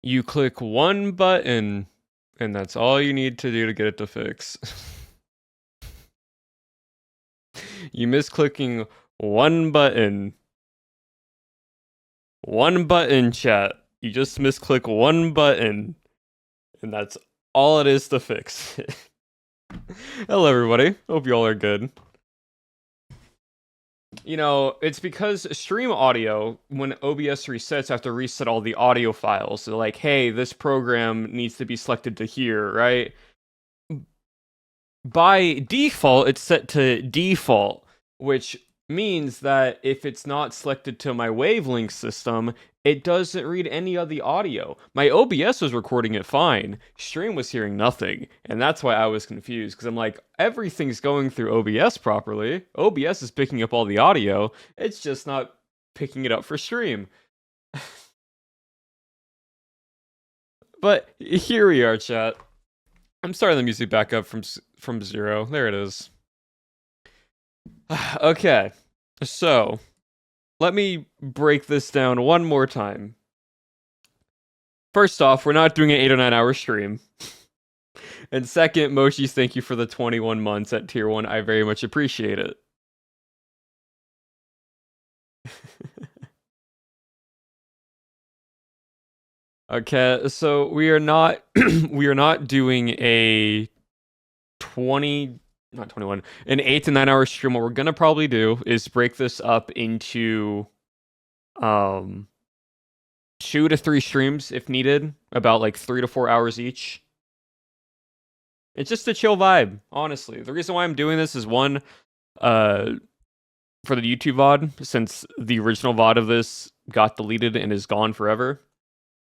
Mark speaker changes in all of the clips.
Speaker 1: You click one button, and that's all you need to do to get it to fix. You miss clicking one button. One button, chat. You just misclick one button, and that's all it is to fix it. Hello, everybody. Hope you all are good. You know, it's because stream audio, when OBS resets, I have to reset all the audio files. So, like, hey, this program needs to be selected to here, right? By default, it's set to default, which means that if it's not selected to my wavelength system, it doesn't read any of the audio. My OBS was recording it fine. Stream was hearing nothing, and that's why I was confused, because I'm like, everything's going through OBS properly. OBS is picking up all the audio. It's just not picking it up for stream. But here we are, chat. I'm starting the music back up from zero. There it is. Okay, so let me break this down one more time. First off, we're not doing an 8 or 9 hour stream. And second, Moshis, thank you for the 21 months at tier 1. I very much appreciate it. Okay, so we are not we are not doing a 20 not 21 an 8 to 9 hour stream. What we're gonna probably do is break this up into 2 to 3 streams if needed, about like 3 to 4 hours each. It's just a chill vibe, honestly. The reason why I'm doing this is one, for the YouTube VOD, since the original VOD of this got deleted and is gone forever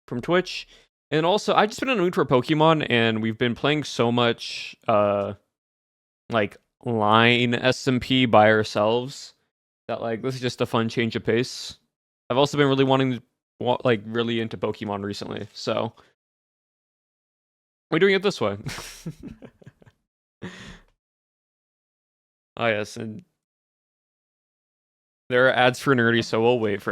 Speaker 1: from Twitch. And also, I've just been in a mood for Pokemon, and we've been playing so much, like, line SMP by ourselves, that, like, this is just a fun change of pace. I've also been really wanting to, like, really into Pokemon recently, so we're doing it this way. Oh, yes, and there are ads for Nerdy, so we'll wait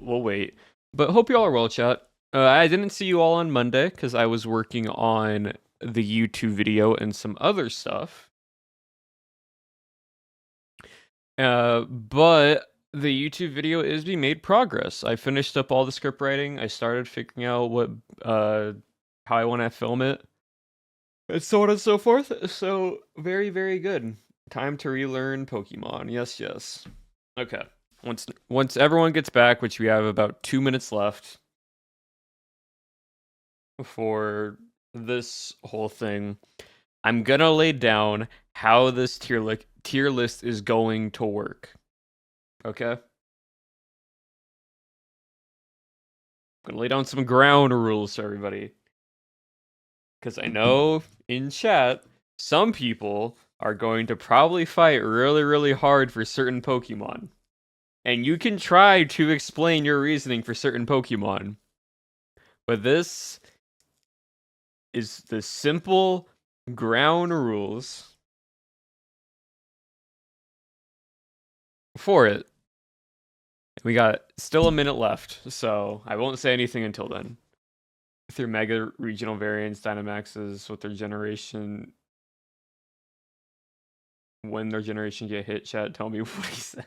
Speaker 1: we'll wait. But hope you all are well, chat. I didn't see you all on Monday because I was working on the YouTube video and some other stuff. But the YouTube video is being made progress. I finished up all the script writing. I started figuring out what how I want to film it, and so on and so forth. So very, very good. Time to relearn Pokemon. Yes, yes. Okay. Once everyone gets back, which we have about 2 minutes left for this whole thing, I'm gonna lay down how this tier list is going to work. Okay? I'm gonna lay down some ground rules for everybody. Because I know in chat, some people are going to probably fight really, really hard for certain Pokemon. And you can try to explain your reasoning for certain Pokemon. But this is the simple ground rules for it. We got still a minute left, so I won't say anything until then. Through Mega Regional Variants, Dynamaxes, with their generation. When their generation get hit, chat, tell me what he said.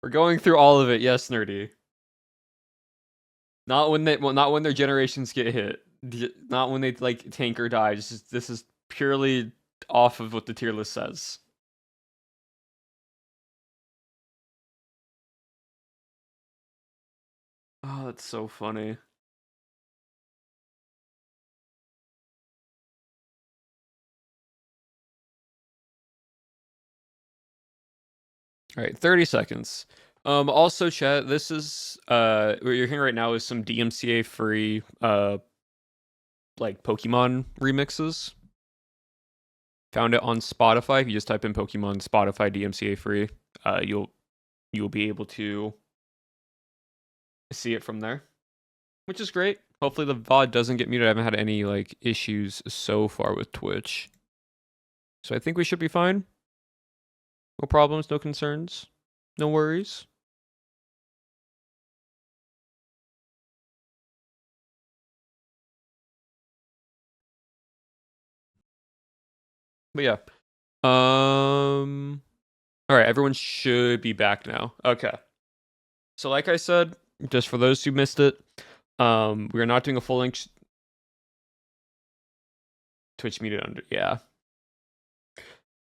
Speaker 1: We're going through all of it, yes, Nerdy. Not when their generations get hit. Not when they like tank or die. This is purely off of what the tier list says. Oh, that's so funny. All right, 30 seconds. Also, chat, this is what you're hearing right now is some DMCA free like Pokemon remixes. Found it on Spotify. If you just type in Pokemon Spotify DMCA free, you'll be able to see it from there, which is great. Hopefully the VOD doesn't get muted. I haven't had any like issues so far with Twitch, so I think we should be fine. No problems, no concerns, no worries. But yeah. All right, everyone should be back now. Okay. So like I said, just for those who missed it, we're not doing a full length Twitch muted under. Yeah.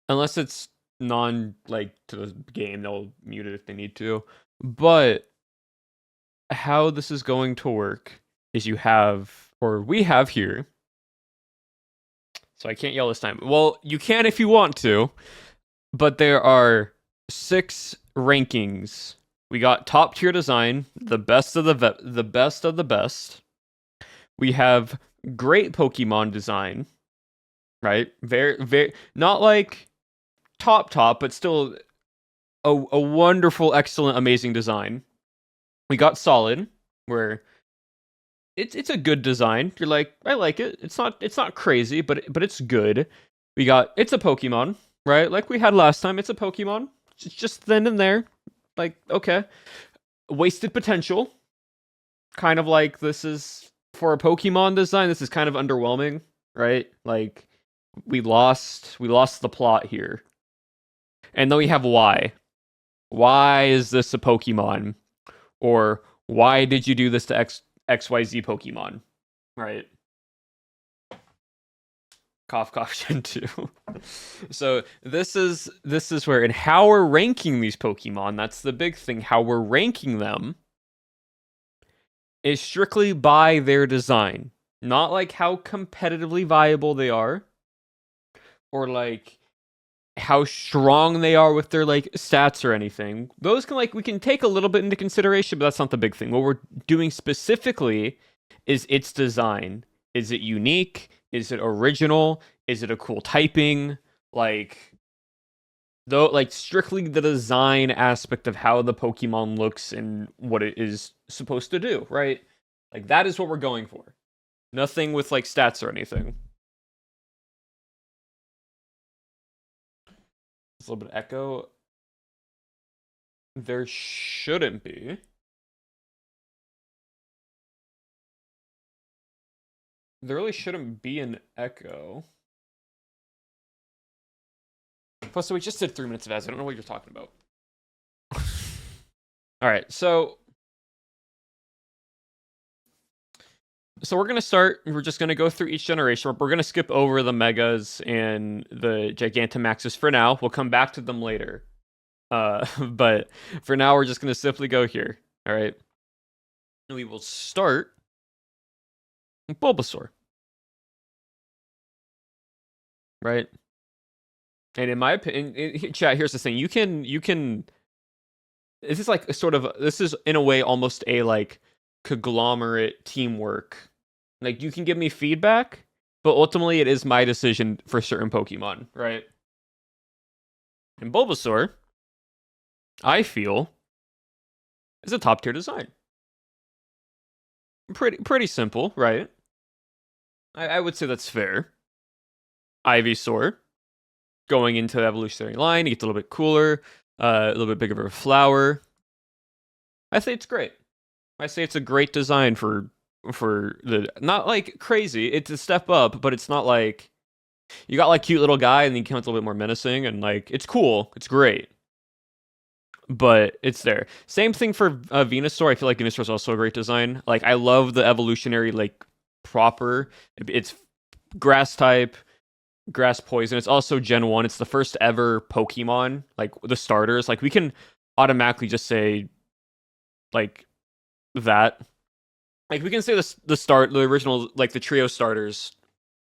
Speaker 1: Unless it's non like to the game, they'll mute it if they need to. But how this is going to work is you have, or we have here. So I can't yell this time. Well, you can if you want to, but there are 6 rankings. We got top tier design, the best of the best of the best. We have great Pokemon design, right? Very not like top, but still a wonderful, excellent, amazing design. We got solid, where it's a good design. You're like, I like it. It's not crazy, but it's good. We got it's a Pokemon, right? Like we had last time. It's a Pokemon. It's just then and there. Like, okay. Wasted potential. Kind of like this is for a Pokemon design, this is kind of underwhelming, right? Like we lost the plot here. And then we have why. Why is this a Pokemon? Or why did you do this to XYZ Pokemon? Right? Cough cough Gen 2. So this is where, and how we're ranking these Pokemon, that's the big thing. How we're ranking them is strictly by their design. Not like how competitively viable they are. Or like how strong they are with their like stats or anything. Those can we can take a little bit into consideration, but that's not the big thing. What we're doing specifically is its design. Is it unique? Is it original? Is it a cool typing? Strictly the design aspect of how the Pokemon looks and what it is supposed to do, right? Like that is what we're going for. Nothing with like stats or anything. A little bit of echo. There shouldn't be. There really shouldn't be an echo. Plus, so we just did 3 minutes of ads. I don't know what you're talking about. All right, so we're gonna start. We're just gonna go through each generation. We're gonna skip over the Megas and the Gigantamaxes for now. We'll come back to them later. But for now, we're just gonna simply go here. All right. And we will start with Bulbasaur. Right. And in my opinion, chat, here's the thing. You can. This is like sort of. This is in a way almost a like conglomerate teamwork. Like you can give me feedback, but ultimately it is my decision for certain Pokemon, right? And Bulbasaur, I feel, is a top tier design. Pretty simple, right? I would say that's fair. Ivysaur, going into the evolutionary line, it gets a little bit cooler, a little bit bigger of a flower. I say it's great. I say it's a great design for the not like crazy. It's a step up, but it's not like you got like cute little guy and then he becomes a little bit more menacing and like it's cool. It's great. But it's there. Same thing for Venusaur. I feel like Venusaur is also a great design. Like I love the evolutionary like proper. It's grass type, grass poison. It's also Gen 1. It's the first ever Pokemon, like the starters. Like we can automatically just say like that. Like we can say the original, like the trio starters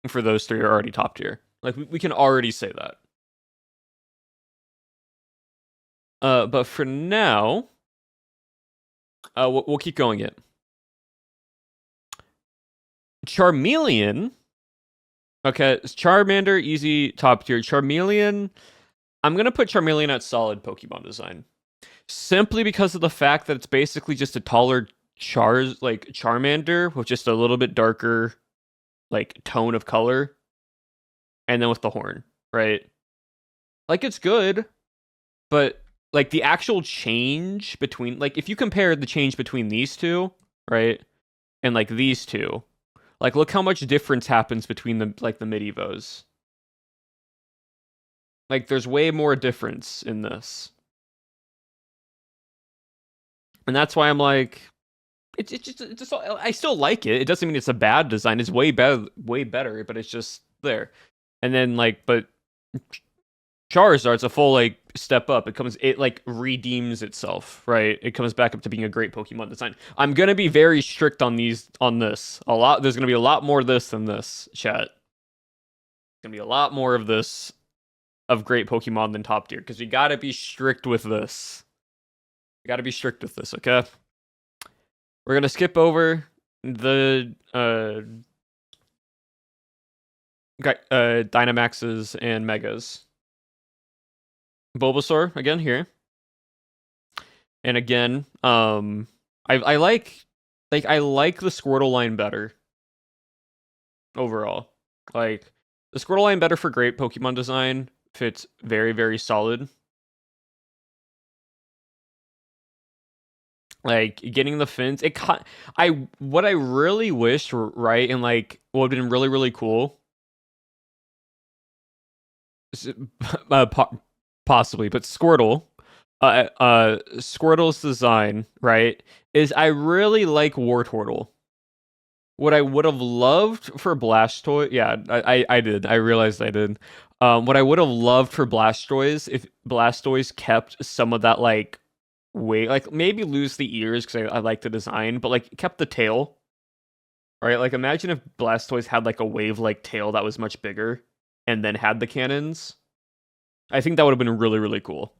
Speaker 1: for those 3 are already top tier. Like we can already say that. But for now, we'll keep going it. Charmeleon. Okay, Charmander, easy top tier. Charmeleon, I'm gonna put Charmeleon at solid Pokemon design. Simply because of the fact that it's basically just a taller Charmander with just a little bit darker like tone of color. And then with the horn, right? Like it's good, but like the actual change between like if you compare the change between these two, right? And like these two, like look how much difference happens between the like the mid-evos. Like, there's way more difference in this. And that's why I'm like, I still like it. It doesn't mean it's a bad design. It's way better, but it's just there. And then like, but Charizard's a full like step up. It like redeems itself, right? It comes back up to being a great Pokemon design. I'm gonna be very strict on this. A lot. There's gonna be a lot more of this than this, chat. Gonna be a lot more of this of great Pokemon than top tier because we gotta be strict with this. We gotta be strict with this, okay? We're gonna skip over the Dynamaxes and Megas. Bulbasaur again here, and again, I like the Squirtle line better overall. Like the Squirtle line better for great Pokemon design. Fits very, very solid. Like getting the fins, what I really wished, right, and like what would have been really, really cool, possibly, but Squirtle's design, right, is I really like Wartortle. What I would have loved for Blastoise, yeah, I did. I realized I did. What I would have loved for Blastoise, if Blastoise kept some of that like way, like maybe lose the ears because I like the design, but like kept the tail. Right? Like imagine if Blastoise had like a wave-like tail that was much bigger, and then had the cannons. I think that would have been really, really cool.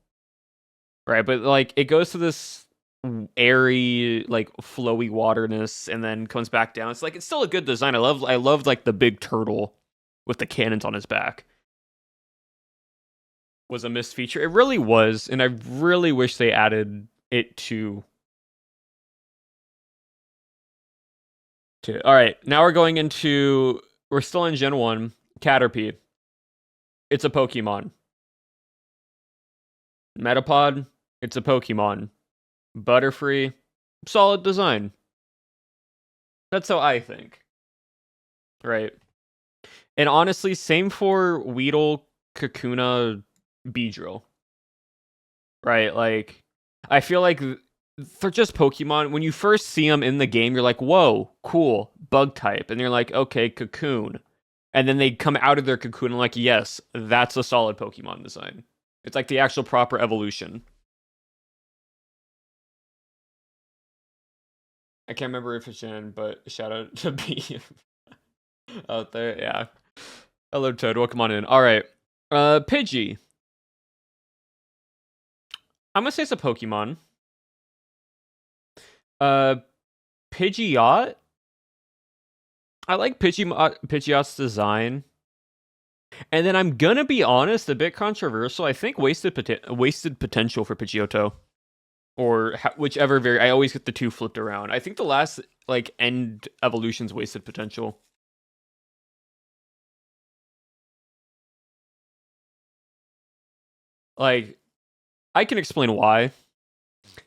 Speaker 1: Right? But like it goes to this airy, like flowy waterness, and then comes back down. It's like it's still a good design. I love like the big turtle with the cannons on his back. Was a missed feature. It really was, and I really wish they added it to. All right, now we're going into. We're still in Gen 1. Caterpie. It's a Pokemon. Metapod. It's a Pokemon. Butterfree. Solid design. That's how I think. Right. And honestly, same for Weedle, Kakuna, Beedrill. Right? Like, I feel like they're just Pokemon. When you first see them in the game, you're like, whoa, cool, bug type. And you're like, okay, Cocoon. And then they come out of their cocoon and like, yes, that's a solid Pokemon design. It's like the actual proper evolution. I can't remember if it's Jen, but shout out to B out there. Yeah. Hello, Toad. Welcome on in. All right. Pidgey. I'm gonna say it's a Pokemon. Pidgeot. I like Pidgeot's design. And then I'm gonna be honest, a bit controversial. I think wasted potential for Pidgeotto, or whichever I always get the two flipped around. I think the last like end evolution's wasted potential. Like, I can explain why.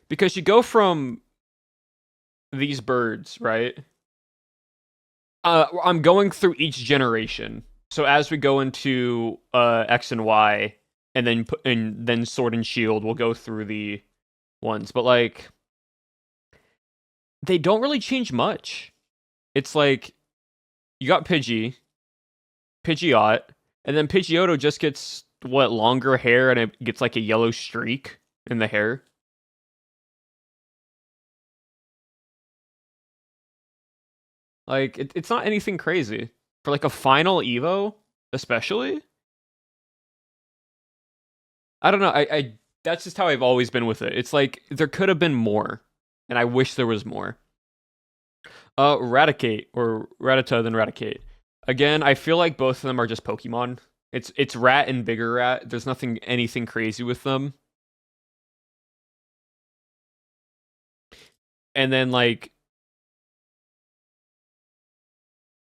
Speaker 1: Because you go from these birds, right? I'm going through each generation. So as we go into X and Y, and then Sword and Shield, we'll go through the ones. But like, they don't really change much. It's like you got Pidgeot, and then Pidgeotto just gets longer hair, and it gets like a yellow streak in the hair. Like it's not anything crazy for like a final Evo, especially. I don't know. I that's just how I've always been with it. It's like there could have been more, and I wish there was more. Raticate or Rattata than Raticate. Again, I feel like both of them are just Pokemon. It's Rat and Bigger Rat. There's anything crazy with them. And then like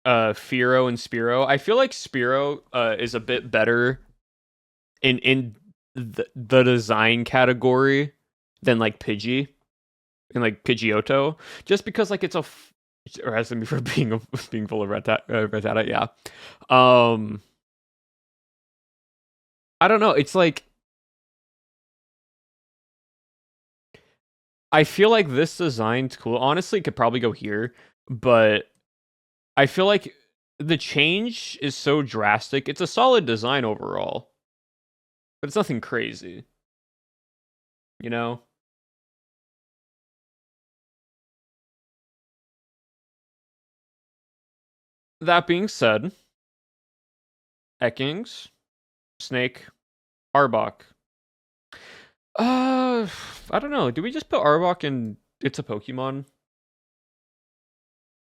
Speaker 1: Fearow and Spearow. I feel like Spearow is a bit better in the design category than like Pidgey and like Pidgeotto, just because like it's or has to be for being full of Rattata, yeah. I don't know. It's like I feel like this design's cool. Honestly, it could probably go here, but I feel like the change is so drastic. It's a solid design overall, but it's nothing crazy. You know? That being said, Ekings, Snake, Arbok. I don't know. Do we just put Arbok in It's a Pokemon?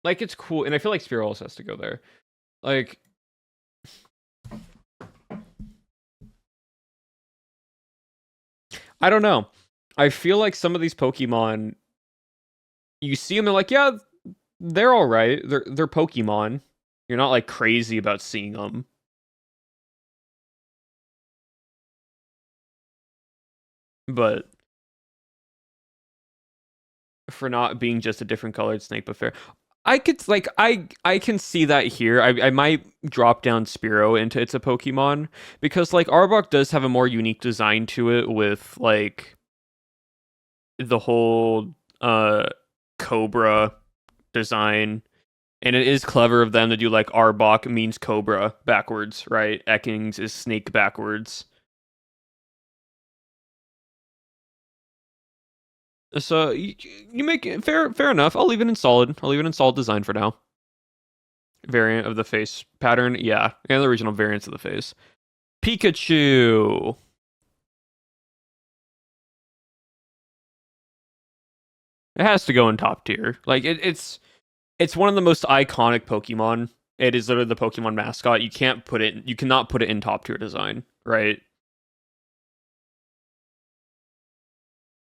Speaker 1: Like, it's cool, and I feel like Spearow also has to go there. Like, I don't know. I feel like some of these Pokemon, you see them, they're like, yeah, they're all right. They're Pokemon. You're not like crazy about seeing them. But for not being just a different colored snake, but fair. I could like I can see that here. I might drop down Spearow into It's a Pokemon because like Arbok does have a more unique design to it with like the whole Cobra design. And it is clever of them to do like Arbok means Cobra backwards, right? Ekings is snake backwards. So you make it fair enough. I'll leave it in solid. I'll leave it in solid design for now. Variant of the face pattern, yeah, and the original variants of the face. Pikachu. It has to go in top tier. Like it's one of the most iconic Pokemon. It is literally the Pokemon mascot. You cannot put it in top tier design, right?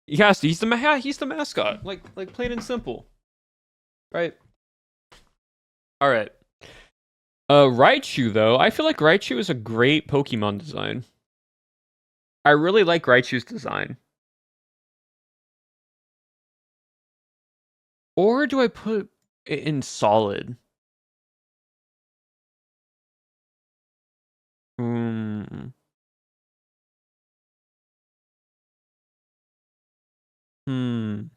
Speaker 1: He has to. He's the mascot. Like plain and simple, right? All right. Raichu though, I feel like Raichu is a great Pokemon design. I really like Raichu's design. Or do I put it in solid? Hmm. Hmm.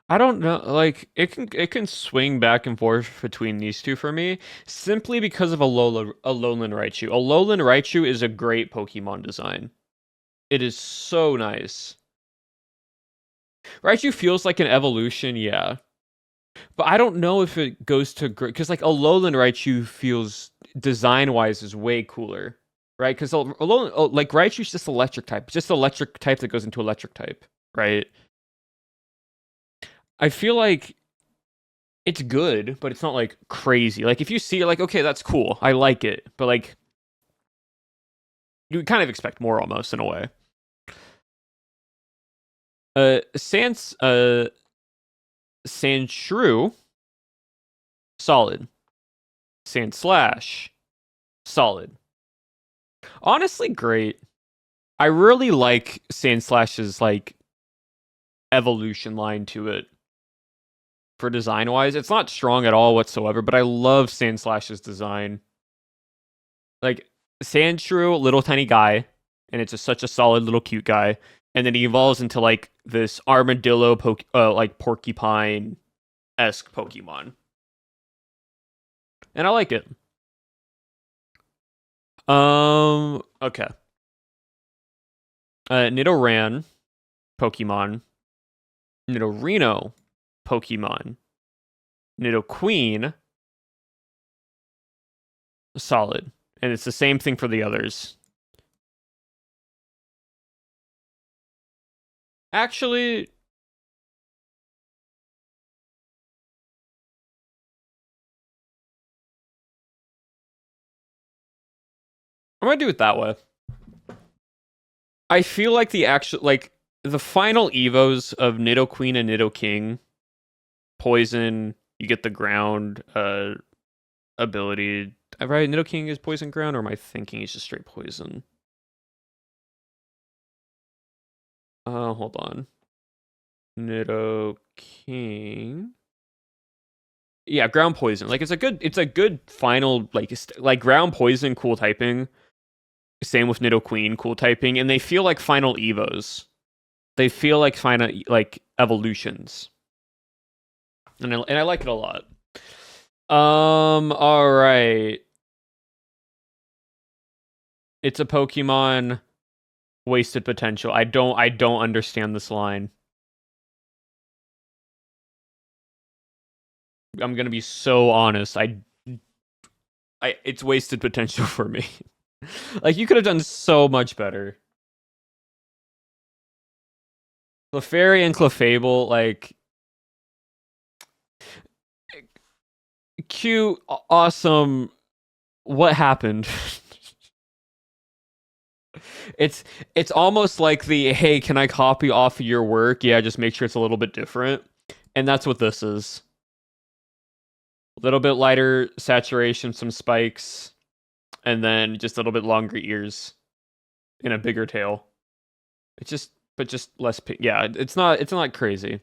Speaker 1: I don't know. Like it can swing back and forth between these two for me, simply because of Alolan Raichu. Alolan Raichu is a great Pokemon design. It is so nice. Raichu feels like an evolution, yeah. But I don't know if it goes to because like Alolan Raichu feels design wise is way cooler, right? Because Alolan like Raichu's just electric type that goes into electric type, right? I feel like it's good, but it's not like crazy. Like if you see it, like okay, that's cool, I like it, but like you kind of expect more almost in a way. Sans Sandshrew, solid. Sandslash, solid. Honestly, great. I really like Sandslash's like evolution line to it for design wise. It's not strong at all whatsoever, but I love Sandslash's design. Like Sandshrew, little tiny guy, and it's such a solid little cute guy, and then he evolves into like this armadillo, like porcupine esque Pokemon, and I like it. Okay. Nidoran, Pokemon. Nidorino, Pokemon. Nidoqueen, solid. And it's the same thing for the others. Actually, I'm gonna do it that way. I feel like the final evos of Nidoqueen and Nidoking, poison, you get the ground ability. Right, Nidoking is poison ground, or am I thinking he's just straight poison? Hold on. Nidoking. Yeah, ground poison. Like it's a good final like ground poison, cool typing. Same with Nidoqueen, cool typing, and they feel like final evos. They feel like final evolutions, and I like it a lot. All right. It's a Pokemon wasted potential. I don't understand this line. I'm gonna be so honest. It's wasted potential for me. Like, you could have done so much better. Clefairy and Clefable, like, cute, awesome. What happened? It's almost like the, hey, can I copy off of your work? Yeah, just make sure it's a little bit different. And that's what this is. A little bit lighter saturation, some spikes, and then just a little bit longer ears and a bigger tail. But just less pink. Yeah, it's not crazy.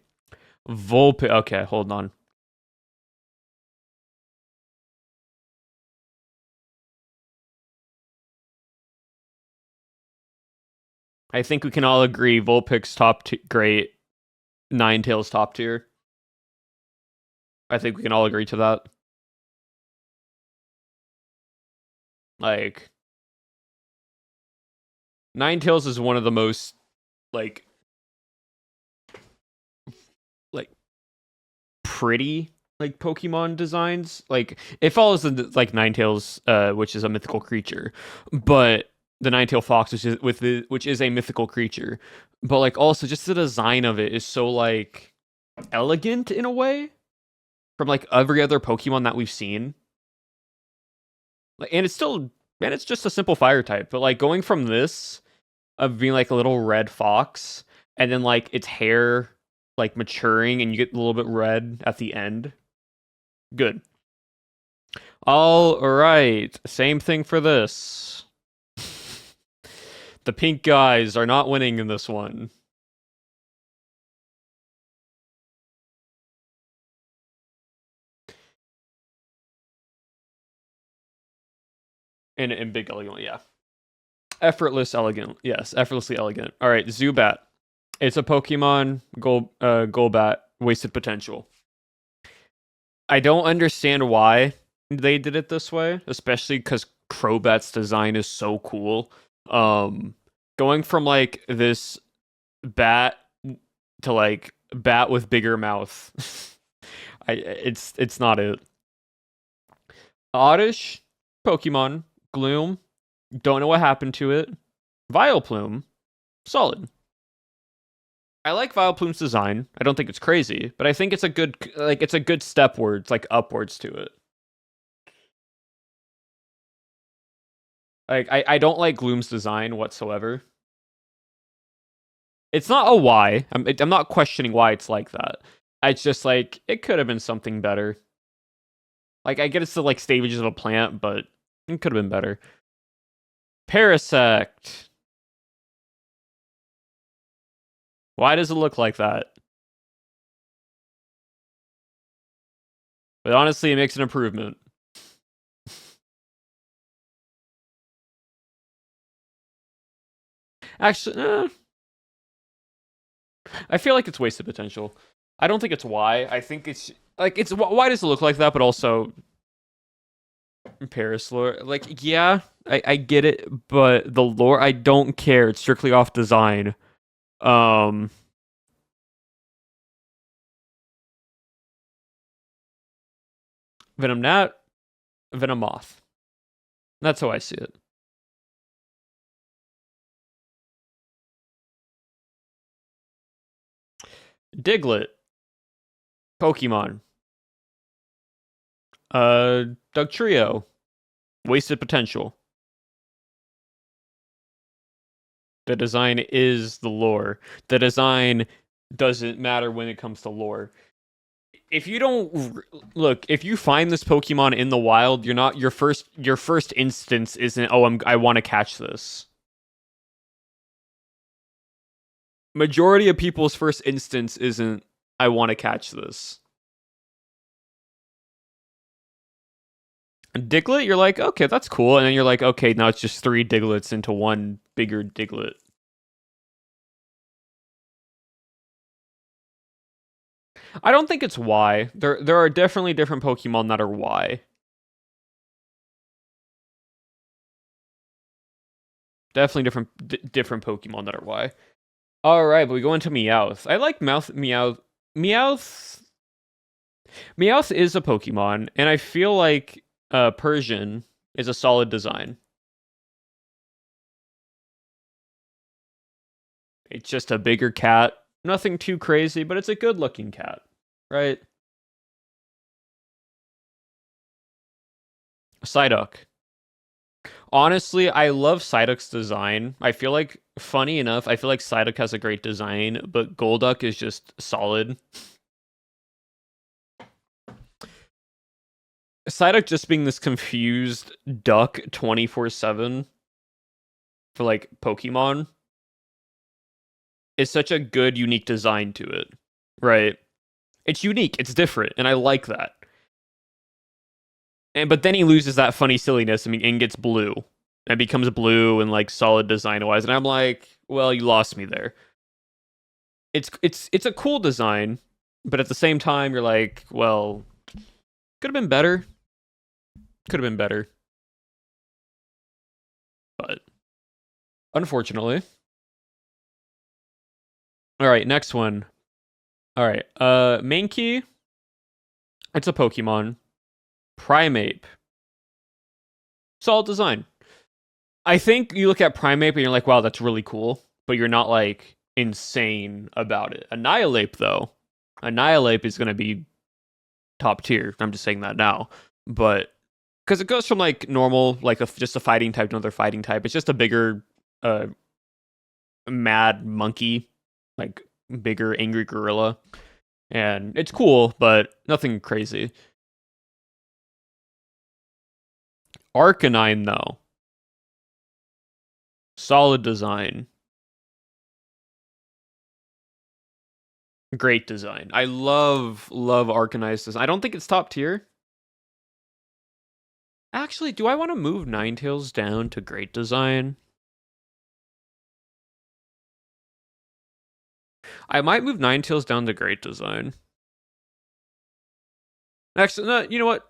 Speaker 1: Vulpix. Okay, hold on. I think we can all agree Vulpix great, Ninetales top tier. I think we can all agree to that. Like, Ninetales is one of the most like pretty like Pokemon designs. Like, it follows the like Ninetales, which is a mythical creature, but the Ninetale Fox, which is a mythical creature, but like also just the design of it is so like elegant in a way from like every other Pokemon that we've seen. Like, and it's just a simple fire type, but like going from this of being like a little red fox and then like its hair like maturing and you get a little bit red at the end. Good. All right. Same thing for this. The pink guys are not winning in this one. And big elegant, yeah. Effortless elegant. Yes, effortlessly elegant. All right, Zubat. It's a Pokemon Golbat wasted potential. I don't understand why they did it this way, especially because Crobat's design is so cool. Going from like this bat to like bat with bigger mouth. It's not it. Oddish, Pokemon, Gloom, don't know what happened to it. Vileplume, solid. I like Vileplume's design. I don't think it's crazy, but I think it's a good stepwards, like upwards to it. Like, I don't like Gloom's design whatsoever. It's not a why. I'm not questioning why it's like that. It's just like it could have been something better. Like, I get it's the like stages of a plant, but it could have been better. Parasect. Why does it look like that? But honestly, it makes an improvement. Actually, I feel like it's wasted potential. I don't think it's why. I think it's like why does it look like that? But also, Paris lore. Like, yeah, I get it, but the lore, I don't care. It's strictly off design. Venom Venomoth. That's how I see it. Diglett. Pokemon. Dugtrio. Wasted potential. The design is the lore. The design doesn't matter when it comes to lore. If you don't look, if you find this Pokemon in the wild, you're not your first instance isn't, oh, I want to catch this. Majority of people's first instance isn't, I want to catch this. Diglett, you're like, okay, that's cool. And then you're like, okay, now it's just 3 Diglets into one bigger Diglett. I don't think it's Y. There are definitely different Pokemon that are Y. Definitely different Pokemon that are Y. All right, but we go into Meowth. I like Meowth. Meowth is a Pokemon, and I feel like Persian is a solid design. It's just a bigger cat. Nothing too crazy, but it's a good-looking cat, right? Psyduck. Honestly, I love Psyduck's design. I feel like, funny enough, I feel like Psyduck has a great design, but Golduck is just solid. Psyduck just being this confused duck 24/7 for like Pokemon is such a good, unique design to it, right? It's unique, it's different, and I like that. But then he loses that funny silliness and gets blue. And becomes blue and like solid design wise. And I'm like, well, you lost me there. It's a cool design, but at the same time, you're like, well, could have been better. Could have been better. But unfortunately. Alright, next one. Alright. Mankey. It's a Pokemon. Primeape. Solid design. I think you look at Primeape and you're like, wow, that's really cool. But you're not like insane about it. Annihilape, though. Annihilape is gonna be top tier. I'm just saying that now. But because it goes from like normal, like just a fighting type to another fighting type. It's just a bigger mad monkey, like bigger angry gorilla. And it's cool, but nothing crazy. Arcanine, though. Solid design. Great design. I love Arcanine's design. I don't think it's top tier. Actually, do I want to move Ninetales down to great design? I might move Ninetales down to great design. Actually, no, you know what?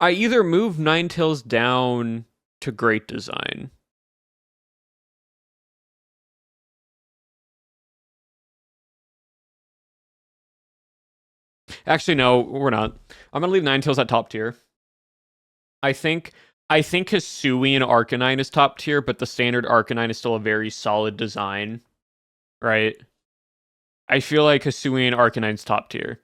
Speaker 1: I either move Ninetales down to great design. Actually, no, we're not. I'm gonna leave Ninetales at top tier. I think Hisuian Arcanine is top tier, but the standard Arcanine is still a very solid design, right? I feel like Hisuian Arcanine's top tier.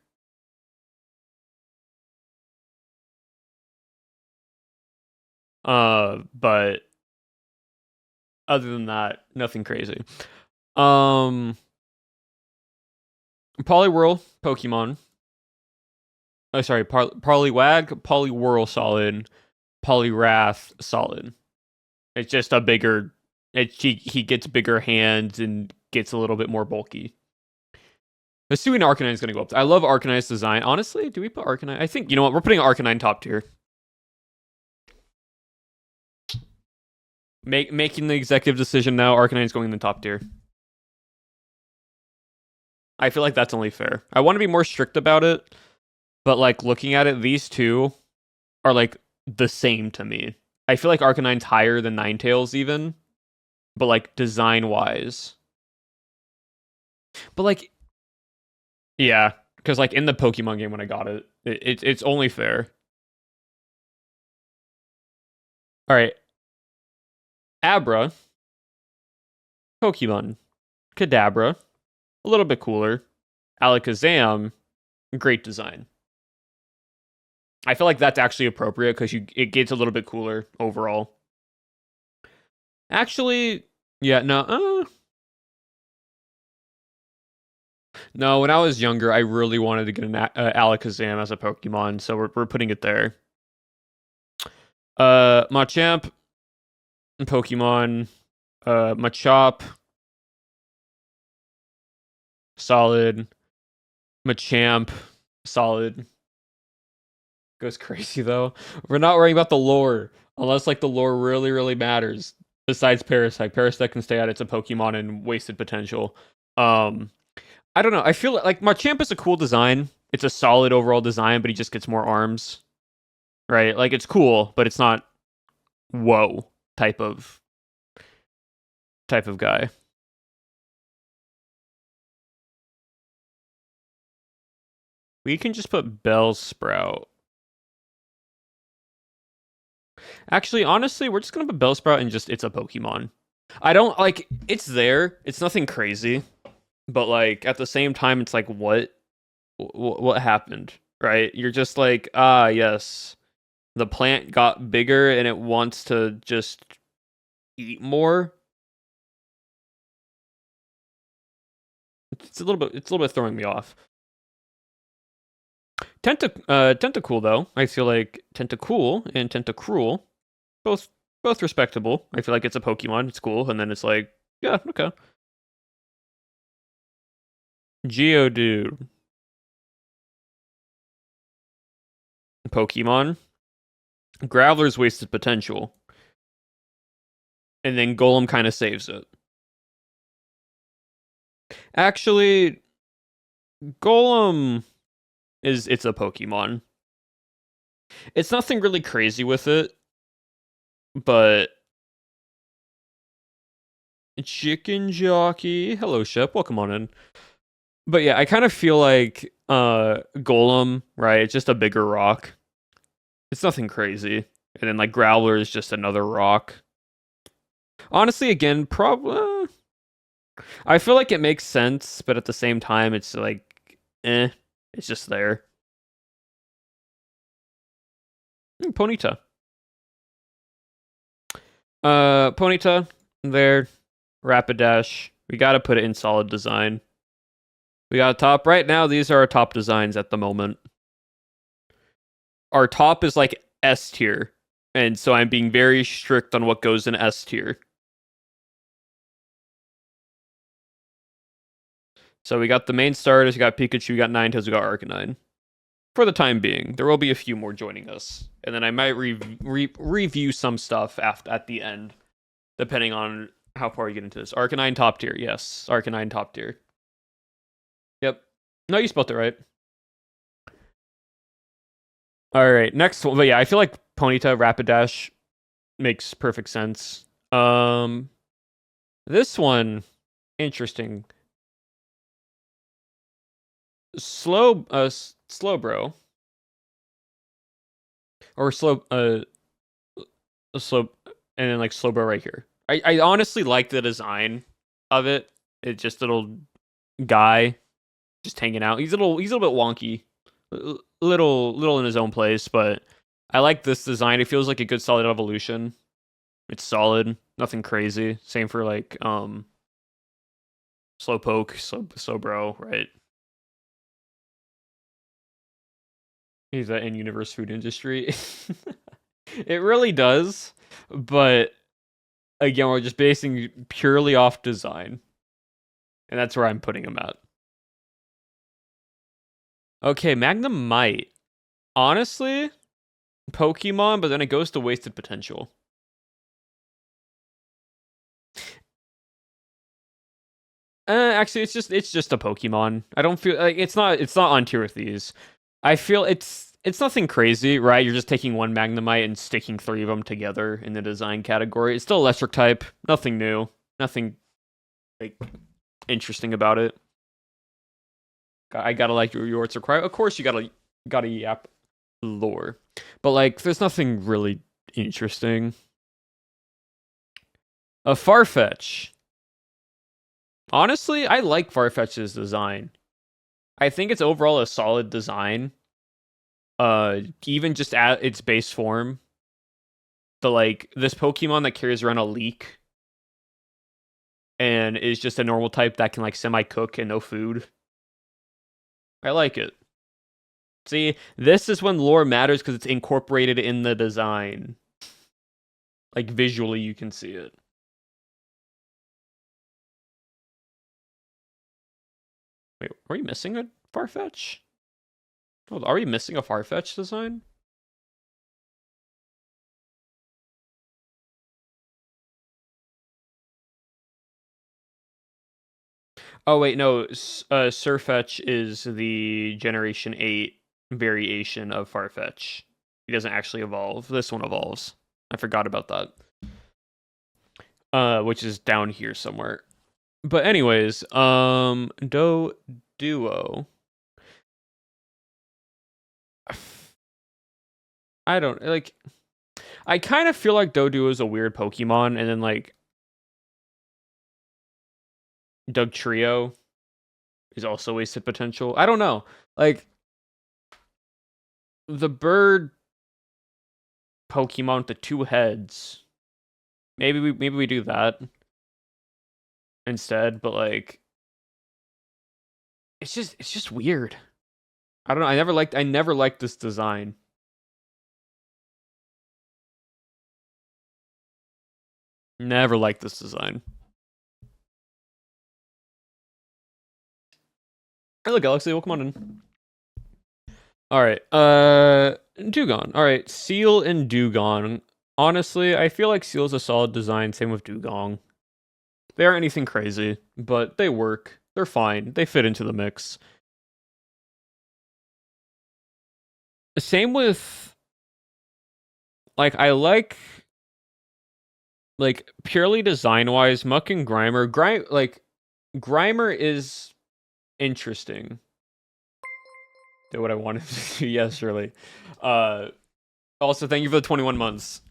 Speaker 1: But other than that, nothing crazy. Poliwhirl, Pokemon. Oh, sorry, Poliwag, Poliwhirl, solid. Poliwrath, solid. It's just a bigger. He gets bigger hands and gets a little bit more bulky. Hisuian Arcanine is going to go up. I love Arcanine's design. Honestly, do we put Arcanine? I think, you know what? We're putting Arcanine top tier. Making the executive decision now, Arcanine's going in the top tier. I feel like that's only fair. I want to be more strict about it, but like looking at it, these two are like the same to me. I feel like Arcanine's higher than Ninetales even, but like design wise. But like, yeah, because like in the Pokemon game when I got it, it's only fair. All right, Abra, Pokemon, Kadabra, a little bit cooler. Alakazam, great design. I feel like that's actually appropriate because it gets a little bit cooler overall. Actually, yeah, no. No, when I was younger, I really wanted to get an Alakazam as a Pokemon, so we're putting it there. Machamp, Pokemon, Machop, solid. Machamp, Solid. Goes crazy though. We're not worrying about the lore unless like the lore really, really matters. Besides Parasect, Parasect can stay out. It's a Pokemon and wasted potential. Um, I don't know. I feel like Machamp is a cool design. It's a solid overall design, but he just gets more arms, right? Like it's cool, but it's not whoa type of guy. We can just put Bellsprout. Actually, honestly, we're just gonna put Bellsprout and just it's a Pokemon. I don't like it's there. It's nothing crazy, but like at the same time, it's like what happened, right? You're just like yes, the plant got bigger and it wants to just eat more. It's a little bit throwing me off. Tentacool though. I feel like Tentacool and Tentacruel, both both respectable. I feel like it's a Pokemon. It's cool, and then it's like, yeah, okay. Geodude, Pokemon. Graveler's wasted potential, and then Golem kind of saves it. Actually, Golem it's a Pokemon. It's nothing really crazy with it, but Chicken Jockey. Hello, Shep. Welcome on in. But yeah, I kind of feel like Golem, right? It's just a bigger rock. It's nothing crazy. And then like Growler is just another rock. Honestly, again, probably I feel like it makes sense, but at the same time it's like it's just there. Ponyta. Ponyta there. Rapidash. We got to put it in solid design. We got a top right now. These are our top designs at the moment. Our top is like S tier, and so I'm being very strict on what goes in S tier. So we got the main starters. We got Pikachu. We got Ninetales. We got Arcanine. For the time being, there will be a few more joining us, and then I might review some stuff at the end, depending on how far you get into this. Arcanine top tier, yes. Arcanine top tier. Yep. No, you spelled it right. All right, next one. But yeah, I feel like Ponyta Rapidash makes perfect sense. This one, interesting. Slowbro or slow, and then like Slowbro right here. I honestly like the design of it. It's just a little guy just hanging out. He's a little bit wonky, little in his own place, but I like this design. It feels like a good solid evolution. It's solid, nothing crazy. Same for like Slowpoke, Slowbro, right? He's an in-universe food industry. It really does, but again, we're just basing purely off design, and that's where I'm putting him at. Okay, Magnemite. Honestly, Pokemon, but then it goes to wasted potential. Actually, it's just a Pokemon. I don't feel like it's not on tier with these. I feel it's nothing crazy, right? You're just taking one Magnemite and sticking three of them together in the design category. It's still electric type, nothing new, nothing like interesting about it. I gotta like your words require. Of course, you gotta yap lore, but like, there's nothing really interesting. A Farfetch. Honestly, I like Farfetch's design. I think it's overall a solid design. Even just at its base form, the like this Pokemon that carries around a leek and is just a normal type that can like semi cook and no food. I like it. See, this is when lore matters because it's incorporated in the design. Like visually, you can see it. Wait, are we missing a Farfetch? Oh, are we missing a Farfetch design? Oh wait, no. Sirfetch is the Generation 8 variation of Farfetch. He doesn't actually evolve. This one evolves. I forgot about that. Which is down here somewhere. But anyways, Doduo. I don't like. I kind of feel like Doduo is a weird Pokemon, and then like Dugtrio is also wasted potential. I don't know. Like the bird Pokemon with the 2 heads. Maybe we do that instead, but like it's just weird. I don't know. I never liked this design. Never liked this design. Hello, Galaxy. Welcome on in. All right. Dewgong. All right. Seal and Dewgong. Honestly, I feel like Seal's a solid design. Same with Dewgong. They aren't anything crazy, but they work. They're fine. They fit into the mix. Same with like I like purely design wise, Muck and Grimer. Grimer is interesting. Did what I wanted to do. Yes, surely. Also, thank you for the 21 months.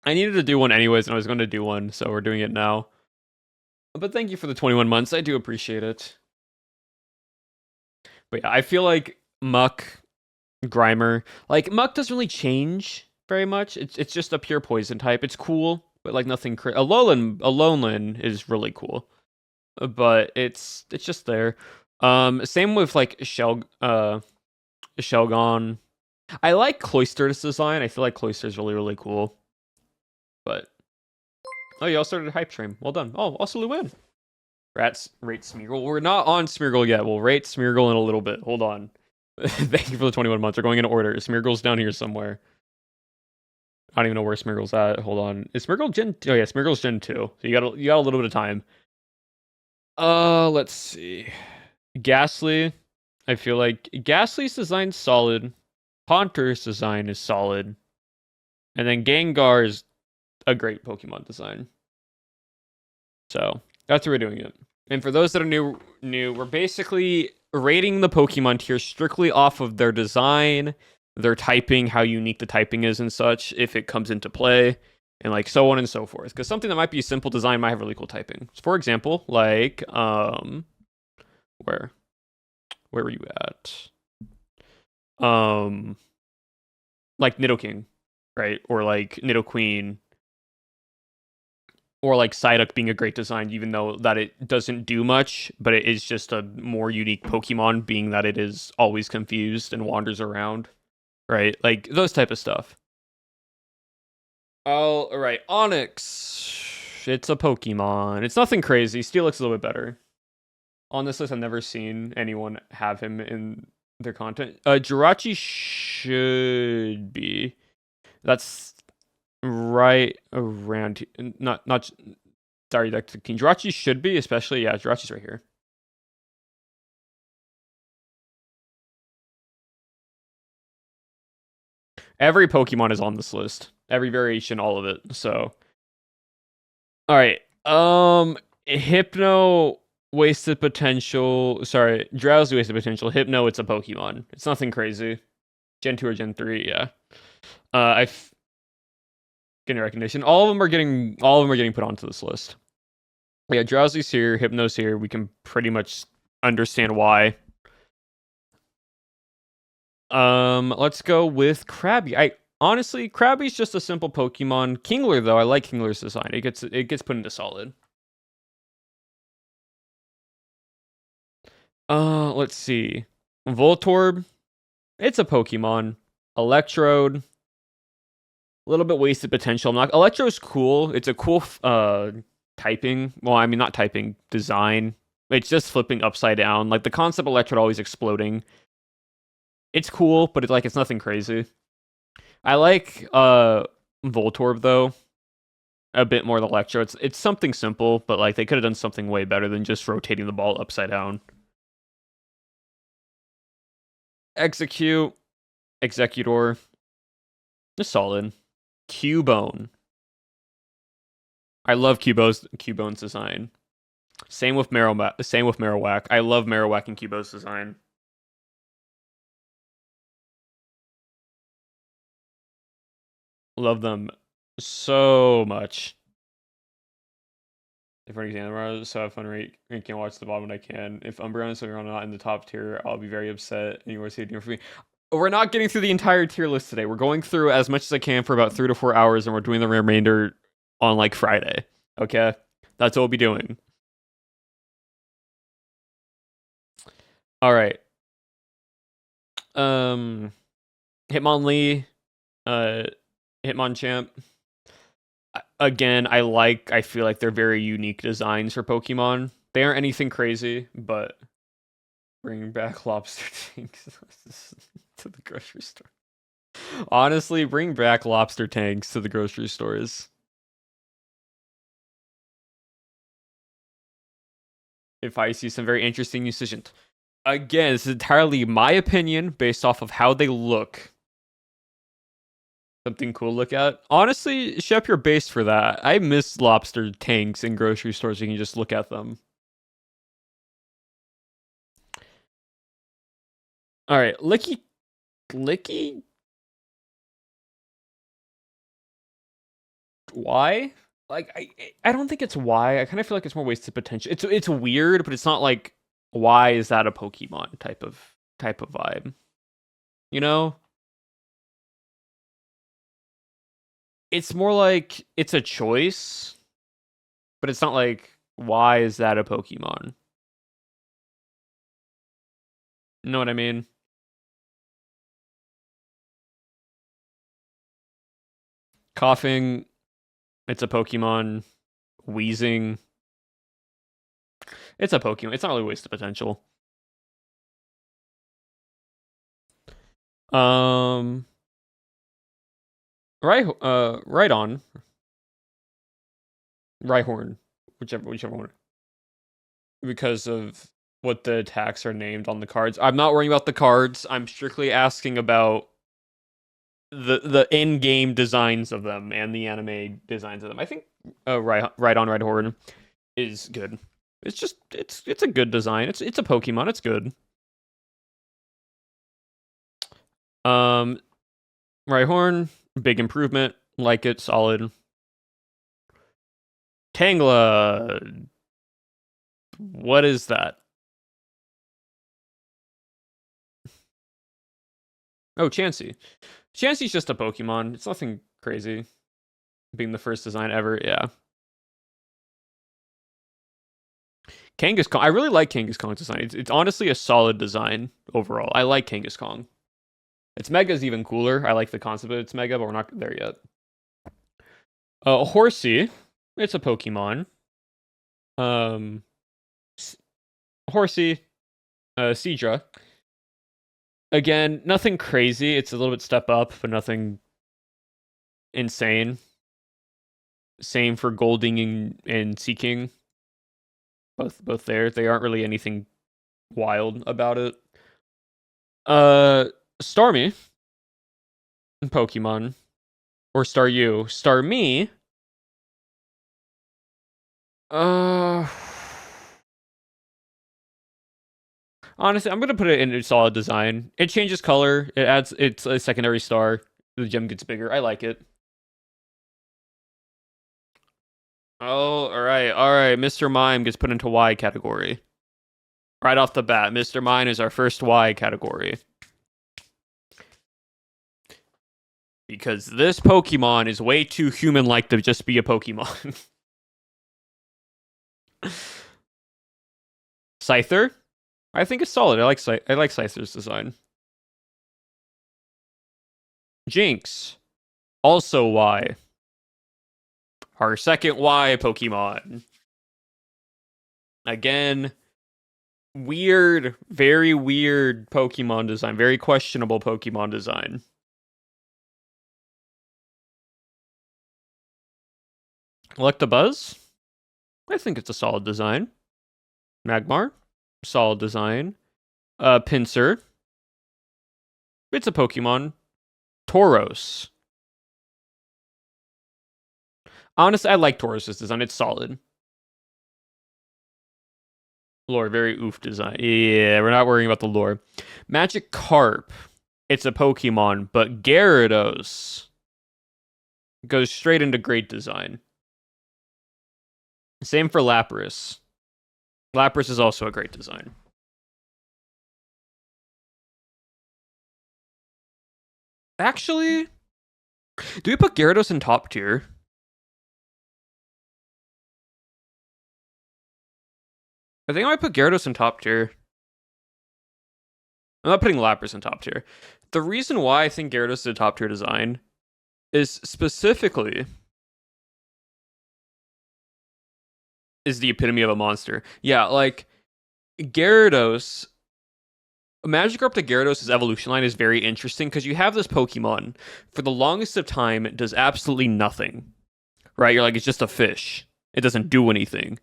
Speaker 1: I needed to do one anyways, and I was going to do one, so we're doing it now. But thank you for the 21 months. I do appreciate it. But yeah, I feel like Muck, Grimer, like Muck doesn't really change very much. It's just a pure poison type. It's cool, but like nothing. Alolan is really cool, but it's just there. Same with like Shelgon. I like Cloyster's design. I feel like Cloyster's really cool. But oh, you all started a hype train. Well done. Oh, also Luan. Rate Smeargle. We're not on Smeargle yet. We'll rate Smeargle in a little bit. Hold on. Thank you for the 21 months. We're going in order. Smeargle's down here somewhere. I don't even know where Smeargle's at. Hold on. Is Smeargle Gen 2? Oh yeah, Smeargle's Gen 2. So you got a little bit of time. Let's see. Ghastly. I feel like Ghastly's design's solid. Haunter's design is solid. And then Gengar is a great Pokemon design. So that's where we're doing it. And for those that are new, we're basically rating the Pokemon tier strictly off of their design, their typing, how unique the typing is and such, if it comes into play, and like so on and so forth. Because something that might be a simple design might have really cool typing. For example, like where were you at? Like Nidoking, right? Or like Nidoqueen. Or like Psyduck being a great design, even though that it doesn't do much, but it is just a more unique Pokemon, being that it is always confused and wanders around, right? Like those type of stuff. Oh, all right, Onix. It's a Pokemon. It's nothing crazy. Steelix a little bit better. On this list, I've never seen anyone have him in their content. Jirachi should be. That's right around here. Not sorry, that's King Jirachi should be, especially Jirachi's right here. Every Pokemon is on this list. Every variation, all of it. So alright. Hypno wasted potential. Sorry, Drowsy wasted potential. Hypno, it's a Pokemon. It's nothing crazy. Gen 2 or Gen 3, yeah. Getting recognition. All of them are getting put onto this list. Yeah, Drowsy's here, Hypno's here. We can pretty much understand why. Let's go with Krabby. Honestly, Krabby's just a simple Pokemon. Kingler though, I like Kingler's design. It gets put into solid. Let's see. Voltorb, it's a Pokemon. Electrode, a little bit wasted potential. Electro's cool. It's a cool typing. Well, I mean not typing, design. It's just flipping upside down. Like the concept of Electrode always exploding It's cool, but it's nothing crazy. I like Voltorb though a bit more than Electro. It's something simple, but like they could have done something way better than just rotating the ball upside down. Execute, Executor, just solid. Cubone. I love Cubone's design. Same with Marowak. I love Marowak and Cubo's design. Love them so much. For example, so have fun ranking. Watch the bottom when I can. If Umbreon and Sylveon are not in the top tier, I'll be very upset. And you are sitting for me. We're not getting through the entire tier list today. We're going through as much as I can for about 3 to 4 hours, and we're doing the remainder on like Friday. Okay, that's what we'll be doing. All right. Hitmonlee, Hitmonchamp. Again, I feel like they're very unique designs for Pokemon. They aren't anything crazy, but bring back lobster tanks to the grocery store. Honestly, bring back lobster tanks to the grocery stores. If I see some very interesting decisions. Again, this is entirely my opinion based off of how they look. Something cool to look at. Honestly, shep your base for that. I miss lobster tanks in grocery stores. You can just look at them. All right, Licky. Why? Like I don't think it's why. I kind of feel like it's more wasted potential. It's weird, but it's not like why is that a Pokemon type of vibe. You know? It's more like it's a choice, but it's not like why is that a Pokemon? You know what I mean? Coughing, it's a Pokemon. Wheezing, it's a Pokemon. It's not really wasted potential. Right on. Rhyhorn, whichever one. Because of what the attacks are named on the cards. I'm not worrying about the cards. I'm strictly asking about the in-game designs of them and the anime designs of them. I think Rhydon is good. It's just it's a good design. It's a Pokemon. It's good. Rhyhorn, big improvement. Like it, solid. Tangela. What is that? Oh, Chansey. Chansey's just a Pokemon. It's nothing crazy. Being the first design ever, yeah. Kangaskhan. I really like Kangaskhan's design. It's honestly a solid design overall. I like Kangaskhan. Its Mega's even cooler. I like the concept of its Mega, but we're not there yet. Horsey. It's a Pokemon. Horsey. Seadra. Again, nothing crazy. It's a little bit step up, but nothing insane. Same for Golding and Seaking. Both there. They aren't really anything wild about it. Starmie. Pokemon. Or Staryu. Starmie. Honestly, I'm gonna put it in a solid design. It changes color. It's a secondary star. The gem gets bigger. I like it. Oh, all right. Mr. Mime gets put into Y category. Right off the bat, Mr. Mime is our first Y category. Because this Pokemon is way too human-like to just be a Pokemon. Scyther? I think it's solid. I like Scyther's design. Jinx. Also Y. Our second Y Pokemon. Again, Weird, very weird Pokemon design. Very questionable Pokemon design. Electabuzz? I think it's a solid design. Magmar? Solid design. Pinsir. It's a Pokemon. Tauros. Honestly, I like Tauros' design. It's solid. Lore, very oof design. Yeah, we're not worrying about the lore. Magikarp. It's a Pokemon, but Gyarados goes straight into great design. Same for Lapras. Lapras is also a great design. Actually, do we put Gyarados in top tier? I think I might put Gyarados in top tier. I'm not putting Lapras in top tier. The reason why I think Gyarados is a top tier design is specifically is the epitome of a monster. Yeah, like Gyarados, Magikarp to Gyarados' evolution line is very interesting because you have this Pokemon for the longest of time it does absolutely nothing. Right? You're like, it's just a fish. It doesn't do anything.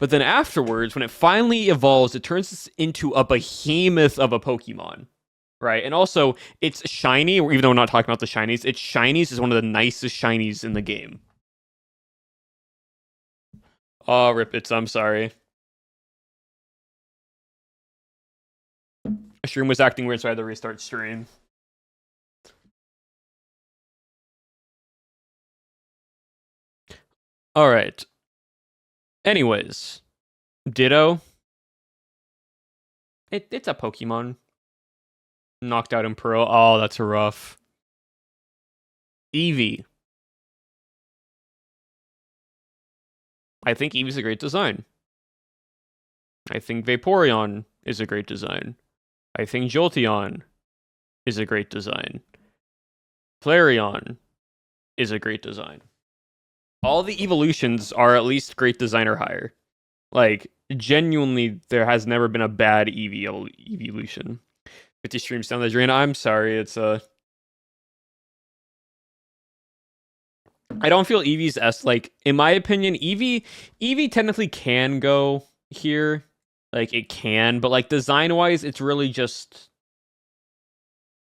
Speaker 1: But then afterwards, when it finally evolves, it turns into a behemoth of a Pokemon. Right? And also, it's shiny, even though we're not talking about the shinies, its shinies is one of the nicest shinies in the game. Oh, rip it. I'm sorry. Stream was acting weird, so I had to restart stream. Alright. Anyways. Ditto. It's a Pokemon. Knocked out in Pearl. Oh, that's rough. Eevee. I think Eevee's a great design. I think Vaporeon is a great design. I think Jolteon is a great design. Flareon is a great design. All the evolutions are at least great design or higher. Like, genuinely, there has never been a bad Eevee evolution. 50 streams down the drain. I'm sorry, it's I don't feel Eevee's like, in my opinion, Eevee technically can go here. Like, it can, but like design-wise, it's really just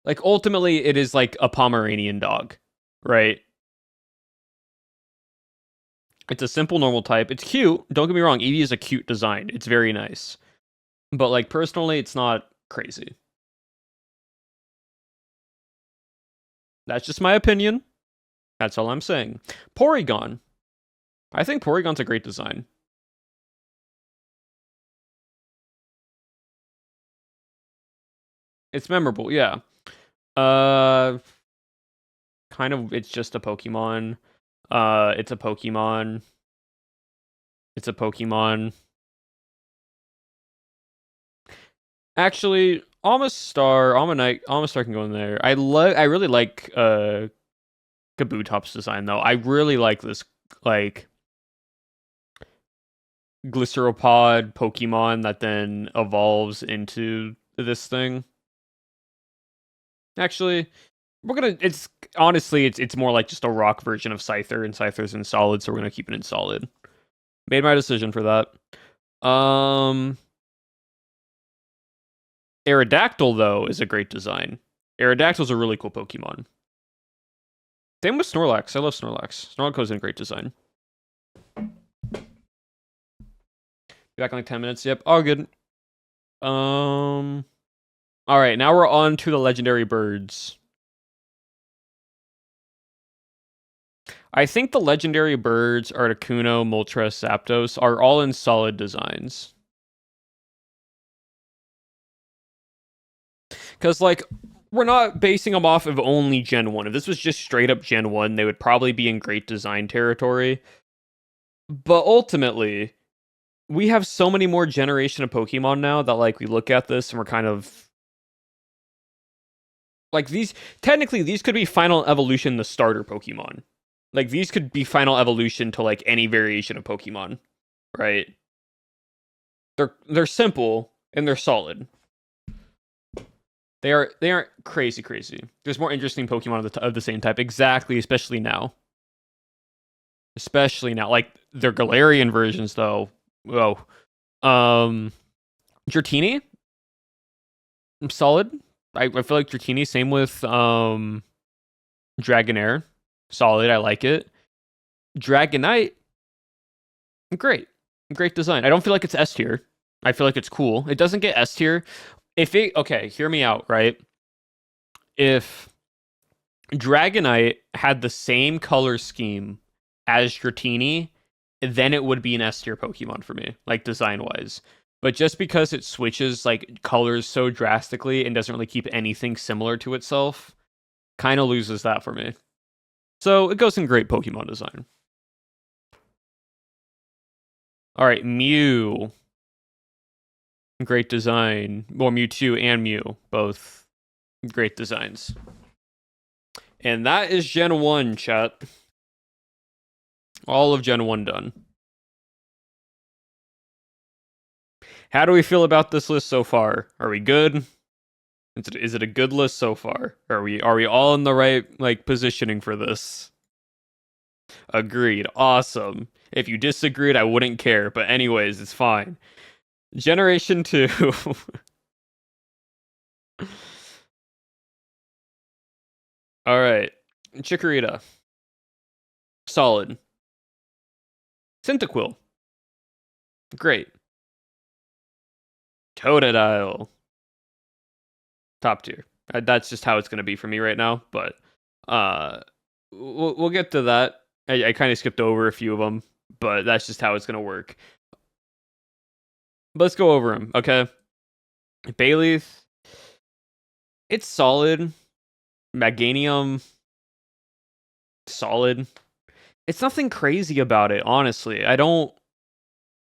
Speaker 1: like ultimately it is like a Pomeranian dog, right? It's a simple normal type. It's cute. Don't get me wrong, Eevee is a cute design. It's very nice. But like personally, it's not crazy. That's just my opinion. That's all I'm saying. Porygon. I think Porygon's a great design. It's memorable, yeah. Kind of, it's just a Pokemon. It's a Pokemon. It's a Pokemon. Actually, Almastar can go in there. I really like Kabutops design though. I really like this like glyceropod Pokemon that then evolves into this thing. Actually, it's honestly it's more like just a rock version of Scyther, and Scyther's in solid, so we're gonna keep it in solid. Made my decision for that. Aerodactyl though is a great design. Aerodactyl's a really cool Pokemon. Same with Snorlax. I love Snorlax. Snorlax is a great design. Back in like 10 minutes. Yep, all good. All right, now we're on to the legendary birds. I think the legendary birds, Articuno, Moltres, Zapdos, are all in solid designs. Because, like, we're not basing them off of only Gen 1. If this was just straight up Gen 1, they would probably be in great design territory. But ultimately, we have so many more generation of Pokemon now that, like, we look at this and we're kind of like technically these could be final evolution the starter Pokemon. Like these could be final evolution to like any variation of Pokemon, right? They're simple, and they're solid. They aren't crazy. There's more interesting Pokemon of the same type. Exactly, especially now. Like their Galarian versions though. Whoa. Dratini, solid. I feel like Dratini, same with Dragonair, solid. I like it. Dragonite, great design. I don't feel like it's S tier. I feel like it's cool. It doesn't get S tier. Okay, hear me out, right? If Dragonite had the same color scheme as Dratini, then it would be an S tier Pokemon for me, like design wise. But just because it switches like colors so drastically and doesn't really keep anything similar to itself, kind of loses that for me. So it goes in great Pokemon design. All right, Mew. Great design. Well, Mewtwo and Mew, both great designs. And that is Gen 1, chat. All of Gen 1 done. How do we feel about this list so far? Are we good? Is it a good list so far? Are we all in the right like positioning for this? Agreed. Awesome. If you disagreed, I wouldn't care. But anyways, it's fine. Generation 2. All right. Chikorita. Solid. Cyndaquil. Great. Totodile. Top tier. That's just how it's going to be for me right now. But we'll get to that. I kind of skipped over a few of them, but that's just how it's going to work. Let's go over them, okay? Bayleaf. It's solid. Meganium. Solid. It's nothing crazy about it, honestly. I don't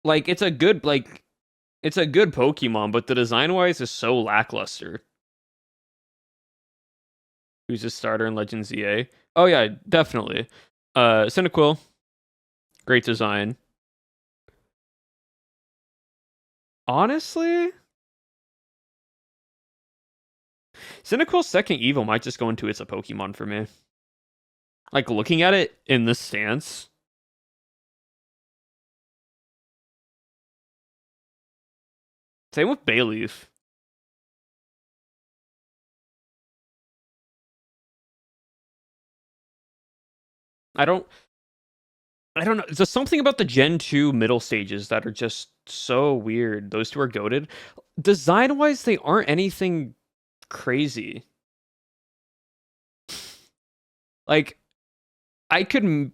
Speaker 1: like it's a good Pokemon, but the design wise is so lackluster. Who's a starter in Legends EA? Oh yeah, definitely. Cyndaquil, great design. Honestly, Cyndaquil's second Evo might just go into it's a Pokemon for me. Like looking at it in this stance. Same with Bayleaf. I don't know. There's something about the Gen 2 middle stages that are just so weird. Those two are goated. Design-wise, they aren't anything crazy. Like, I could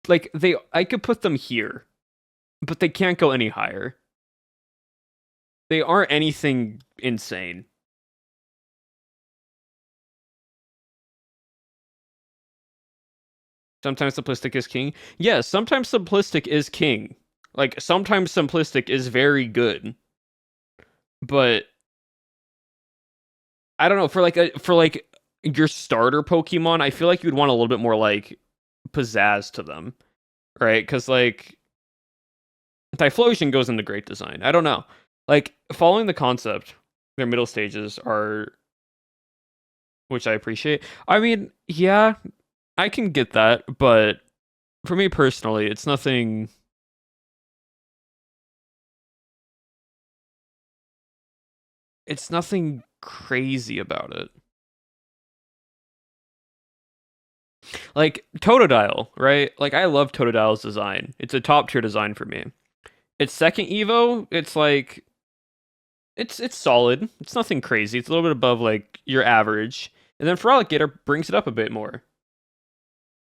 Speaker 1: put them here, but they can't go any higher. They aren't anything insane. Sometimes simplistic is king. Yeah, sometimes simplistic is king. Like sometimes simplistic is very good. But I don't know, for like your starter Pokemon, I feel like you'd want a little bit more like pizzazz to them. Right? Cuz like Typhlosion goes into great design. I don't know. Like following the concept, their middle stages are, which I appreciate. I mean, yeah, I can get that, but for me personally, it's nothing. It's nothing crazy about it. Like Totodile, right? Like I love Totodile's design. It's a top tier design for me. Its second Evo, it's like it's solid. It's nothing crazy. It's a little bit above like your average. And then Feraligatr brings it up a bit more.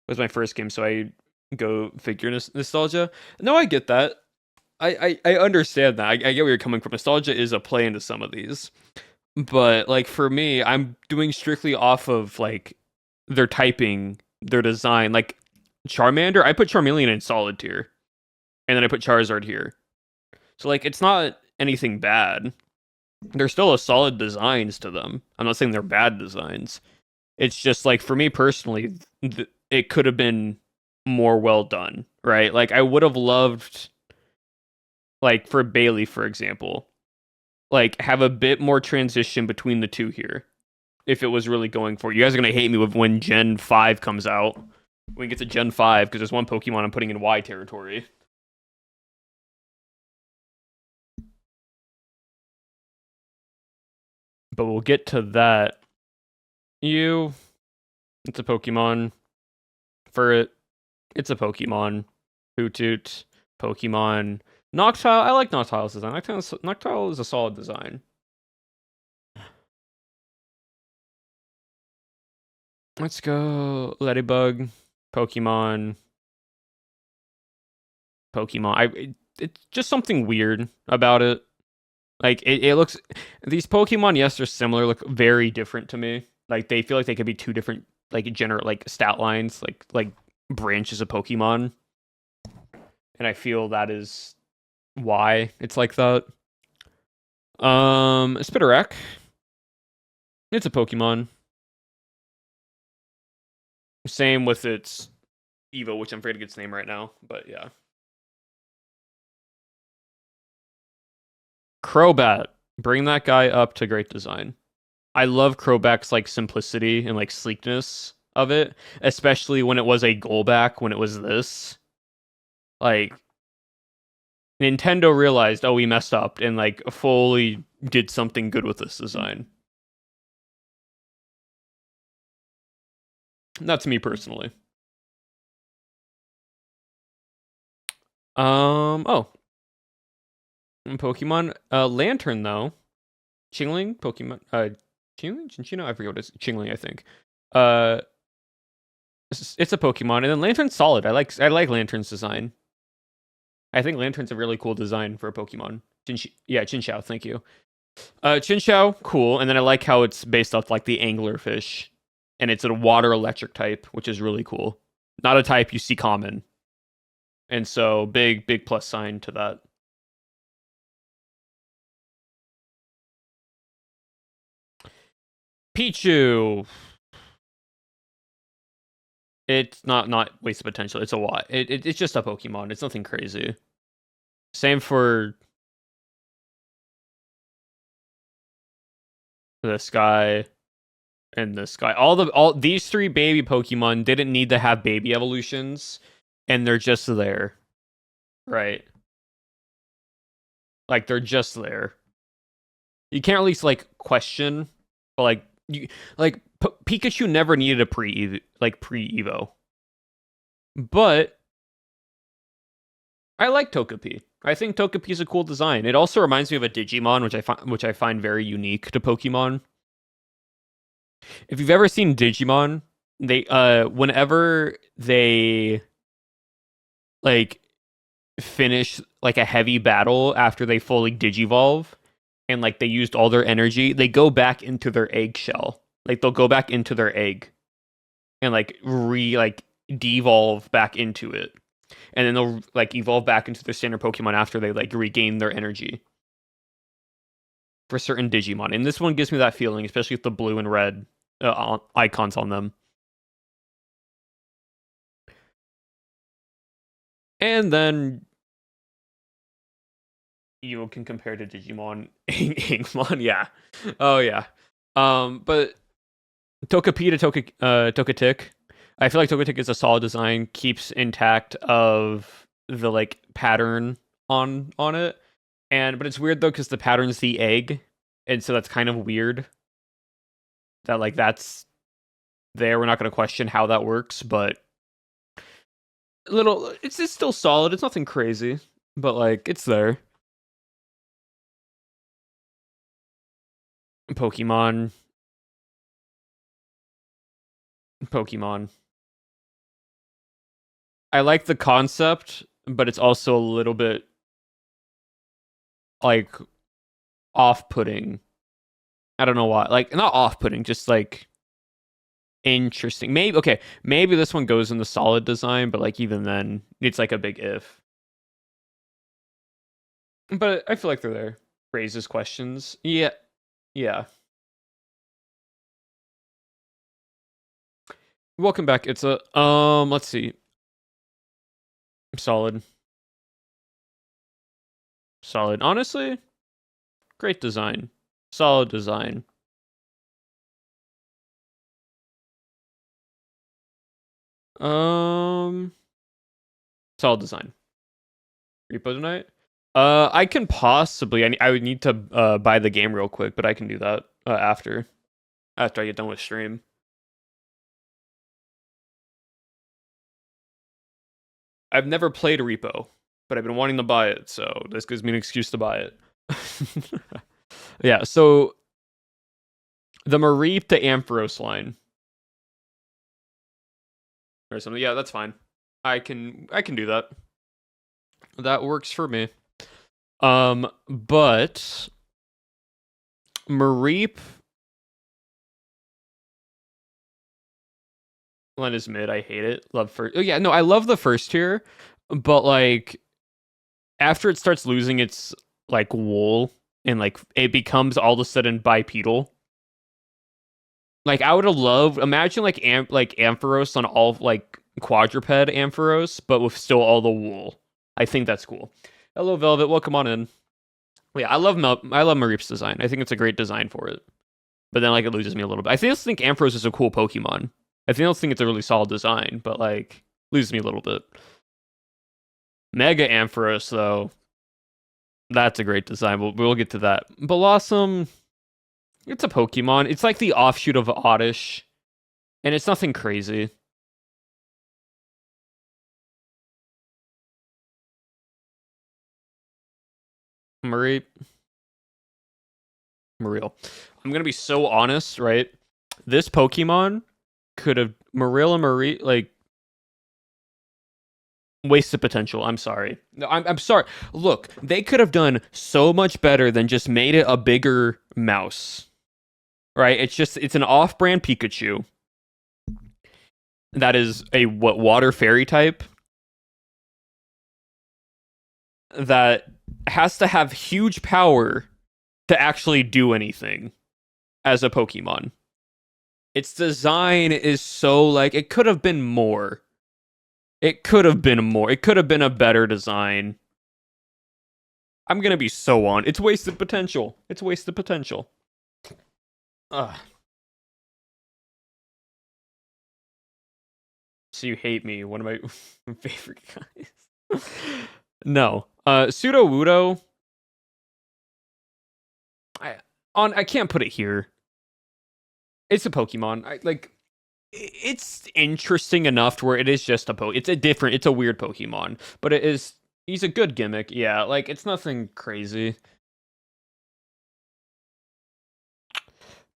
Speaker 1: It was my first game, so I go figure nostalgia. No, I get that. I understand that. I get where you're coming from. Nostalgia is a play into some of these. But like for me, I'm doing strictly off of like their typing, their design. Like Charmander, I put Charmeleon in solid tier. And then I put Charizard here. So like it's not anything bad. There's still a solid designs to them. I'm not saying they're bad designs. It's just like for me personally, it could have been more well done, right? Like I would have loved, like for Bailey, for example, like have a bit more transition between the two here. If it was really going for it. You guys are gonna hate me when Gen 5 comes out. When we get to Gen 5, because there's one Pokemon I'm putting in Y territory. But we'll get to that. It's a Pokemon. Furret, it's a Pokemon. Hoothoot, Pokemon. Noctile, I like Noctile's design. Noctile is a solid design. Let's go Ladybug, Pokemon. It's just something weird about it. Like it looks, these Pokemon, yes, they're similar, look very different to me. Like they feel like they could be two different like stat lines, like branches of Pokemon. And I feel that is why it's like that. Spinarak. It's a Pokemon. Same with its Evo, which I'm afraid to get its name right now, but yeah. Crobat. Bring that guy up to great design. I love Crobat's like simplicity and like sleekness of it, especially when it was a Golback, when it was this. Like Nintendo realized, oh, we messed up, and like fully did something good with this design. That's me personally. Oh. Pokemon. Lantern though. Chingling? Pokemon. Chingling? Chinchino? I forget what it is. Chingling, I think. It's a Pokemon, and then Lantern's solid. I like Lantern's design. I think Lantern's a really cool design for a Pokemon. Chinchou, thank you. Chinchou, cool, and then I like how it's based off like the anglerfish, and it's a water electric type, which is really cool. Not a type you see common. And so big plus sign to that. Pichu. It's not wasted potential. It's a lot. It's just a Pokemon. It's nothing crazy. Same for this guy and this guy. All these three baby Pokemon didn't need to have baby evolutions, and they're just there. Right. Like they're just there. You can't at least like question, but like Pikachu never needed a pre-Evo. But I like Togepi. I think Togepi is a cool design. It also reminds me of a Digimon, which I find very unique to Pokemon. If you've ever seen Digimon, they whenever they like finish like a heavy battle after they fully Digivolve and like they used all their energy, they go back into their eggshell. Like they'll go back into their egg and like devolve back into it. And then they'll like evolve back into their standard Pokemon after they like regain their energy. For certain Digimon. And this one gives me that feeling, especially with the blue and red icons on them. And then you can compare to Digimon. Inkmon, yeah. Oh yeah. But Togepi to Togetic. I feel like Togetic is a solid design, keeps intact of the like pattern on it. But it's weird though because the pattern's the egg, and so that's kind of weird. That like that's there. We're not going to question how that works, but it's still solid. It's nothing crazy, but like it's there. Pokemon. I like the concept, but it's also a little bit like off-putting. I don't know why. Like not off-putting, just like interesting. Maybe this one goes in the solid design, but like even then, it's like a big if. But I feel like they're there. Raises questions. Yeah. Welcome back. It's a let's see. Solid. Honestly, Great design. Solid design. Solid design. Repo tonight? I can possibly. I would need to buy the game real quick, but I can do that after I get done with stream. I've never played Repo, but I've been wanting to buy it, so this gives me an excuse to buy it. Yeah, so the Mareep to Ampharos line. Or something. Yeah, that's fine. I can do that. That works for me. But Mareep line is mid. I hate it. Love first. Oh yeah, no, I love the first tier, but like after it starts losing its like wool and like it becomes all of a sudden bipedal. Like I would have loved imagine like Ampharos on all like quadruped Ampharos, but with still all the wool. I think that's cool. Hello Velvet, welcome on in. Yeah, I love Mareep's design. I think it's a great design for it. But then like it loses me a little bit. I still think Ampharos is a cool Pokemon. I still think it's a really solid design, but like loses me a little bit. Mega Ampharos though, that's a great design. We'll get to that. Blossom, it's a Pokemon. It's like the offshoot of Oddish, and it's nothing crazy. Mareep. Marill. I'm gonna be so honest, right? This Pokemon could have Marill and Marie like wasted potential. I'm sorry. No, I'm sorry. Look, they could have done so much better than just made it a bigger mouse. Right? It's an off-brand Pikachu. That is a water fairy type that has to have huge power to actually do anything as a Pokemon. Its design is so like it could have been more. It could have been more. It could have been a better design. I'm gonna be so on. It's wasted potential. It's wasted potential. Ugh. So you hate me, one of my favorite guys. No. Sudowoodo. I can't put it here. It's a Pokemon. It's interesting enough to where it is just a it's a weird Pokemon, but he's a good gimmick. Yeah, like it's nothing crazy.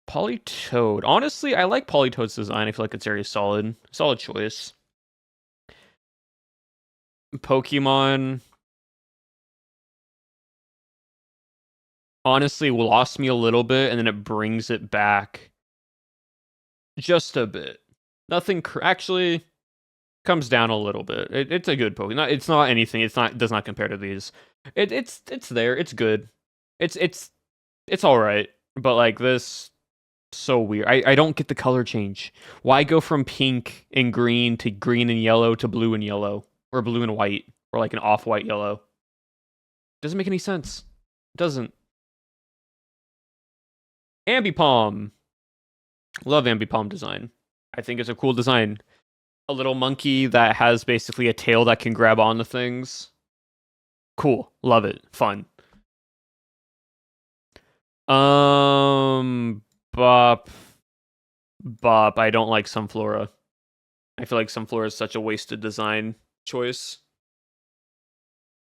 Speaker 1: Politoed. Honestly, I like Politoed's design. I feel like it's very solid. Solid choice. Pokemon honestly lost me a little bit, and then it brings it back just a bit. Nothing actually comes down a little bit. It's a good Pokemon. It's not anything. It does not compare to these. It's there. It's good. It's all right. But like this, so weird. I don't get the color change. Why go from pink and green to green and yellow to blue and yellow, or blue and white, or like an off-white yellow? Doesn't make any sense. It doesn't. Ambipom. Love Ambipom design. I think it's a cool design. A little monkey that has basically a tail that can grab onto things. Cool. Love it. Fun. Bop. I don't like Sunflora. I feel like Sunflora is such a wasted design choice.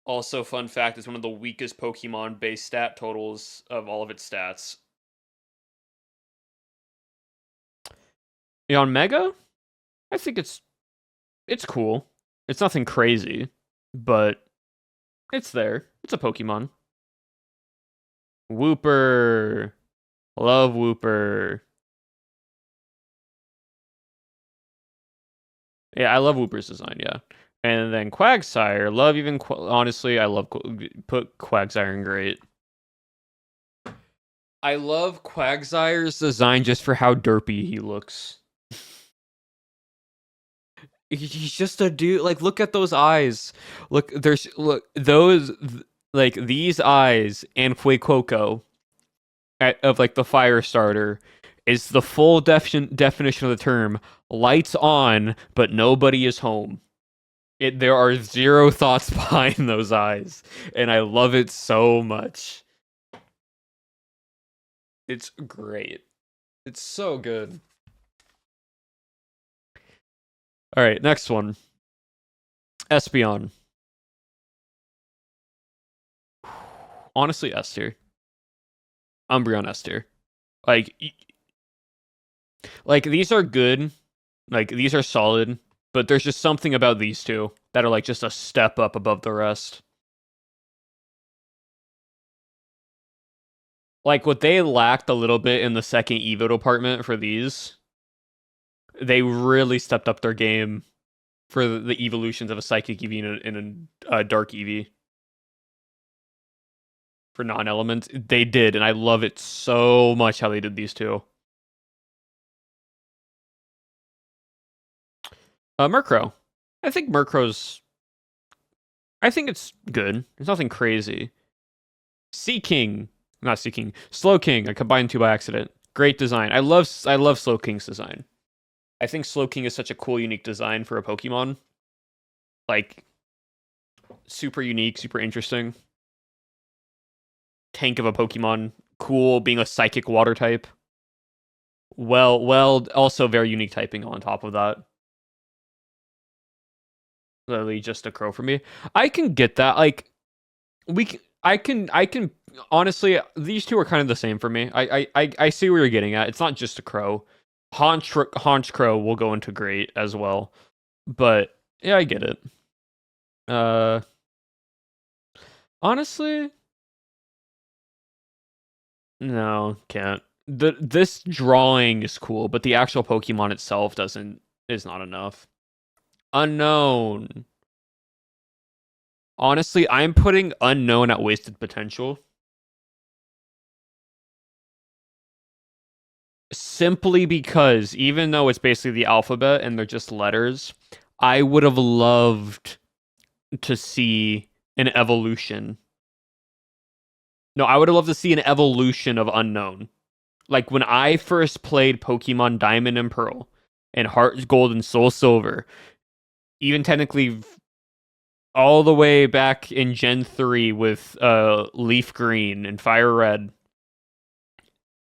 Speaker 1: Also, fun fact, it's one of the weakest Pokemon base stat totals of all of its stats. On Mega, I think it's cool. It's nothing crazy, but it's there. It's a Pokemon. Wooper. Love Wooper. Yeah, I love Wooper's design, yeah. And then Quagsire. Love even... honestly, I love... put Quagsire in great. I love Quagsire's design just for how derpy he looks. He's just a dude. Like, look at those eyes. Look those like these eyes and Fuecoco of like the fire starter is the full definition of the term lights on, but nobody is home. There are zero thoughts behind those eyes, and I love it so much. It's great. It's so good. All right, next one. Espeon. Honestly, S tier. Umbreon S tier. Like these are good. Like these are solid, but there's just something about these two that are like just a step up above the rest. Like what they lacked a little bit in the second Evo department for these, they really stepped up their game for the evolutions of a Psychic Eevee and a Dark Eevee. For non-elements, they did, and I love it so much how they did these two. Murkrow. I think Murkrow's... I think it's good. It's nothing crazy. Seaking. Not Seaking. Slowking. I combined two by accident. Great design. I love Slowking's design. I think Slowking is such a cool, unique design for a Pokemon. Like, super unique, super interesting. Tank of a Pokemon. Cool, being a psychic water type. Well, also very unique typing on top of that. Literally just a crow for me. I can get that. Like, I can honestly, these two are kind of the same for me. I see where you're getting at. It's not just a crow. Haunch Crow will go into great as well. But yeah, I get it. Honestly, no, can't. This drawing is cool, but the actual Pokemon itself is not enough. Unknown. Honestly, I'm putting Unknown at wasted potential. Simply because even though it's basically the alphabet and they're just letters, I would have loved to see an evolution. No, I would have loved to see an evolution of Unknown. Like when I first played Pokemon Diamond and Pearl and Heart Gold and Soul Silver, even technically all the way back in Gen 3 with Leaf Green and Fire Red,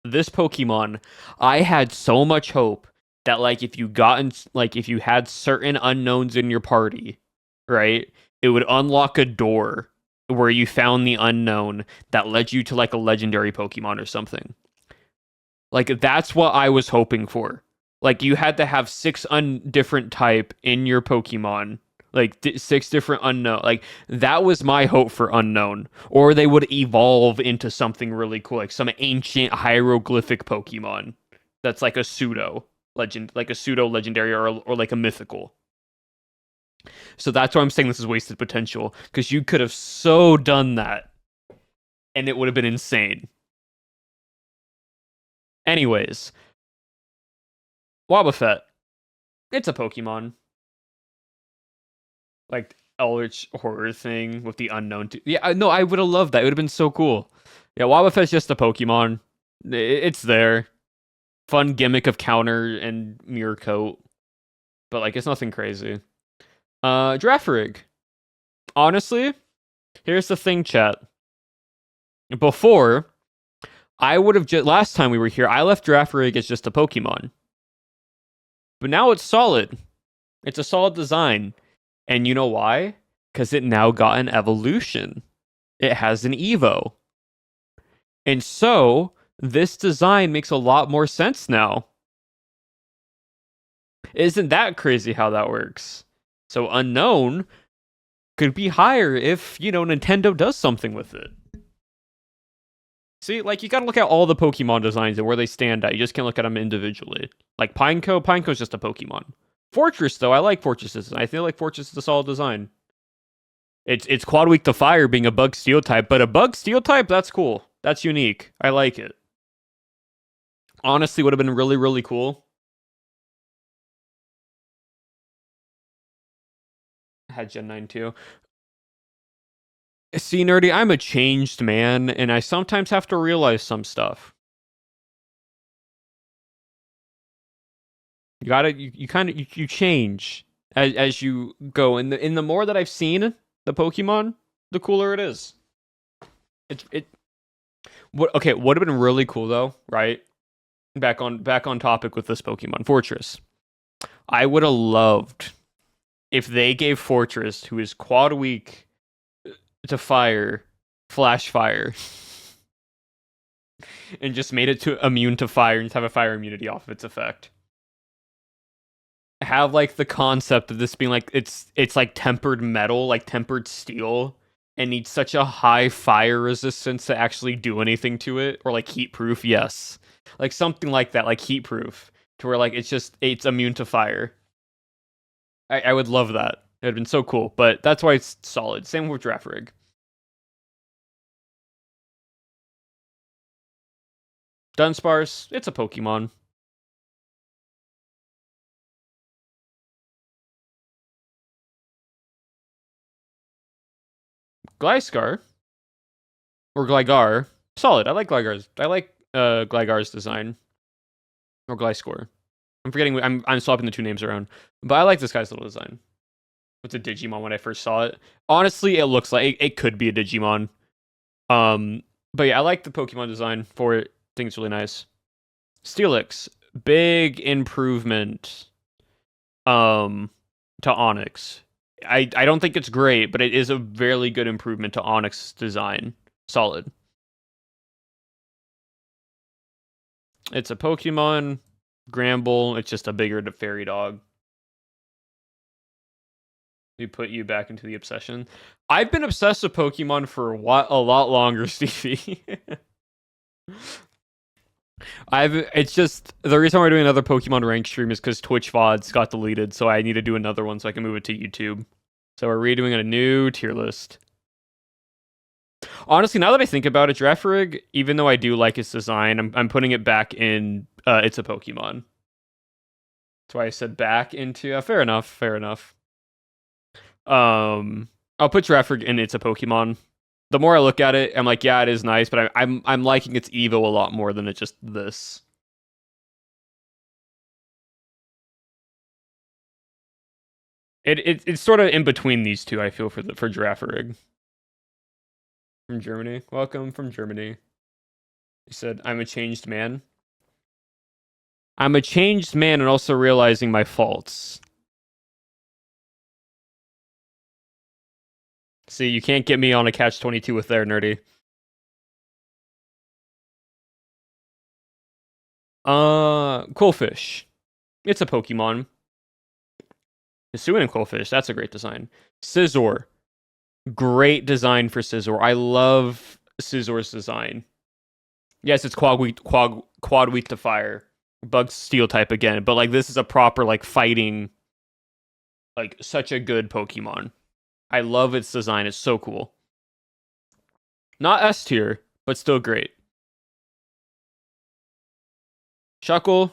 Speaker 1: this Pokemon, I had so much hope that like if you had certain unknowns in your party, right, it would unlock a door where you found the unknown that led you to like a legendary Pokemon or something. Like that's what I was hoping for. Like you had to have 6 different type in your Pokemon, like 6 different unknown. Like that was my hope for Unknown, or they would evolve into something really cool, like some ancient hieroglyphic Pokemon that's like a pseudo legend, like a pseudo legendary, or like a mythical. So that's why I'm saying this is wasted potential, because you could have so done that, and it would have been insane. Anyways, Wobbuffet. It's a Pokemon. Like Eldritch Horror thing with the unknown. Yeah, no, I would have loved that. It would have been so cool. Yeah, Wobbuffet's just a Pokemon. It's there. Fun gimmick of counter and mirror coat. But like it's nothing crazy. Girafarig. Honestly, here's the thing, chat. Before, I would have just last time we were here, I left Girafarig as just a Pokemon. But now it's solid. It's a solid design. And you know why? Because it now got an evolution. It has an Evo. And so, this design makes a lot more sense now. Isn't that crazy how that works? So, Unknown could be higher if, Nintendo does something with it. See, like, you gotta look at all the Pokemon designs and where they stand at. You just can't look at them individually. Like, Pineco's just a Pokemon. Fortress, though, I like Fortress's. I feel like Fortress is a solid design. It's quad weak to fire being a bug steel type, but a bug steel type, that's cool. That's unique. I like it. Honestly, would have been really, really cool. I had Gen 9 too. See, Nerdy, I'm a changed man, and I sometimes have to realize some stuff. You change as you go. And in the more that I've seen the Pokemon, the cooler it is. What would have been really cool though, right? Back on topic with this Pokemon Fortress. I would have loved if they gave Fortress, who is quad weak to fire, flash fire, and just made it to immune to fire and just have a fire immunity off of its effect. Have like the concept of this being like it's like tempered metal, like tempered steel, and needs such a high fire resistance to actually do anything to it, or like heat proof. Yes, like something like that, like heat proof, to where like it's immune to fire. I would love that. It'd been so cool, but that's why it's solid. Same with Girafarig. Dunsparce, it's a Pokemon. Gliscor or Gligar, solid. I like Gligar's. I like Gligar's design or Gliscor. I'm forgetting. I'm swapping the two names around, but I like this guy's little design. It's a Digimon when I first saw it. Honestly, it looks like it could be a Digimon. But yeah, I like the Pokemon design for it. I think it's really nice. Steelix, big improvement. To Onix. I don't think it's great, but it is a very good improvement to Onix design. Solid. It's a Pokemon. Gramble. It's just a bigger fairy dog. We put you back into the obsession. I've been obsessed with Pokemon for a lot longer, Stevie. It's just the reason why we're doing another Pokemon rank stream is because Twitch VODs got deleted, so I need to do another one so I can move it to YouTube. So we're redoing a new tier list. Honestly, now that I think about it, Girafarig, even though I do like its design, I'm putting it back in. It's a Pokemon. That's why I said back into. Fair enough. Fair enough. I'll put Girafarig in. It's a Pokemon. The more I look at it, I'm like, yeah, it is nice, but I'm liking its Evo a lot more than it's just this. It's sort of in between these two. I feel for Girafarig. From Germany, welcome from Germany. He said, "I'm a changed man. I'm a changed man, and also realizing my faults." See, you can't get me on a catch-22 with there, nerdy. Qwilfish. It's a Pokemon. Hisuian and Qwilfish, that's a great design. Scizor. Great design for Scizor. I love Scizor's design. Yes, it's quad weak to fire. Bug steel type again, but like this is a proper like fighting, like such a good Pokemon. I love its design. It's so cool. Not S tier, but still great. Shuckle.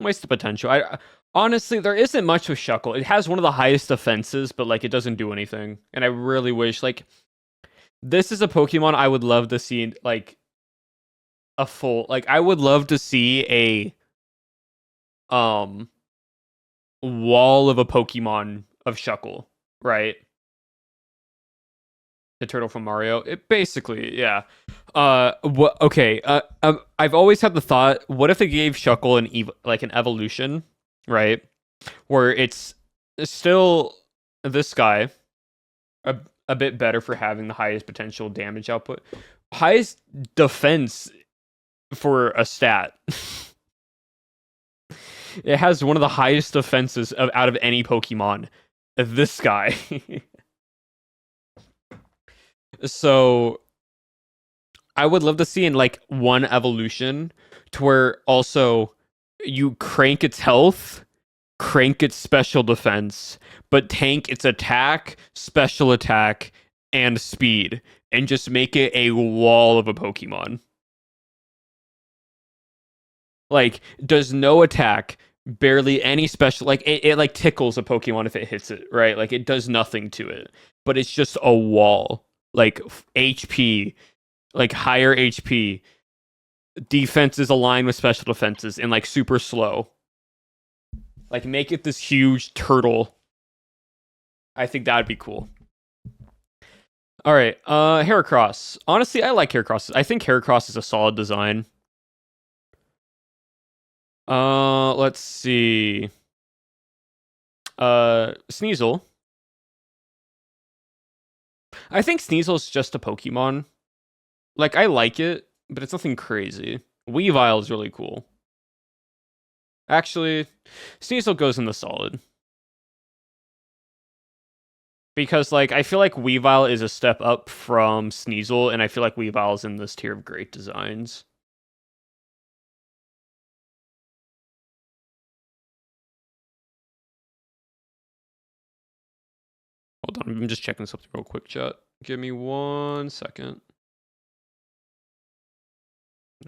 Speaker 1: Waste the potential. Honestly, there isn't much with Shuckle. It has one of the highest defenses, but like it doesn't do anything. And I really wish like this is a Pokemon I would love to see like a full like I would love to see a wall of a Pokemon of Shuckle, right? The turtle from Mario. It basically, yeah. What? Okay. I've always had the thought: what if they gave Shuckle an evolution, right? Where it's still this guy, a bit better for having the highest potential damage output, highest defense for a stat. It has one of the highest defenses out of any Pokemon. This guy. So I would love to see in like one evolution to where also you crank its health, crank its special defense, but tank its attack, special attack, and speed, and just make it a wall of a Pokemon. Like, does no attack, barely any special, like it like tickles a Pokemon if it hits it, right? Like it does nothing to it, but it's just a wall. Like HP, like higher HP, defenses align with special defenses and like super slow. Like make it this huge turtle. I think that'd be cool. All right, Heracross. Honestly, I like Heracross. I think Heracross is a solid design. Let's see. Sneasel. I think Sneasel's just a Pokemon. Like, I like it, but it's nothing crazy. Weavile is really cool. Actually, Sneasel goes in the solid. Because, like, I feel like Weavile is a step up from Sneasel, and I feel like Weavile is in this tier of great designs. Hold on, I'm just checking something real quick, chat. Give me 1 second.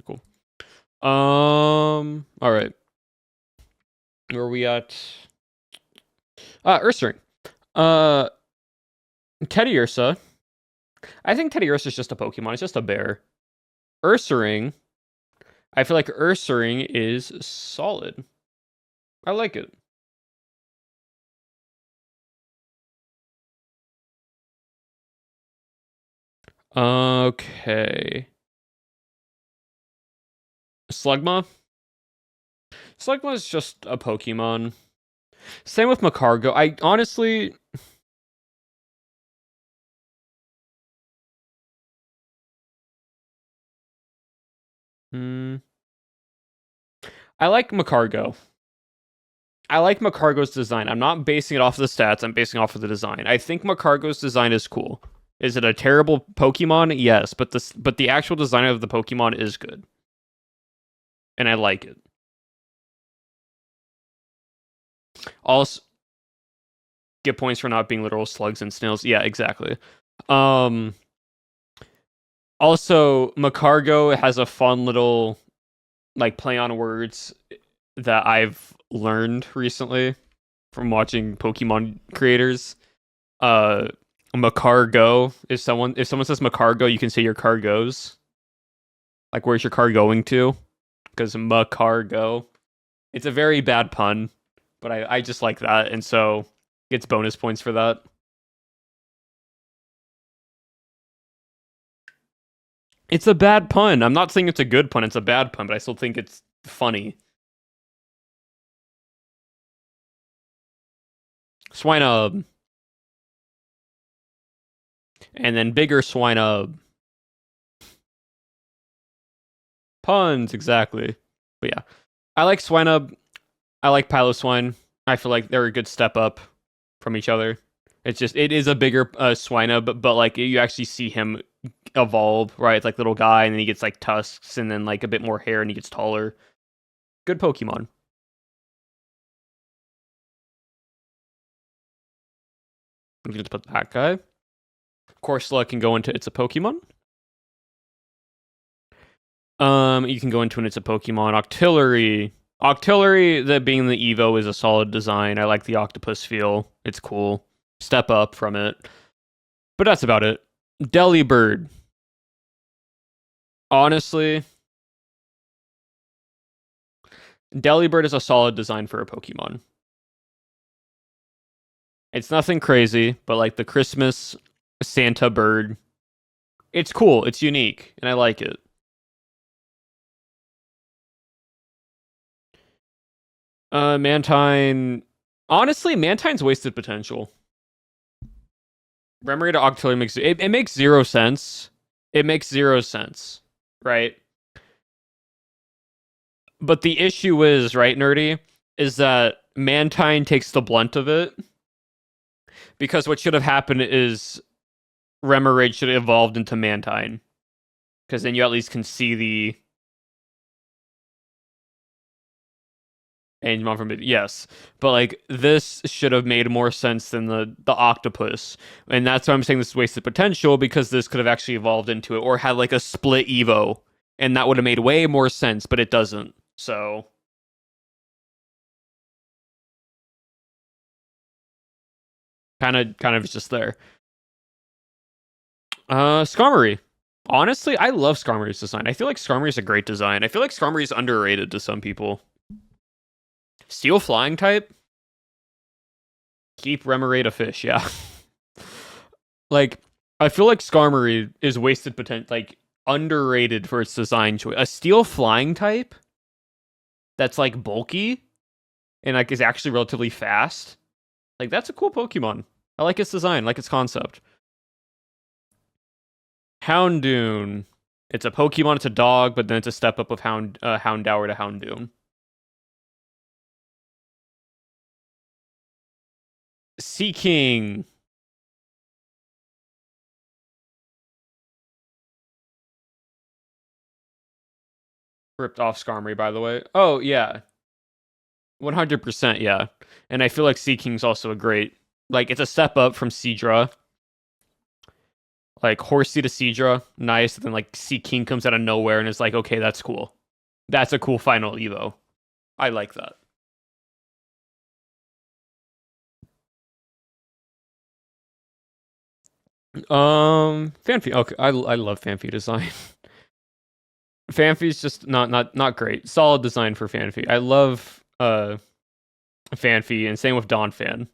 Speaker 1: Cool. All right. Where are we at? Ursaring. Teddiursa. I think Teddiursa is just a Pokemon. It's just a bear. Ursaring. I feel like Ursaring is solid. I like it. Okay. Slugma. Slugma is just a Pokemon. Same with Magcargo. I honestly... I like Magcargo. I like Magcargo's design. I'm not basing it off of the stats. I'm basing it off of the design. I think Magcargo's design is cool. Is it a terrible Pokemon? Yes, but the actual design of the Pokemon is good. And I like it. Also, get points for not being literal slugs and snails. Yeah, exactly. Also, Magcargo has a fun little like play on words that I've learned recently from watching Pokemon creators. Magcargo is someone. If someone says Magcargo, you can say your car goes. Like, where's your car going to? Because Magcargo. It's a very bad pun, but I just like that, and so gets bonus points for that. It's a bad pun. I'm not saying it's a good pun. It's a bad pun, but I still think it's funny. Swinub. And then bigger Swinub. Puns, exactly. But yeah. I like Swinub. I like Piloswine. I feel like they're a good step up from each other. It's just, it is a bigger Swinub, but like you actually see him evolve, right? It's like little guy, and then he gets like tusks, and then like a bit more hair, and he gets taller. Good Pokemon. I'm gonna put that guy. Corsola can go into It's a Pokemon. You can go into an It's a Pokemon. Octillery. Octillery, that being the Evo, is a solid design. I like the octopus feel. It's cool. Step up from it. But that's about it. Delibird. Honestly, Delibird is a solid design for a Pokemon. It's nothing crazy, but like the Christmas Santa bird, it's cool. It's unique, and I like it. Mantine. Honestly, Mantine's wasted potential. Remoraid to Octillery makes it makes 0 sense. It makes 0 sense, right? But the issue is, right, Nerdy, is that Mantine takes the blunt of it. Because what should have happened is Remoraid should have evolved into Mantine. Because then you at least can see the Angemon from it. Yes. But like this should have made more sense than the octopus. And that's why I'm saying this is wasted potential, because this could have actually evolved into it or had like a split Evo. And that would have made way more sense, but it doesn't. So kind of just there. Skarmory. Honestly, I love Skarmory's design. I feel like Skarmory's a great design. I feel like Skarmory's underrated to some people. Steel flying type? Keep Remoraid a fish, yeah. Like, I feel like Skarmory is wasted potential, like, underrated for its design choice. A steel flying type that's, like, bulky and, like, is actually relatively fast. Like, that's a cool Pokemon. I like its design, I like its concept. Houndoom. It's a Pokemon, it's a dog, but then it's a step up of Houndour to Houndoom. Seaking. Ripped off Skarmory, by the way. Oh, yeah. 100%, yeah. And I feel like Seaking's also a great... Like, it's a step up from Seadra. Like, Horsey to Seadra, nice. And then, like, Seaking comes out of nowhere and is like, okay, that's cool. That's a cool final Evo. I like that. Phanpy. Okay, I love Phanpy design. Phanpy's just not great. Solid design for Phanpy. I love Phanpy, and same with Donphan.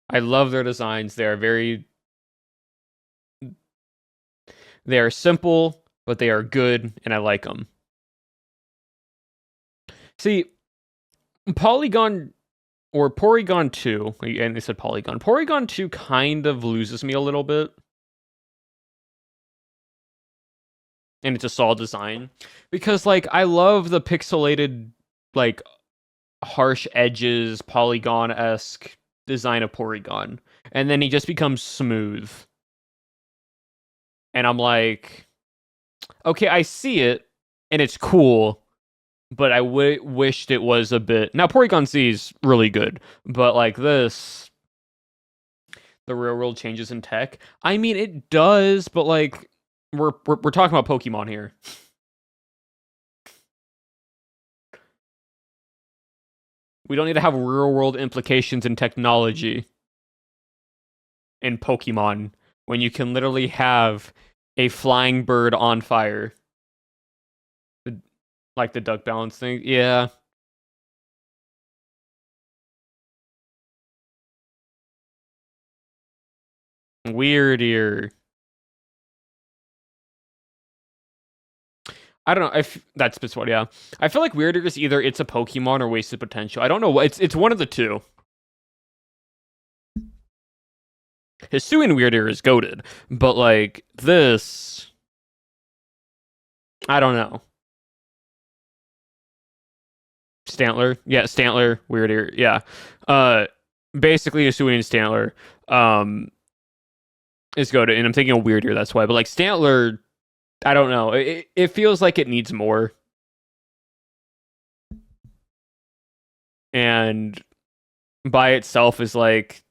Speaker 1: I love their designs. They are simple, but they are good, and I like them. See, Porygon 2, and they said Porygon 2 kind of loses me a little bit. And it's a solid design. Because, like, I love the pixelated, like, harsh edges, Polygon-esque design of Porygon. And then he just becomes smooth. And I'm like, okay, I see it, and it's cool, but I wished it was a bit... Now, Porygon Z is really good, but, like, this... The real world changes in tech. I mean, it does, but, like, we're talking about Pokemon here. We don't need to have real world implications in technology in Pokemon when you can literally have a flying bird on fire. Like the duck balance thing. Yeah. Weirdier. I don't know if that's what. Yeah, I feel like Weirdier is either it's a Pokemon or wasted potential. I don't know. It's one of the two. Hisuian Weirdier is goated, but like this, I don't know. Stantler, yeah, Stantler, Weirdier, yeah. Basically Hisuian Stantler, is goated, and I'm thinking of Weirdier. That's why, but like Stantler, I don't know. It feels like it needs more. And by itself is like,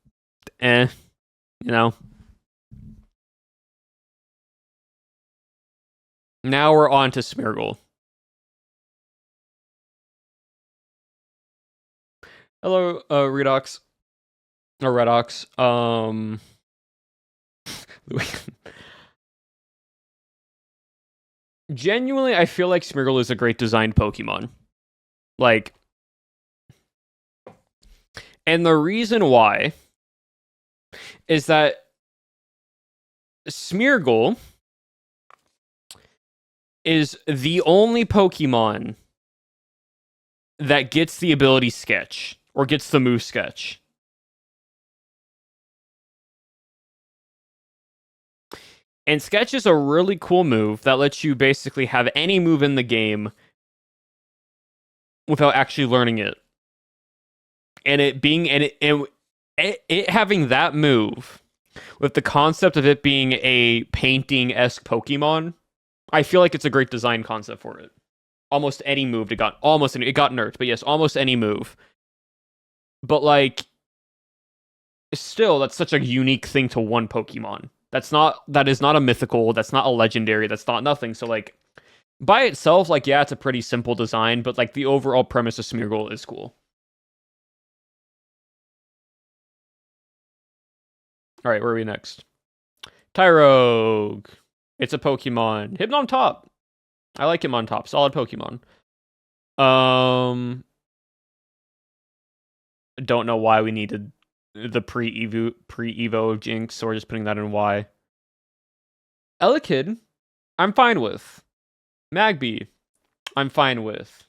Speaker 1: you know. Now we're on to Smeargle. Hello, Redox. Or Redox. Genuinely, I feel like Smeargle is a great designed Pokemon. Like, and the reason why is that Smeargle is the only Pokemon that gets the ability Sketch, or gets the move Sketch. And Sketch is a really cool move that lets you basically have any move in the game without actually learning it. And it having that move with the concept of it being a painting-esque Pokemon, I feel like it's a great design concept for it. Almost any move it got nerfed, but yes, almost any move. But like, still, that's such a unique thing to one Pokemon. That is not a mythical, that's not a legendary, that's not nothing. So like, by itself, like, yeah, it's a pretty simple design, but like the overall premise of Smeargle is cool. All right, where are we next? Tyrogue. It's a Pokemon. Hitmontop. I like Hitmontop. Solid Pokemon. Don't know why we needed the pre-Evo of Jinx, so we're just putting that in Y. Elekid, I'm fine with. Magby, I'm fine with.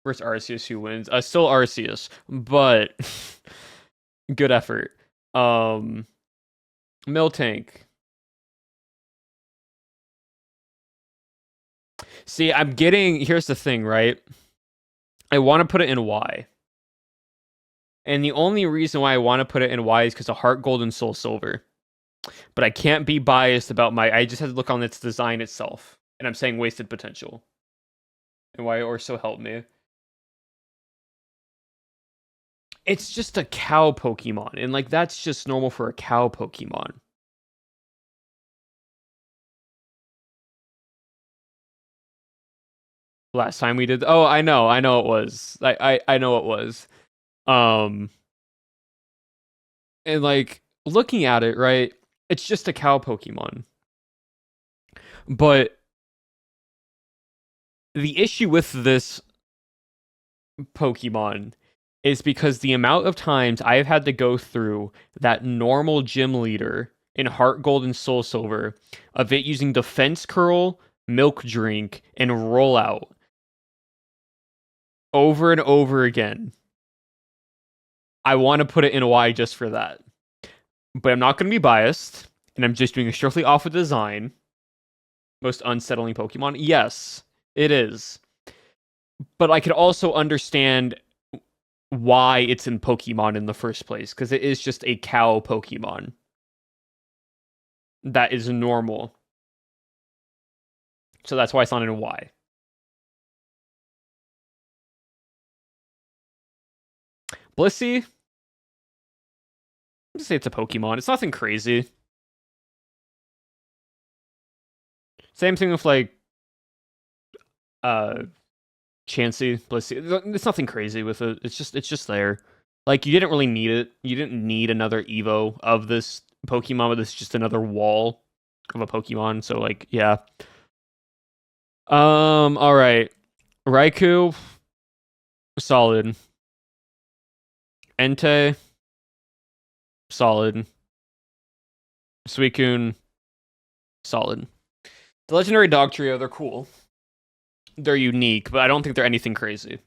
Speaker 1: Versus Arceus, who wins? Still Arceus, but good effort. Miltank. See, here's the thing, right? I want to put it in Y. And the only reason why I want to put it in Y is because of Heart Gold and Soul Silver. But I can't be biased about I just have to look on its design itself. And I'm saying wasted potential. And why, or so help me. It's just a cow Pokemon. And like, that's just normal for a cow Pokemon. Last time we did, oh, I know it was. I know it was. And like, looking at it, right, it's just a cow Pokemon. But the issue with this Pokemon is because the amount of times I've had to go through that normal gym leader in Heart Gold and Soul Silver of it using Defense Curl, Milk Drink, and Rollout over and over again. I want to put it in Y just for that. But I'm not going to be biased, and I'm just doing it strictly off of design. Most unsettling Pokemon? Yes, it is. But I could also understand why it's in Pokemon in the first place, because it is just a cow Pokemon. That is normal. So that's why it's not in Y. Blissey? I'm just say it's a Pokemon. It's nothing crazy. Same thing with like Chansey, Blissey. It's nothing crazy with it. It's just there. Like, you didn't really need it. You didn't need another Evo of this Pokemon, but it's just another wall of a Pokemon. So like, yeah. All right. Raikou, solid. Entei, solid. Suicune, solid. The legendary dog trio, they're cool. They're unique, but I don't think they're anything crazy.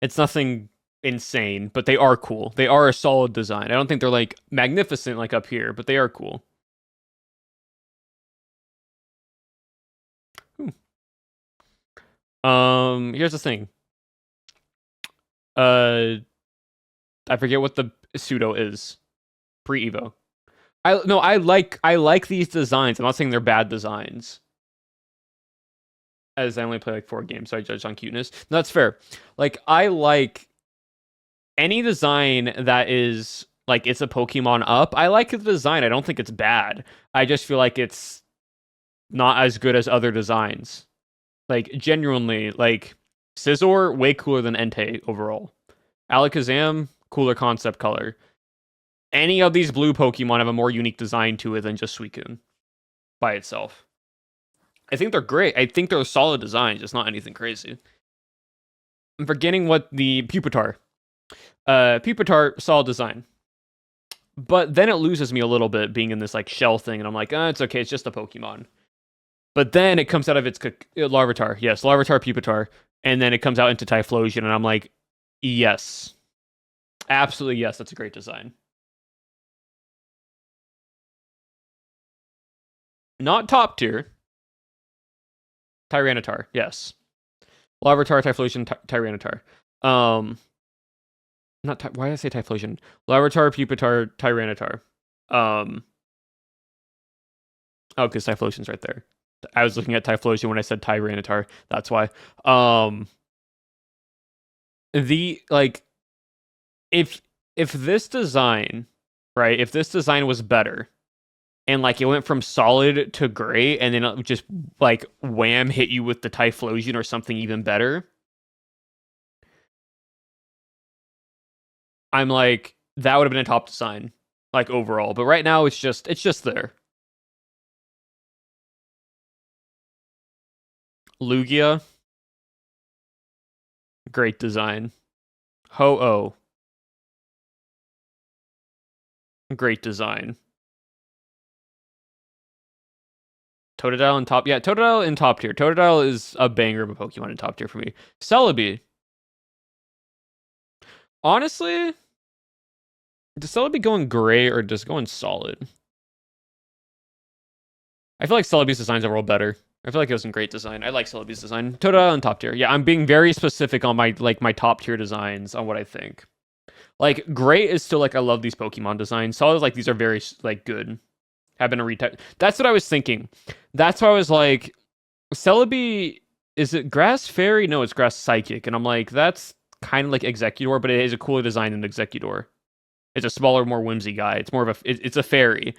Speaker 1: It's nothing insane, but they are cool. They are a solid design. I don't think they're like magnificent like up here, but they are cool. Here's the thing. I forget what the pseudo is. Pre-Evo. I like these designs. I'm not saying they're bad designs. As I only play like 4 games, so I judge on cuteness. No, that's fair. Like, I like any design that is like it's a Pokemon up. I like the design. I don't think it's bad. I just feel like it's not as good as other designs. Like, genuinely, like Scizor way cooler than Entei overall. Alakazam, cooler concept color. Any of these blue Pokemon have a more unique design to it than just Suicune by itself. I think they're great. I think they're solid designs, just not anything crazy. I'm forgetting what the Pupitar. Pupitar, solid design. But then it loses me a little bit being in this like shell thing, and I'm like, it's okay, it's just a Pokemon. But then it comes out of its Larvitar. Yes, Larvitar, Pupitar. And then it comes out into Typhlosion, and I'm like, yes. Absolutely yes, that's a great design. Not top tier. Tyranitar, yes. Larvitar, Typhlosion, Tyranitar. Why did I say Typhlosion? Larvitar, Pupitar, Tyranitar. Oh, because Typhlosion's right there. I was looking at Typhlosion when I said Tyranitar. That's why. The like, if this design, right? If this design was better, and like it went from solid to gray, and then it just like wham hit you with the Typhlosion or something even better, I'm like, that would have been a top design, like overall. But right now, it's just there. Lugia, great design. Ho-Oh, great design. Totodile in top. Yeah, Totodile in top tier. Totodile is a banger of a Pokemon in top tier for me. Celebi. Honestly, does Celebi going gray or just going solid? I feel like Celebi's designs overall better. I feel like it was a great design. I like Celebi's design. Totodile in top tier. Yeah, I'm being very specific on my my top tier designs on what I think. Like gray is still like I love these Pokemon designs. Solid like these are very like good. Have been a retype. That's what I was thinking. That's why I was like, Celebi, is it Grass Fairy? No, it's Grass Psychic. And I'm like, that's kind of like Executor, but it is a cooler design than Executor. It's a smaller, more whimsy guy. It's more of a, it's a fairy.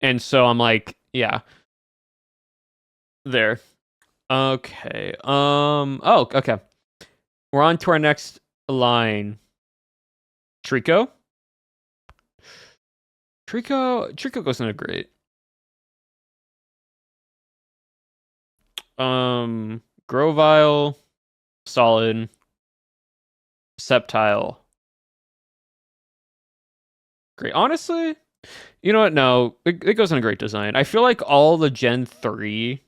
Speaker 1: And so I'm like, yeah. There. Okay. Oh, okay. We're on to our next line. Trico. Trico goes into great. Grovyle, solid. Sceptile, great. Honestly, you know what? No, it goes in a great design. I feel like all the Gen 3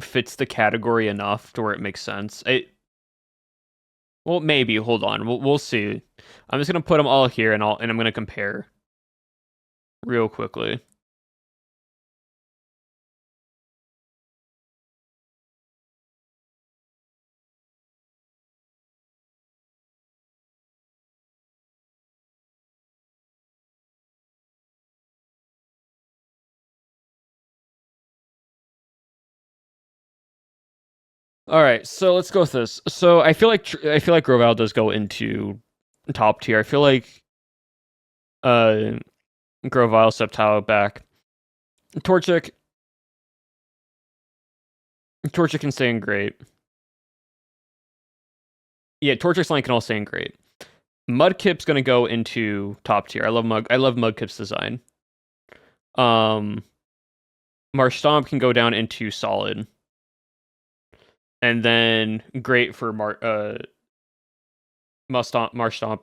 Speaker 1: fits the category enough to where it makes sense. Well, maybe. Hold on. We'll see. I'm just gonna put them all here, and I'm gonna compare real quickly. All right, so let's go with this. So I feel like Grovyle does go into top tier. I feel like Grovyle, Sceptile back. Torchic can stay in great. Yeah, Torchic's line can all stay in great. Mudkip's gonna go into top tier. I love Mudkip's design. Marshtomp can go down into solid. And then great for Marshtomp,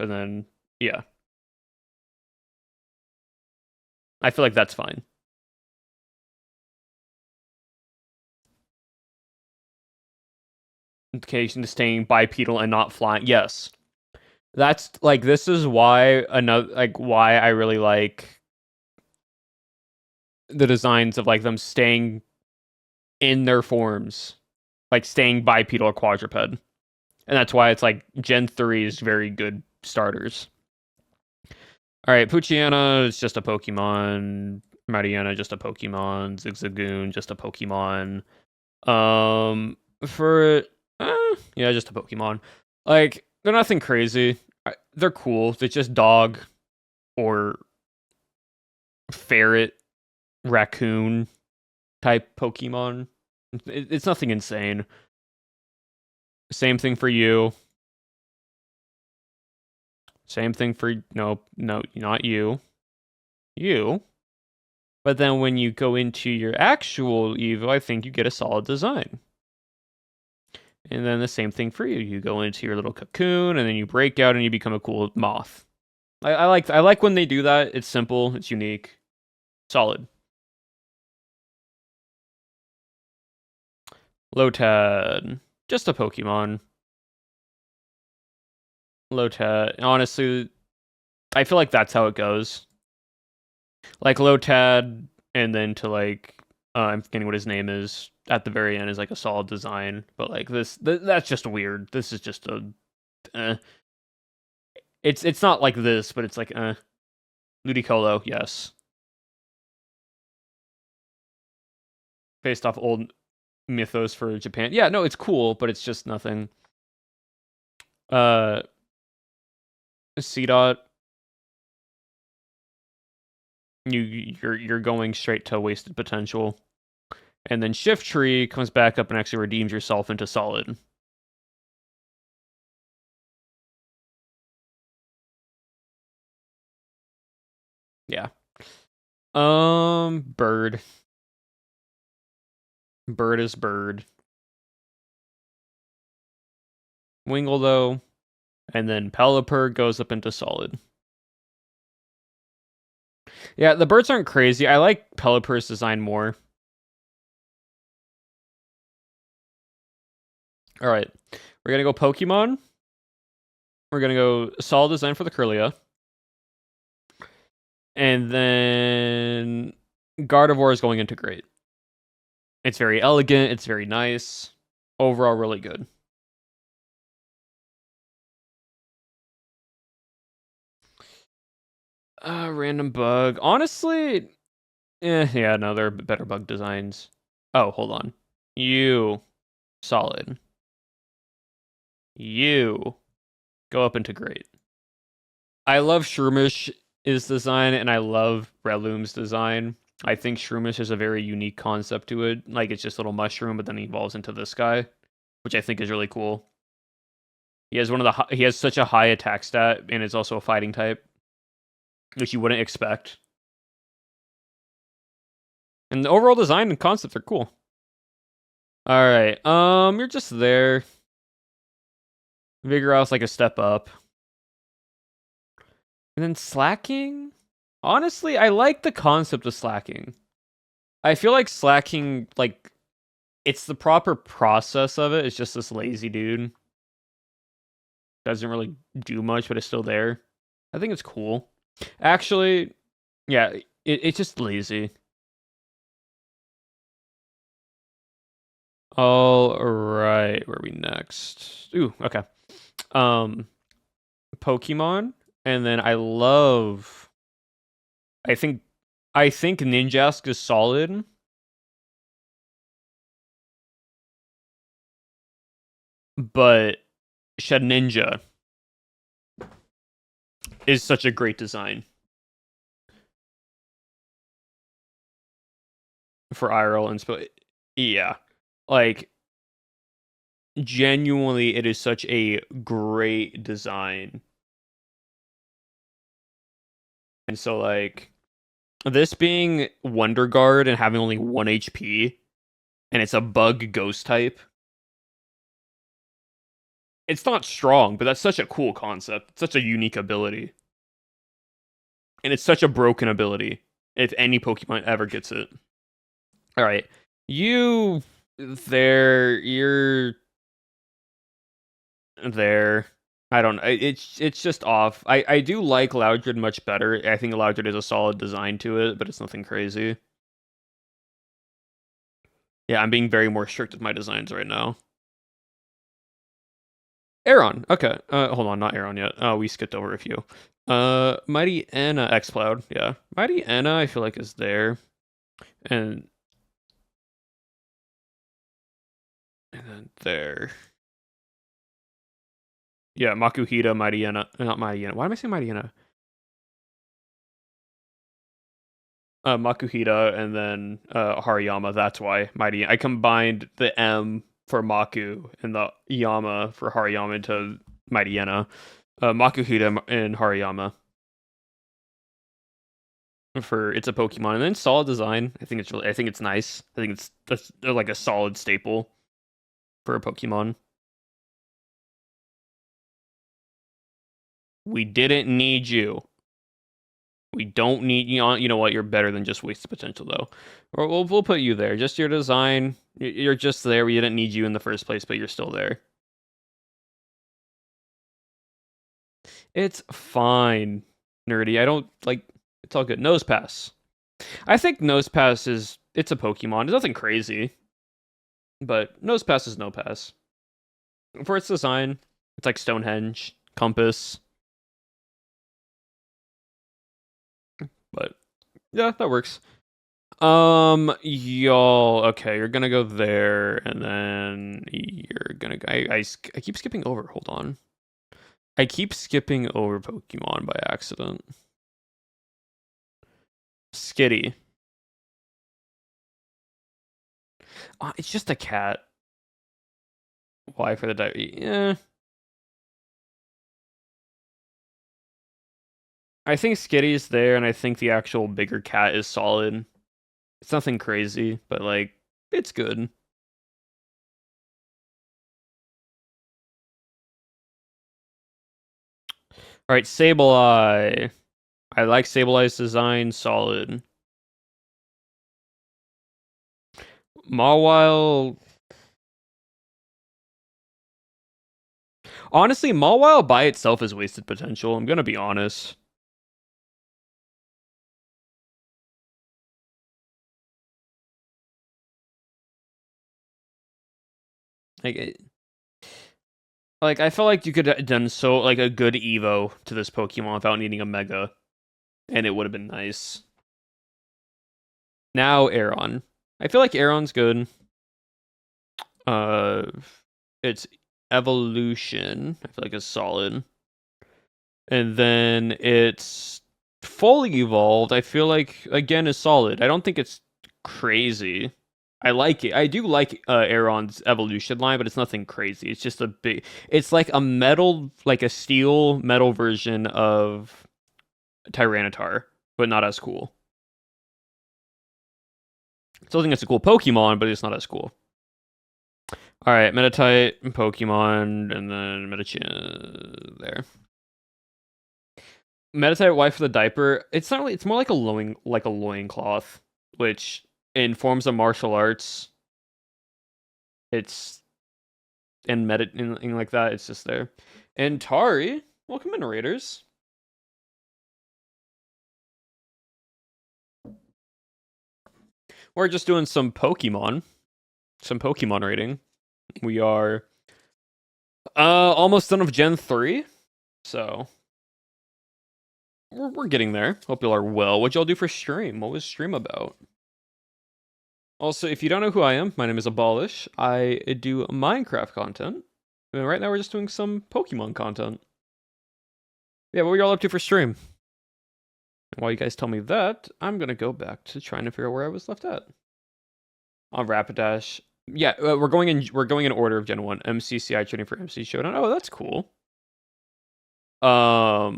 Speaker 1: and then yeah. I feel like that's fine. Okay, staying bipedal and not flying. Yes. That's like this is why why I really like the designs of like them staying in their forms. Like staying bipedal or quadruped. And that's why it's like Gen 3 is very good starters. Alright, Poochyena is just a Pokemon. Mariana just a Pokemon. Zigzagoon just a Pokemon. Yeah, just a Pokemon. Like, they're nothing crazy. They're cool. They're just dog or ferret, raccoon type Pokemon. It's nothing insane. Same thing for you. Same thing for no, not you. You. But then when you go into your actual Evo, I think you get a solid design. And then the same thing for you. You go into your little cocoon, and then you break out, and you become a cool moth. I like when they do that. It's simple. It's unique. Solid. Lotad. Just a Pokemon. Lotad. Honestly, I feel like that's how it goes. Like Lotad, and then to like, I'm forgetting what his name is at the very end is like a solid design, but like that's just weird. This is just a, it's not like this, but it's like Ludicolo, yes, based off old mythos for Japan. Yeah, no, it's cool, but it's just nothing. C-Dot, you're going straight to wasted potential. And then Shiftry comes back up and actually redeems yourself into solid. Yeah. Bird. Bird is bird. Wingle though, and then Pelipper goes up into solid. Yeah, the birds aren't crazy. I like Pelipper's design more. All right, we're gonna go Pokemon. We're gonna go solid design for the Kirlia, and then Gardevoir is going into great. It's very elegant. It's very nice. Overall, really good. Random bug. Honestly, yeah, no, there are better bug designs. Oh, hold on. You solid. You go up into great. I love Shroomish' design, and I love Breloom's design. I think Shroomish has a very unique concept to it. Like, it's just a little mushroom, but then he evolves into this guy, which I think is really cool. He has he has such a high attack stat, and it's also a fighting type, which you wouldn't expect. And the overall design and concepts are cool. All right, you're just there. Vigoroth's like a step up. And then Slacking? Honestly, I like the concept of Slacking. I feel like Slacking, like, it's the proper process of it. It's just this lazy dude. Doesn't really do much, but it's still there. I think it's cool. Actually, yeah, it's just lazy. All right, where are we next? Ooh, okay. Pokemon, and then I think Ninjask is solid. But Shedinja is such a great design for IRL and yeah, like genuinely, it is such a great design. And so, like, this being Wonder Guard and having only 1 HP, and it's a bug ghost type. It's not strong, but that's such a cool concept. It's such a unique ability. And it's such a broken ability if any Pokemon ever gets it. All right. You're there. I don't know. It's just off. I do like Loudred much better. I think Loudred is a solid design to it, but it's nothing crazy. Yeah, I'm being very more strict with my designs right now. Aeron. Okay. Hold on, not Aeron yet. Oh, we skipped over a few. Mightyena X-Cloud. Yeah. Mightyena, I feel like, is there. And then there. Yeah, Makuhita, Mightyena. Not Mightyena. Why am I saying Mightyena? Makuhita, and then Hariyama. That's why Mighty. I combined the M for Maku and the Yama for Hariyama into Mightyena. Makuhita and Hariyama for it's a Pokemon, and then solid design. I think it's nice. I think that's like a solid staple for a Pokemon. We didn't need you. We don't need you. You know what? You're better than just wasted potential, though. Or we'll put you there. Just your design. You're just there. We didn't need you in the first place, but you're still there. It's fine, nerdy. I don't like. It's all good. Nosepass. I think Nosepass it's a Pokemon. It's nothing crazy, but Nosepass is Nosepass. For its design, it's like Stonehenge, Compass. But yeah, that works. Y'all. Okay, you're gonna go there, and then you're gonna. I keep skipping over. Hold on. I keep skipping over Pokemon by accident. Skitty. It's just a cat. Why for the diary? Yeah. I think Skitty's there, and I think the actual bigger cat is solid. It's nothing crazy, but like it's good. All right, Sableye. I like Sableye's design, solid. Mawile. Honestly, Mawile by itself is wasted potential. I'm gonna be honest. Like I felt like you could have done so like a good Evo to this Pokemon without needing a Mega, and it would have been nice. Now Aeron. I feel like Aeron's good. It's evolution. I feel like it's solid. And then it's fully evolved. I feel like again is solid. I don't think it's crazy. I like it. I do like Aeron's evolution line, but it's nothing crazy. It's just a big. It's like a metal, like a steel metal version of Tyranitar, but not as cool. Still think it's a cool Pokemon, but it's not as cool. All right, Meditite, Pokemon, and then Medicham there. Meditite wife for the diaper. It's not. It's more like a loincloth, which in forms of martial arts, it's in like that. It's just there. And Tari, welcome in, Raiders. We're just doing some Pokemon rating. We are almost done with Gen 3, so we're getting there. Hope y'all are well. What'd y'all do for stream? What was stream about? Also, if you don't know who I am, my name is Abolish. I do Minecraft content. And right now we're just doing some Pokemon content. Yeah, what were y'all up to for stream? And while you guys tell me that, I'm gonna go back to trying to figure out where I was left at. On Rapidash. Yeah, we're going in order of Gen 1. MCCI training for MC Showdown. Oh, that's cool. Yeah,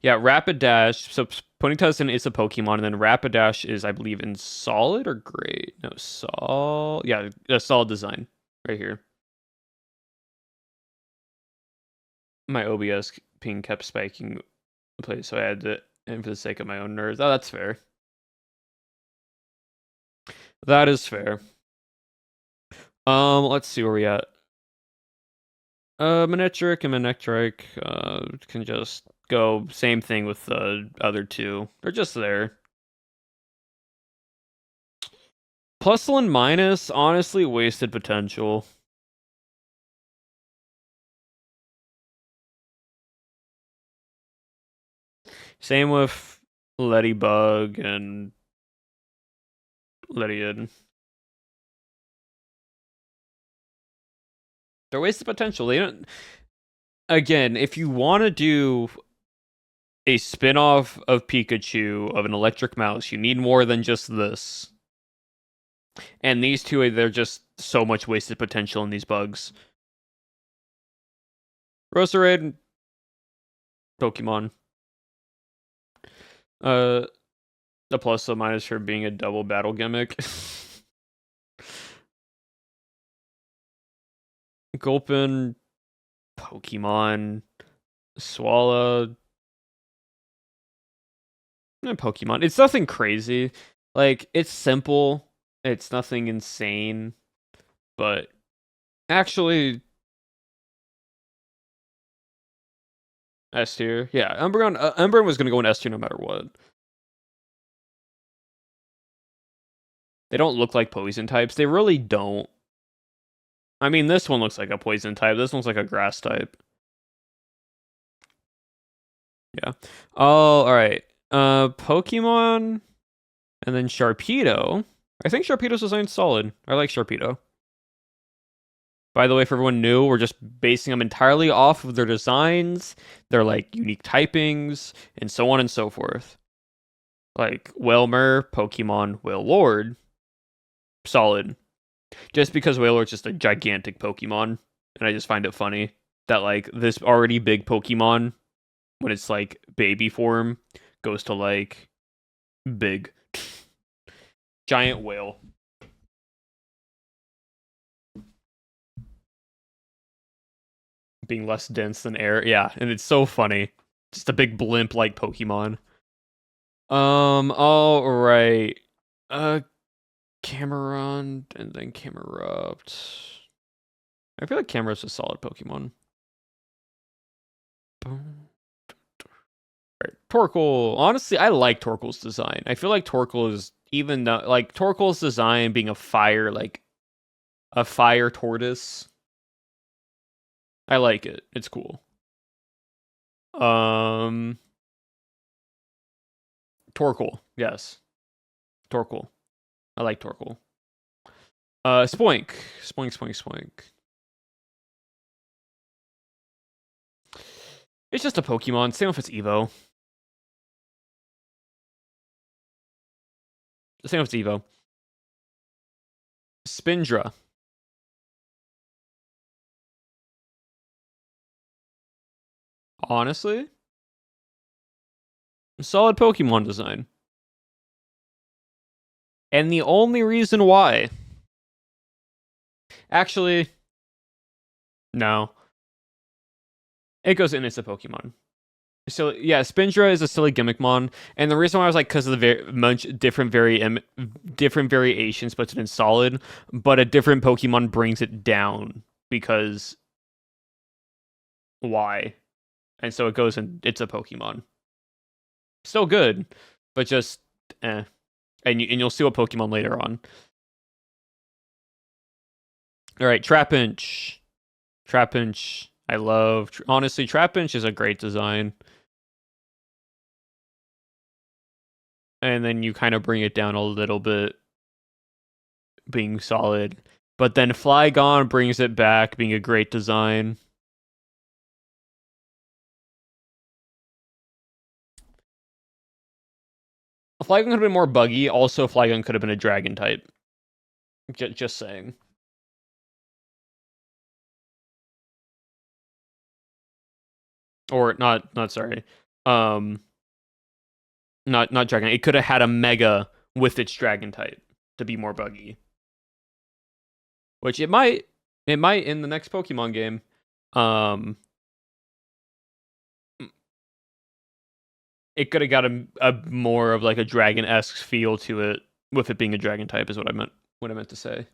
Speaker 1: Rapidash. So Ponyta is a Pokemon, and then Rapidash is, I believe, in solid or gray. No, solid. Yeah, a solid design right here. My OBS ping kept spiking place, so I had to, and for the sake of my own nerves. Oh, that's fair. That is fair. Let's see where we at. Manectric and Manectric can just go same thing with the other two. They're just there. Plus and minus, honestly, wasted potential. Same with Ladybug and Ledian. They're wasted potential. They don't. Again, if you want to do a spin-off of Pikachu of an electric mouse, you need more than just this. And these two, they're just so much wasted potential in these bugs. Roserade, Pokemon. The plus or minus for being a double battle gimmick. Gulpin, Pokemon, Swallow, Pokemon. It's nothing crazy. Like, it's simple. It's nothing insane. But actually, S tier. Yeah, Umbreon was going to go in S tier no matter what. They don't look like poison types. They really don't. I mean, this one looks like a poison type. This one's like a grass type. Yeah. Oh, all right. Pokemon, and then Sharpedo. I think Sharpedo's design solid. I like Sharpedo. By the way, for everyone new, we're just basing them entirely off of their designs, their like unique typings, and so on and so forth. Like Wailmer, Pokemon, Wailord, solid. Just because Wailord's just a gigantic Pokemon, and I just find it funny that like this already big Pokemon when it's like baby form goes to like big. Giant whale. Being less dense than air. Yeah, and it's so funny. Just a big blimp like Pokemon. All right. Cameron and then Camerupt. I feel like Camerupt's a solid Pokemon. Right. Torkoal. Honestly, I like Torkoal's design. I feel like Torkoal is even though like Torkoal's design being a fire tortoise. I like it. It's cool. Torkoal. Yes. Torkoal. I like Torkoal. Spoink. Spoink. It's just a Pokemon. Same if it's Evo. Same if it's Evo. Spindra. Honestly, solid Pokemon design. And the only reason why... Actually, no. It goes in, it's a Pokemon. So yeah, Spindra is a silly gimmickmon, and the reason why I was like, because of the much different variations puts it in solid, but a different Pokemon brings it down because why? And so it goes in. It's a Pokemon, still good, but just eh. And you'll see what Pokemon later on. All right, Trapinch. I love honestly. Trapinch is a great design. And then you kind of bring it down a little bit, being solid. But then Flygon brings it back, being a great design. Flygon could have been more buggy. Also, Flygon could have been a dragon type. Just saying. Or not sorry. Not dragon. It could have had a mega with its dragon type to be more buggy. Which it might in the next Pokemon game. It could have got a more of like a dragon-esque feel to it with it being a dragon type is what I meant to say.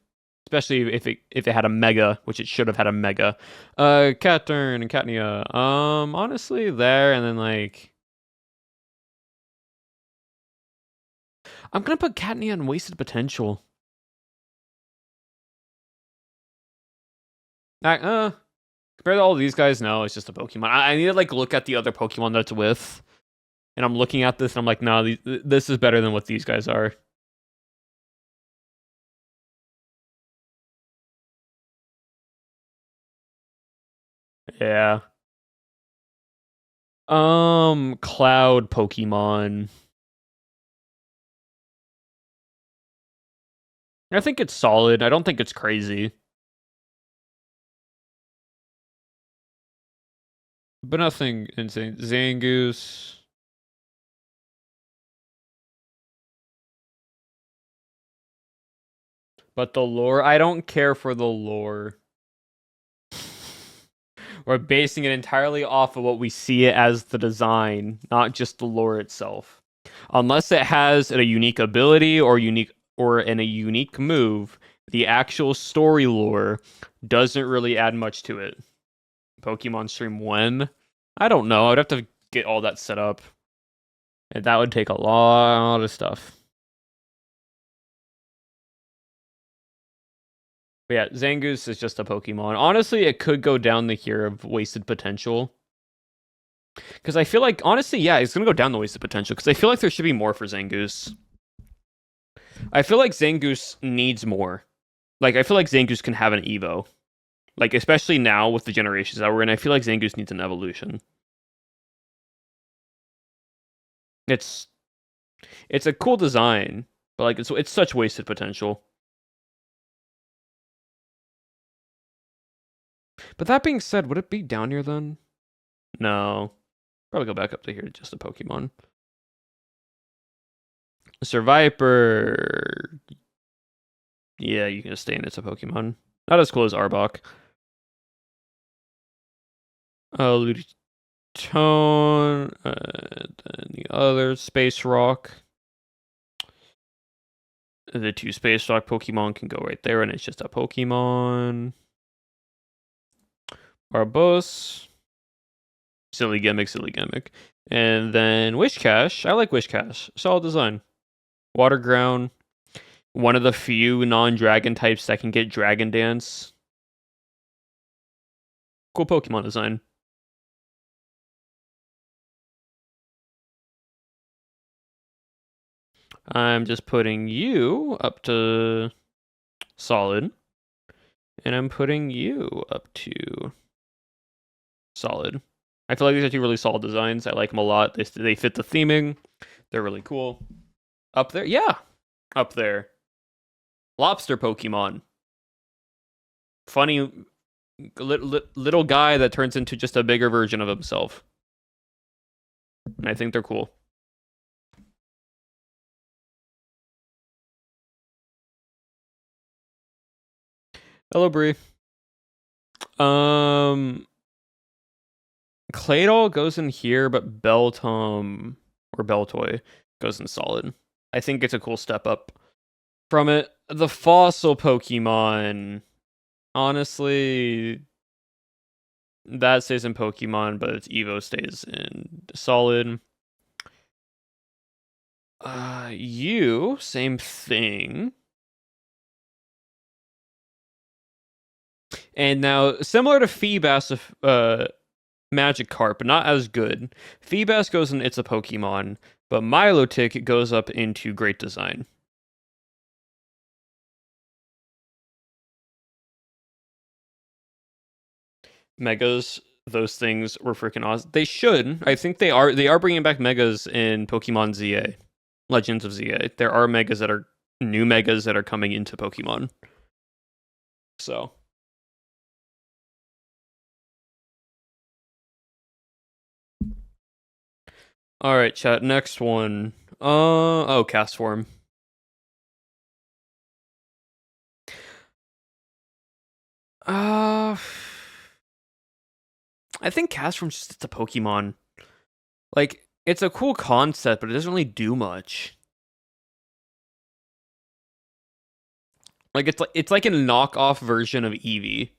Speaker 1: Especially if it had a mega, which it should have had a mega. Catturn and Catnia. Honestly there, and then like I'm gonna put Catnia on wasted potential. Compared to all these guys, no, it's just a Pokemon. I need to like look at the other Pokemon that's with. And I'm looking at this and I'm like, no, this is better than what these guys are. Yeah. Cloud Pokemon. I think it's solid. I don't think it's crazy. But nothing insane. Zangoose. But the lore, I don't care for the lore. We're basing it entirely off of what we see it as the design, not just the lore itself. Unless it has a unique ability or in a unique move, the actual story lore doesn't really add much to it. Pokemon stream when? I don't know. I'd have to get all that set up. And that would take a lot of stuff. But yeah, Zangoose is just a Pokemon. Honestly, it could go down the here of wasted potential. Because I feel like, honestly, yeah, it's going to go down the wasted potential. Because I feel like there should be more for Zangoose. I feel like Zangoose needs more. Like, I feel like Zangoose can have an Evo. Like, especially now with the generations that we're in, I feel like Zangoose needs an evolution. It's a cool design, but like it's such wasted potential. But that being said, would it be down here then? No. Probably go back up to here, just a Pokemon. Survivor. Yeah, you can just stay in. It's a Pokemon. Not as cool as Arbok. Luditone. And the other Space Rock. The 2 Space Rock Pokemon can go right there, and it's just a Pokemon. Barbos. Silly gimmick, silly gimmick. And then Wishcash. I like Wishcash. Solid design. Water Ground. One of the few non-dragon types that can get Dragon Dance. Cool Pokemon design. I'm just putting you up to solid. And I'm putting you up to solid. I feel like these are 2 really solid designs. I like them a lot. They fit the theming. They're really cool. Up there? Yeah. Up there. Lobster Pokemon. Funny little guy that turns into just a bigger version of himself. And I think they're cool. Hello, Bree. Claydol goes in here, but Beltom or Beltoy goes in solid. I think it's a cool step up from it. The fossil Pokemon, honestly, that stays in Pokemon, but its Evo stays in solid. You, same thing. And now, similar to Feebas, Magikarp, but not as good. Feebas goes in It's a Pokemon, but Milotic goes up into Great Design. Megas, those things were freaking awesome. They should. I think they are. They are bringing back Megas in Pokemon ZA, Legends of ZA. There are Megas that are new Megas that are coming into Pokemon. So. All right, chat. Next one. Oh, Castform. I think Castform's just a Pokemon. Like, it's a cool concept, but it doesn't really do much. Like, it's like a knockoff version of Eevee.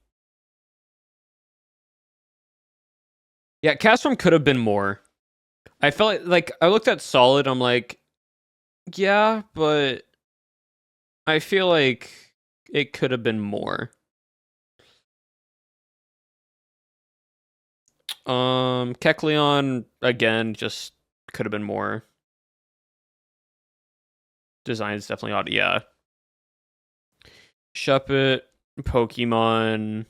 Speaker 1: Yeah, Castform could have been more. I felt like I looked at Solid, I'm like, yeah, but I feel like it could have been more. Kecleon, again, just could have been more. Design is definitely odd, yeah. Shuppet, Pokemon,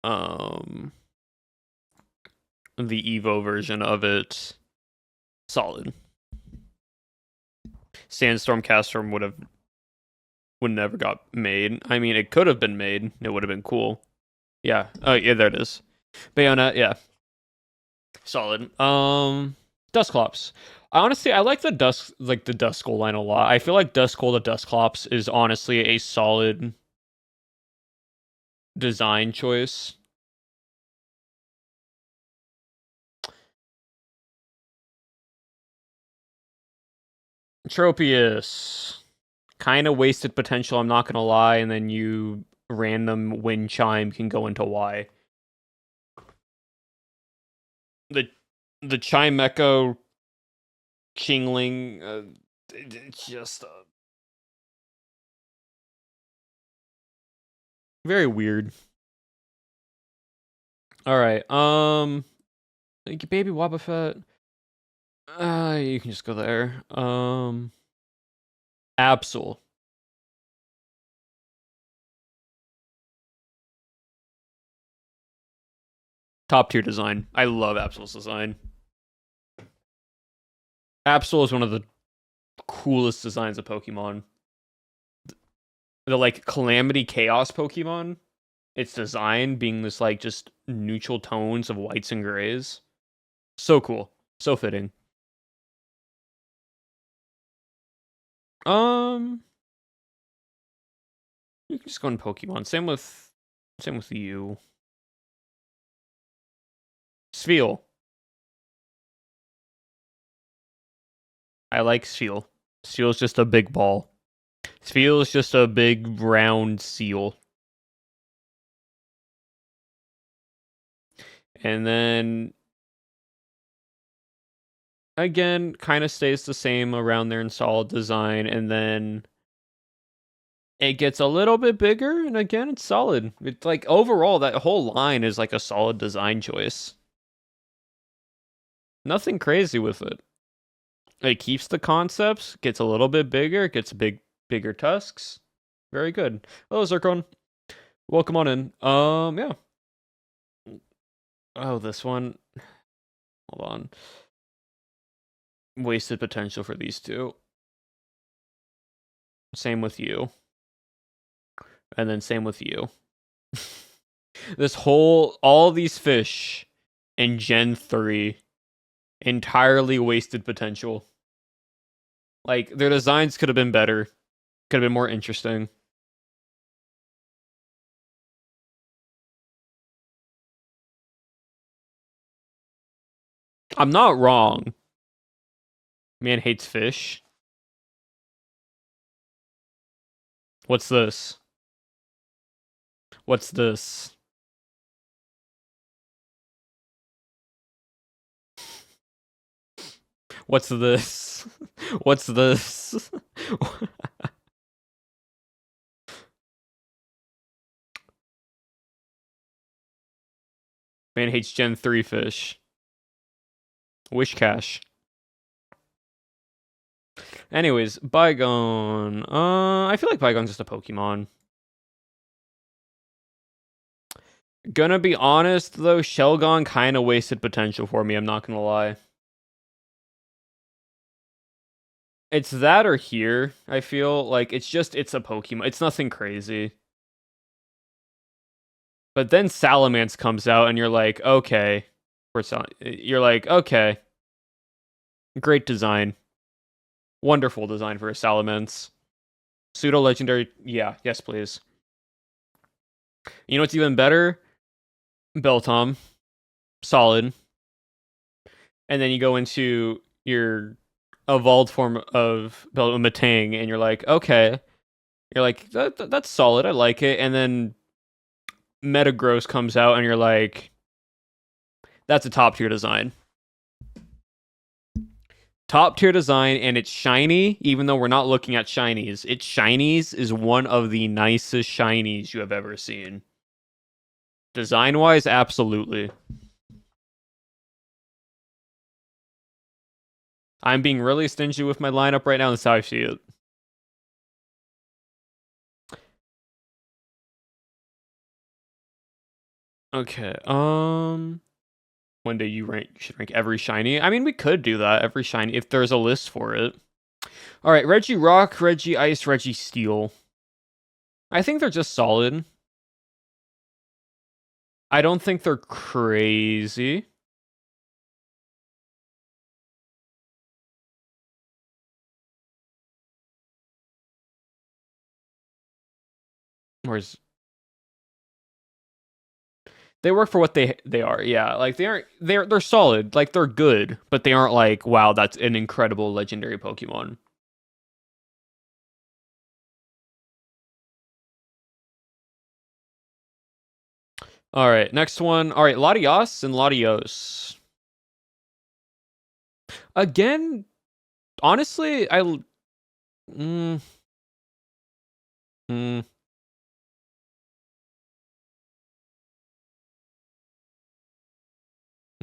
Speaker 1: the Evo version of it, solid. Sandstorm Castform would never got made. I mean, it could have been made. It would have been cool. Yeah. Oh, yeah, there it is. Bayonet, yeah. Solid. Dusclops. Honestly, I like the Duskull line a lot. I feel like Duskull to Dusclops is honestly a solid design choice. Tropius. Kind of wasted potential, I'm not gonna lie, and then you random wind chime can go into Y. The Chime Echo Kingling, it's just very weird. All right, baby Wobbuffet. You can just go there. Absol. Top tier design. I love Absol's design. Absol is one of the coolest designs of Pokemon. The like Calamity Chaos Pokemon. Its design being this like just neutral tones of whites and grays. So cool. So fitting. You can just go in Pokemon. Same with you. Spheal. I like Spheal. Spheal's just a big ball. Spheal is just a big round seal. And then again, kind of stays the same around there in solid design, and then it gets a little bit bigger, and again, it's solid. It's like overall, that whole line is like a solid design choice. Nothing crazy with it. It keeps the concepts, gets a little bit bigger, gets bigger tusks. Very good. Hello, Zircon. Welcome on in. Yeah. Oh, this one. Hold on. Wasted potential for these two. Same with you. And then same with you. All these fish in Gen 3, entirely wasted potential. Like, their designs could have been better. Could have been more interesting. I'm not wrong. Man hates fish. What's this? What's this? What's this? What's this? Man hates Gen 3 fish. Wishcash. Anyways, Bygone. I feel like Bygone's just a Pokemon. Gonna be honest, though, Shelgon kind of wasted potential for me, I'm not gonna lie. It's that or here, I feel. Like, it's a Pokemon. It's nothing crazy. But then Salamence comes out, and you're like, okay. You're like, okay. Great design. Wonderful design for a Salamence. Pseudo-legendary, yeah, yes please. You know what's even better? Beltom. Solid. And then you go into your evolved form of Matang, and you're like, okay. You're like, that's solid, I like it. And then Metagross comes out, and you're like, that's a top tier design. Top tier design, and it's shiny, even though we're not looking at shinies. Its shinies is one of the nicest shinies you have ever seen. Design wise, absolutely. I'm being really stingy with my lineup right now, and that's how I see it. Okay, when do you should rank every shiny? I mean, we could do that, every shiny, if there's a list for it. Alright, Regirock, Regice, Registeel. I think they're just solid. I don't think they're crazy. Whereas they work for what they are. Yeah, like they're solid. Like they're good, but they aren't like, wow, that's an incredible legendary Pokemon. All right, next one. All right, Latios and Latios. Again, honestly, mm, mm,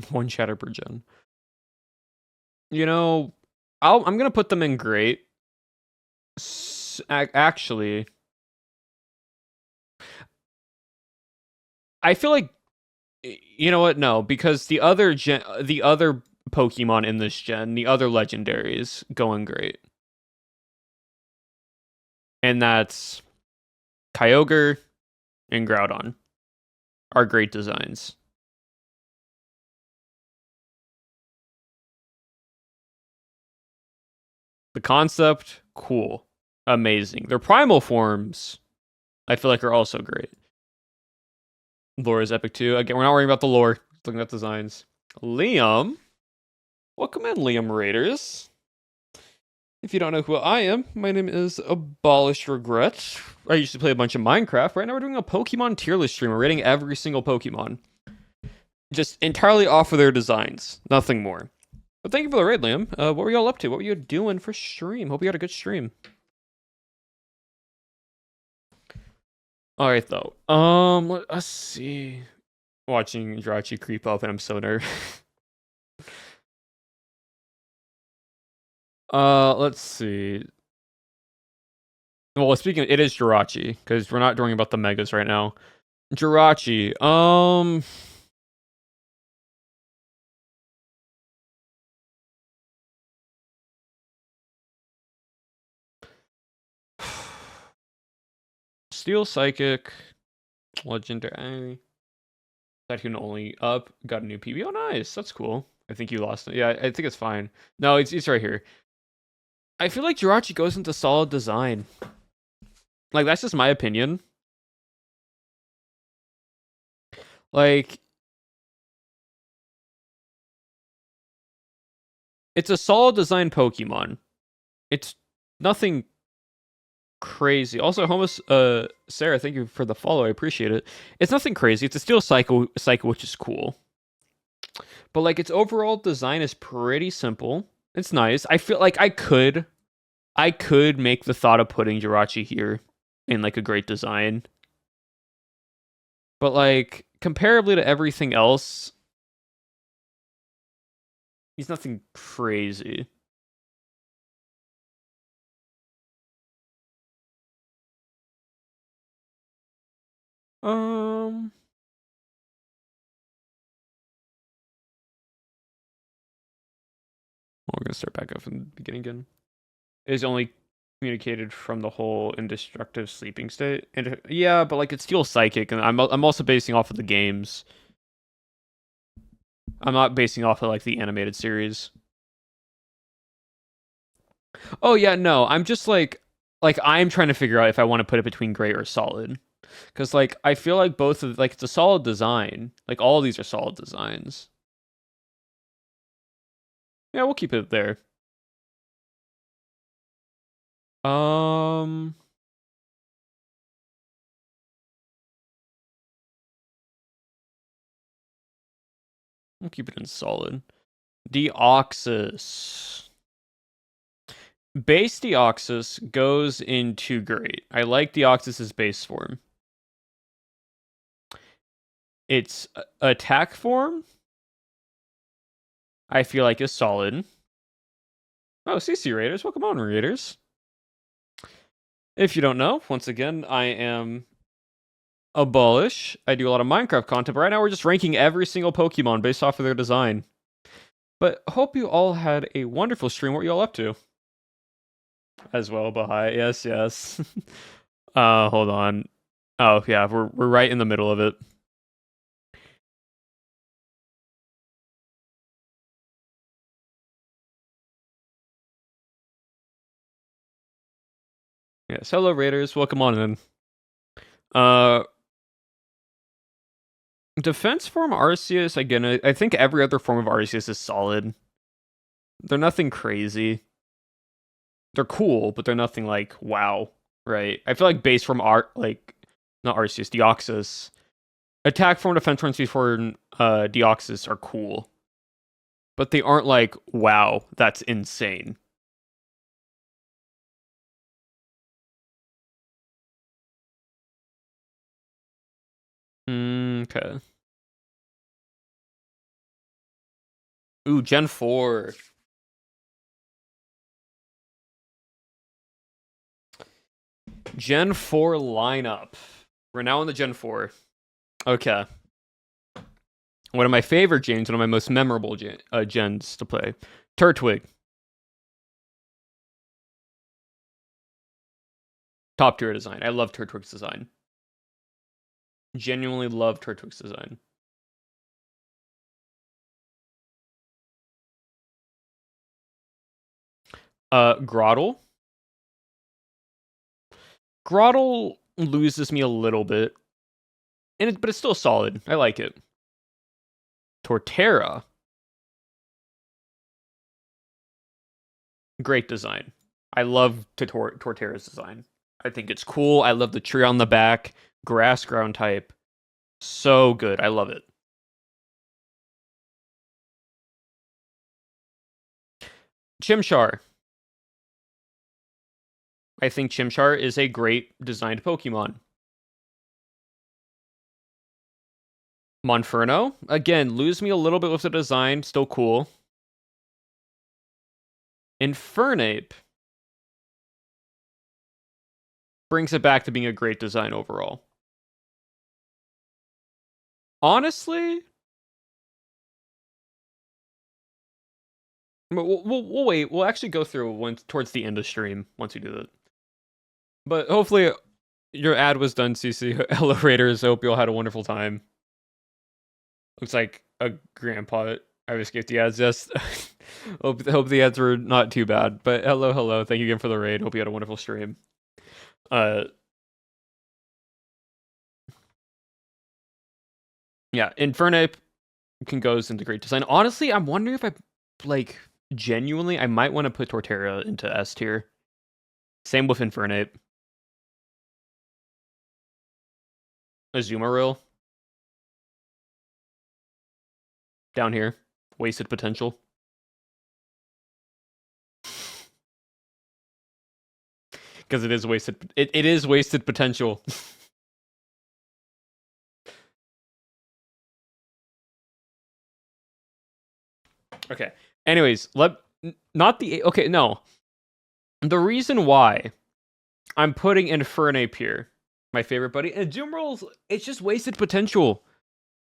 Speaker 1: one shatter per gen. You know, I'm gonna put them in great. Actually, I feel like, you know what? No, because the other Pokemon in this gen, the other legendaries, going great, and that's Kyogre and Groudon are great designs. The concept, cool. Amazing. Their primal forms, I feel like, are also great. Lore is epic too. Again, we're not worrying about the lore. Looking at designs. Liam. Welcome in, Liam Raiders. If you don't know who I am, my name is Abolish Regret. I used to play a bunch of Minecraft. Right now we're doing a Pokemon tier list stream. We're rating every single Pokemon. Just entirely off of their designs. Nothing more. But thank you for the raid, Liam. What were y'all up to? What were you doing for stream? Hope you had a good stream. Alright, though. Let's see. Watching Jirachi creep up, and I'm so nervous. Let's see. Well, speaking of, it is Jirachi, because we're not talking about the megas right now. Jirachi, Steel Psychic, Legendary. That can only up. Got a new PB. Oh, nice. That's cool. I think you lost it. Yeah, I think it's fine. No, it's right here. I feel like Jirachi goes into solid design. Like, that's just my opinion. Like, it's a solid design Pokemon. It's nothing crazy. Also, Sarah, thank you for the follow. I appreciate it. It's nothing crazy. It's a Steel Psycho, which is cool. But like, its overall design is pretty simple. It's nice. I feel like I could make the thought of putting Jirachi here in like a great design. But like, comparably to everything else, he's nothing crazy. We're gonna start back up from the beginning again. It is only communicated from the whole indestructible sleeping state. And yeah, but like, it's Steel Psychic, and I'm also basing off of the games. I'm not basing off of like the animated series. Oh yeah, no, I'm just like I'm trying to figure out if I want to put it between great or solid. Cause like I feel like both of like it's a solid design. Like all of these are solid designs. Yeah, we'll keep it there. We'll keep it in solid. Deoxys. Base Deoxys goes into great. I like Deoxys's base form. Its attack form, I feel like, is solid. Oh, CC Raiders. Welcome on, Raiders. If you don't know, once again, I am Abolish. I do a lot of Minecraft content, but right now we're just ranking every single Pokemon based off of their design. But hope you all had a wonderful stream. What were you all up to? As well, Bahai. Yes, yes. Hold on. Oh, yeah, we're right in the middle of it. Yes, hello Raiders, welcome on in. Defense form Arceus, again, I think every other form of Arceus is solid. They're nothing crazy. They're cool, but they're nothing like wow, right? I feel like base form not Arceus, Deoxys. Attack form, defense form, speed form, Deoxys are cool. But they aren't like, wow, that's insane. Okay. Ooh, Gen 4. Gen 4 lineup. We're now on the Gen 4. Okay. One of my favorite gens, one of my most memorable gens to play. Turtwig. Top tier design. I love Turtwig's design. Genuinely love Turtwig's design. Groddle. Groddle loses me a little bit, but it's still solid. I like it. Torterra. Great design. I love Torterra's design. I think it's cool. I love the tree on the back. Grass ground type. So good. I love it. Chimchar. I think Chimchar is a great designed Pokemon. Monferno. Again, lose me a little bit with the design. Still cool. Infernape. Brings it back to being a great design overall. Honestly, we'll wait. We'll actually go through towards the end of stream once we do that. But hopefully your ad was done, CC. Hello, Raiders. I hope you all had a wonderful time. Looks like a grandpa. I was skipped the ads. Yes. hope the ads were not too bad. But hello. Thank you again for the raid. Hope you had a wonderful stream. Yeah, Infernape goes into great design. Honestly, I'm wondering if genuinely, I might want to put Torterra into S tier. Same with Infernape. Azumarill. Down here. Wasted potential. Because it is wasted. It is wasted potential. Okay. Anyways, the reason why I'm putting Infernape here, my favorite buddy, and Azumarill, it's just wasted potential.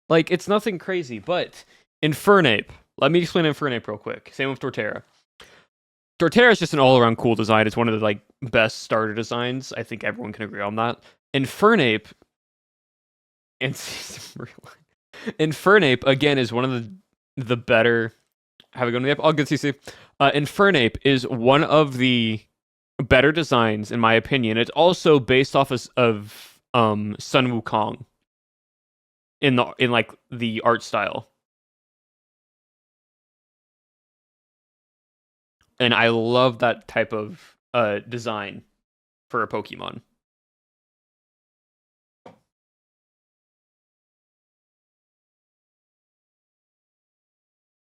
Speaker 1: Like, it's nothing crazy, but Infernape. Let me explain Infernape real quick. Same with Torterra. Torterra is just an all-around cool design. It's one of the best starter designs. I think everyone can agree on that. Infernape again is one of the better. Have a go to the app. All good, CC. Infernape is one of the better designs in my opinion. It's also based off of Sun Wukong in the art style. And I love that type of design for a Pokemon.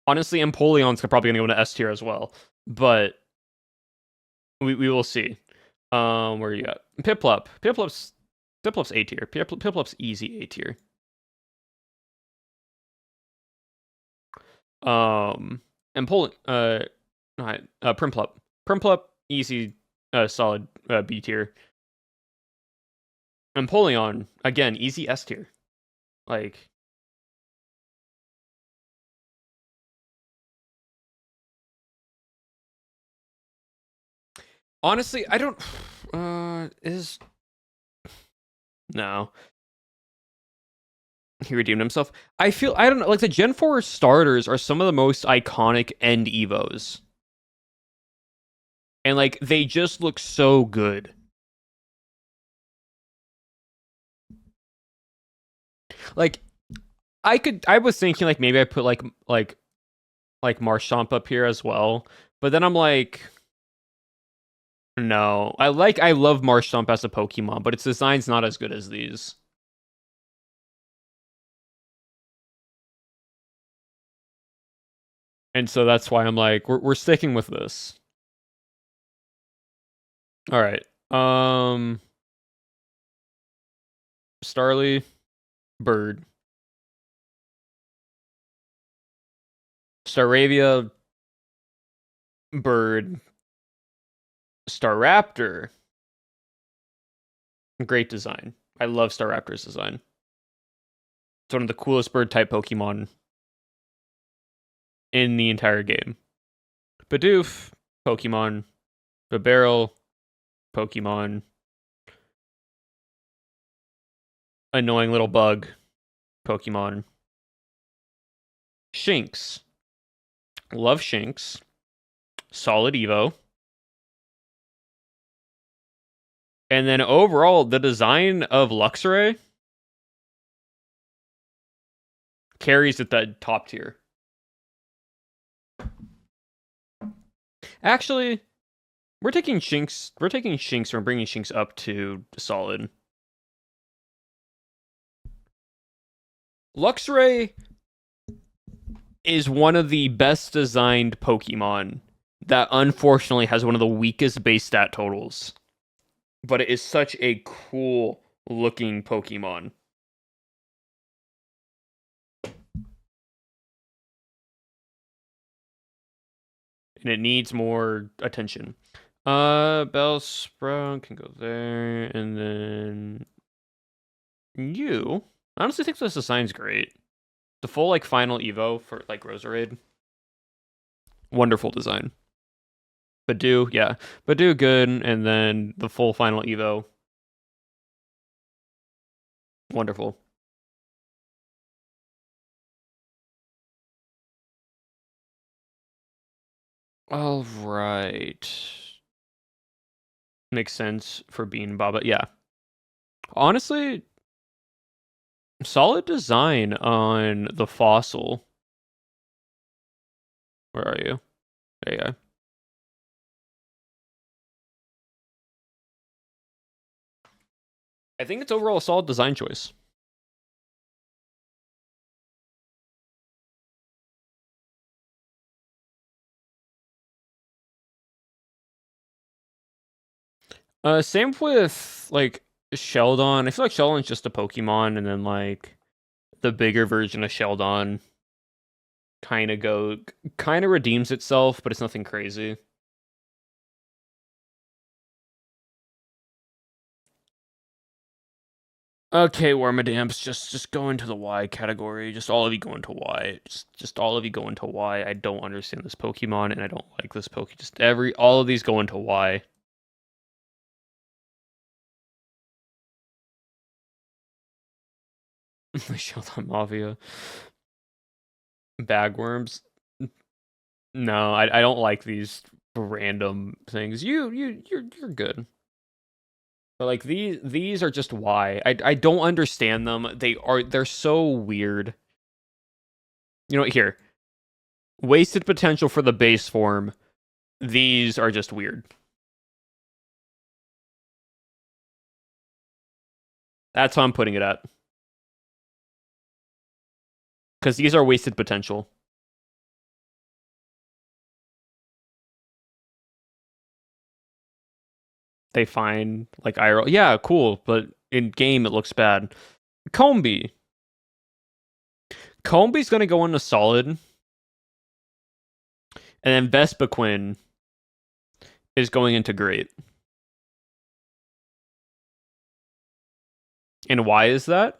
Speaker 1: Honestly, Empoleon's probably going to go into S tier as well, but we will see. Where are you at? Piplup. Piplup's A tier. Piplup's easy A tier. Primplup. Primplup, easy, solid B tier. Empoleon, again, easy S tier. Honestly, I don't. No. He redeemed himself. I don't know. The Gen 4 starters are some of the most iconic end Evos. And they just look so good. I was thinking maybe I put like Marshtomp up here as well, but then I'm like, no. I love Marshtomp as a Pokemon, but its design's not as good as these. And so that's why I'm like, we're sticking with this. All right. Starly, Bird. Staravia, Bird. Staraptor. Great design. I love Staraptor's design. It's one of the coolest bird type Pokemon in the entire game. Bidoof, Pokemon. Bibarel, Pokemon. Annoying little bug, Pokemon. Shinx. Love Shinx. Solid Evo. And then overall, the design of Luxray carries at the top tier. Actually, we're taking Shinx. We're taking Shinx. We're bringing Shinx up to solid. Luxray is one of the best designed Pokemon that unfortunately has one of the weakest base stat totals. But it is such a cool looking Pokemon. And it needs more attention. Bellsprout can go there, and then you. I honestly think this design's great. The full like final Evo for like Roserade. Wonderful design. Badoo, yeah. Badoo good, and then the full final Evo. Wonderful. All right. Makes sense for being Baba. Yeah. Honestly, solid design on the fossil. Where are you? There you go. I think it's overall a solid design choice. Same with like Sheldon. I feel like Sheldon's just a Pokemon, and then like the bigger version of Sheldon kind of redeems itself, but it's nothing crazy. Okay, Wormadamps, just go into the Y category. Just all of you go into Y. Just all of you go into Y. I don't understand this Pokemon, and I don't like this Poke. Just all of these go into Y. Sheldon Mafia. Bagworms. No, I don't like these random things. You're good. But like these are just why. I don't understand them. They're so weird. You know what, here. Wasted potential for the base form. These are just weird. That's how I'm putting it at. Because these are wasted potential. They find like IRL. Yeah, cool, but in game it looks bad. Combee. Combee's gonna go into solid. And then Vespiquen is going into great. And why is that?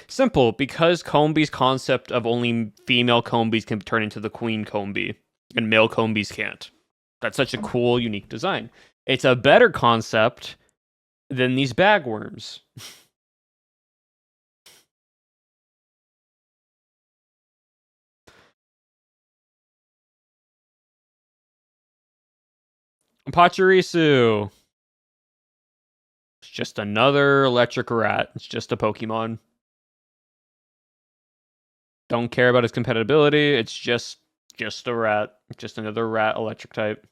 Speaker 1: Simple, because Combee's concept of only female Combees can turn into the Queen Combee, and male Combees can't. That's such a cool, unique design. It's a better concept than these bagworms. Pachirisu. It's just another electric rat. It's just a Pokemon. Don't care about its compatibility. It's just a rat. Just another rat electric type.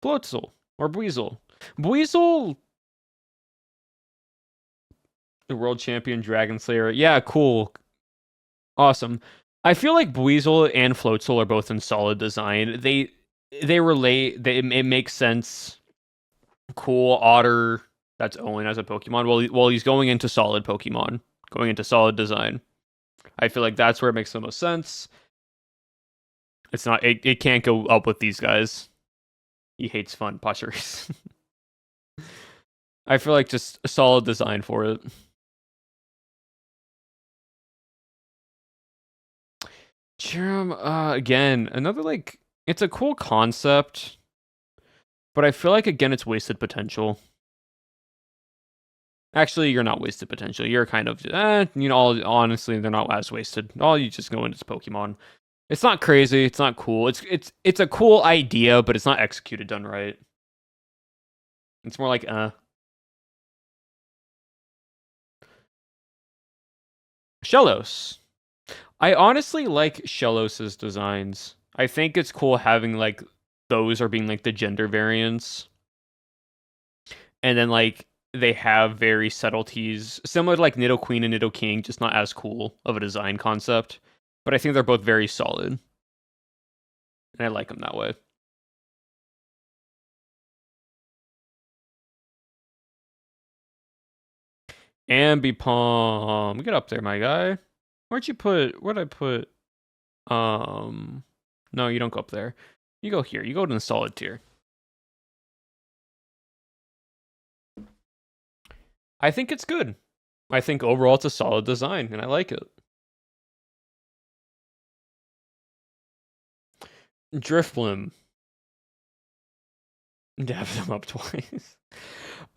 Speaker 1: Floatzel or Buizel. Buizel, the world champion Dragon Slayer. Yeah, cool. Awesome. I feel like Buizel and Floatzel are both in solid design. They relate. It makes sense. Cool Otter. That's Owen as a Pokemon. Well, he's going into solid Pokemon, going into solid design. I feel like that's where it makes the most sense. It's not. It can't go up with these guys. He hates fun Pachirisu. I feel like just a solid design for it. Cherim, again, another like it's a cool concept, but I feel like again it's wasted potential. Actually, you're not wasted potential. You're kind of, honestly, they're not as wasted. All you just go into Pokemon. It's not crazy. It's not cool. It's a cool idea, but it's not executed done right. It's more like Shellos. I honestly like Shellos's designs. I think it's cool having like those are being like the gender variants. And then like they have very subtleties similar to like Nidoqueen and Nidoking, just not as cool of a design concept. But I think they're both very solid. And I like them that way. Ambipom. Get up there, my guy. Where'd I put no, you don't go up there. You go here. You go to the solid tier. I think it's good. I think overall it's a solid design, and I like it. Drifblim. Dab them up twice.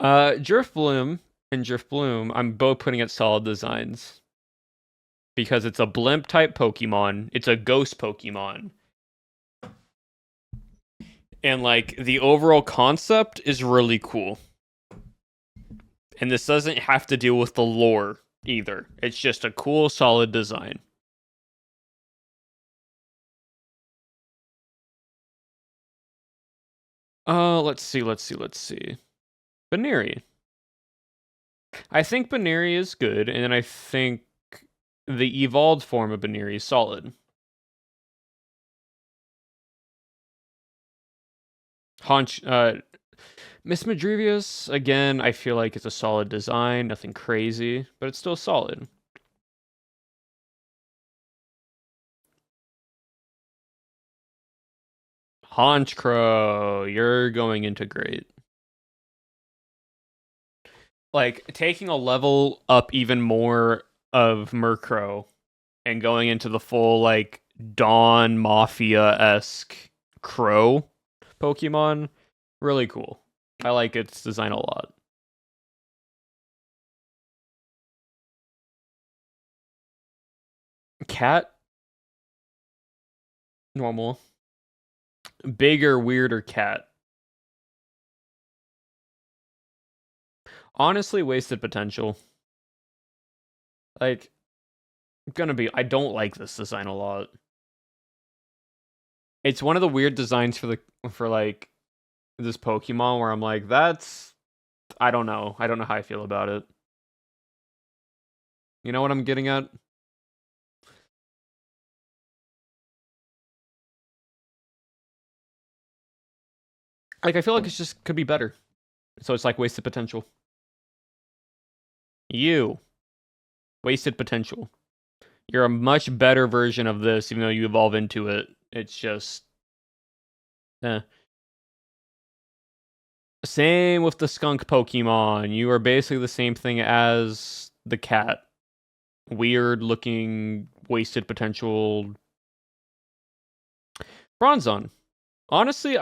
Speaker 1: Drifblim and Drifbloom, I'm both putting at solid designs. Because it's a blimp type Pokemon. It's a ghost Pokemon. And like the overall concept is really cool. And this doesn't have to deal with the lore either. It's just a cool, solid design. Let's see. Baneri. I think Baneri is good, and I think the evolved form of Baneri is solid. Miss Madrivius, again, I feel like it's a solid design, nothing crazy, but it's still solid. Honchkrow, you're going into great. Like, taking a level up even more of Murkrow and going into the full, like, Dawn Mafia-esque Crow Pokemon, really cool. I like its design a lot. Cat? Normal. Bigger, weirder cat. Honestly, wasted potential. Like, I don't like this design a lot. It's one of the weird designs for like this Pokemon where I'm like, I don't know. I don't know how I feel about it. You know what I'm getting at? Like, I feel like it's just could be better. So it's like wasted potential. You. Wasted potential. You're a much better version of this, even though you evolve into it. It's just... Same with the skunk Pokemon. You are basically the same thing as the cat. Weird looking, wasted potential. Bronzong. Honestly,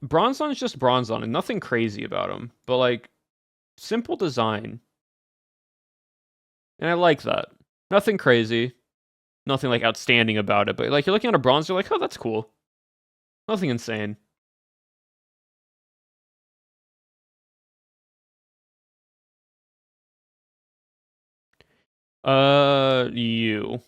Speaker 1: Bronzong is just Bronzong and nothing crazy about him. But like, simple design. And I like that. Nothing crazy. Nothing like outstanding about it. But like, you're looking at a Bronzong, you're like, oh, that's cool. Nothing insane. You.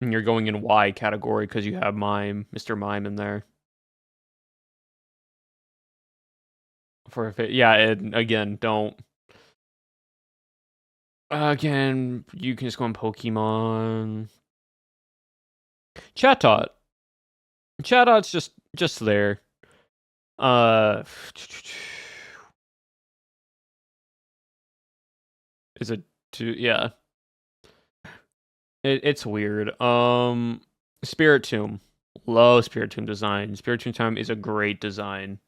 Speaker 1: And you're going in Y category because you have Mr. Mime in there. Yeah, and again, don't. Again, you can just go on Pokemon. Chatot. Chatot's just there. Is it too? Yeah. It's weird. Spiritomb. Love Spiritomb design. Spiritomb time is a great design.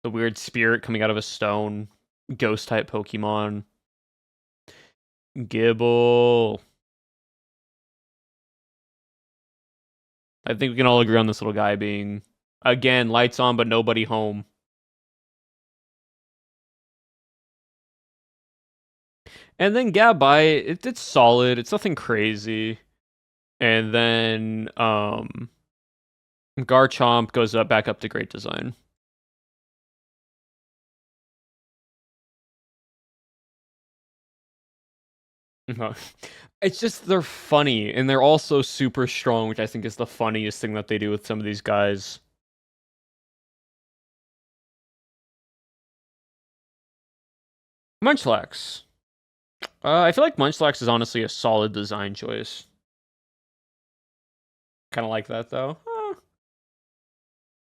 Speaker 1: The weird spirit coming out of a stone. Ghost type Pokemon. Gible. I think we can all agree on this little guy being, again, lights on but nobody home. And then Gabite, it's solid. It's nothing crazy. And then Garchomp goes back up to great design. It's just they're funny and they're also super strong, which I think is the funniest thing that they do with some of these guys. Munchlax. I feel like Munchlax is honestly a solid design choice. Kind of like that though.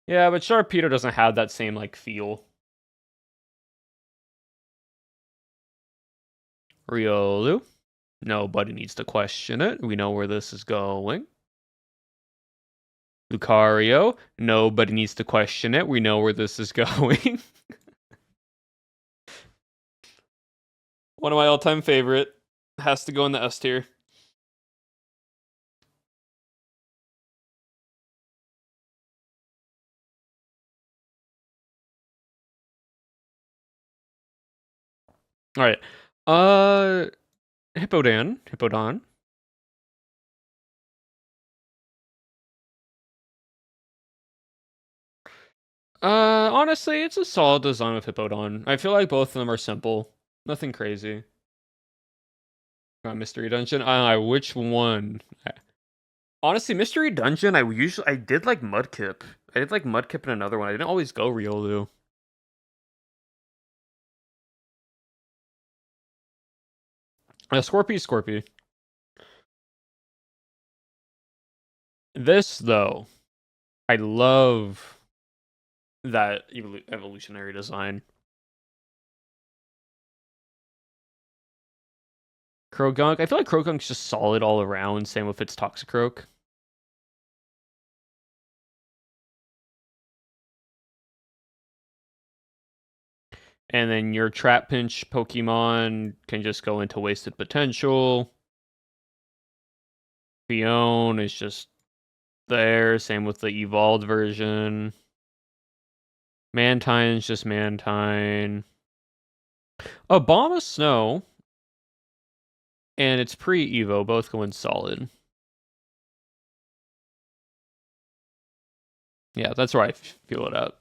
Speaker 1: Yeah, but Sharpedo doesn't have that same like feel. Riolu. Nobody needs to question it. We know where this is going. Lucario. Nobody needs to question it. We know where this is going. One of my all-time favorite. Has to go in the S tier. All right. Hippowdon. Honestly, it's a solid design with Hippowdon. I feel like both of them are simple. Nothing crazy. Mystery Dungeon. Which one? Honestly, Mystery Dungeon. I did like Mudkip. I did like Mudkip in another one. I didn't always go Riolu. Scorpy. This though, I love that evolutionary design. Croagunk. I feel like Croagunk's just solid all around. Same with its Toxicroak. And then your Trap Pinch Pokemon can just go into Wasted Potential. Fion is just there. Same with the evolved version. Mantine's just Mantine. Obama Snow and it's pre-Evo both going solid. Yeah, that's where I feel it at.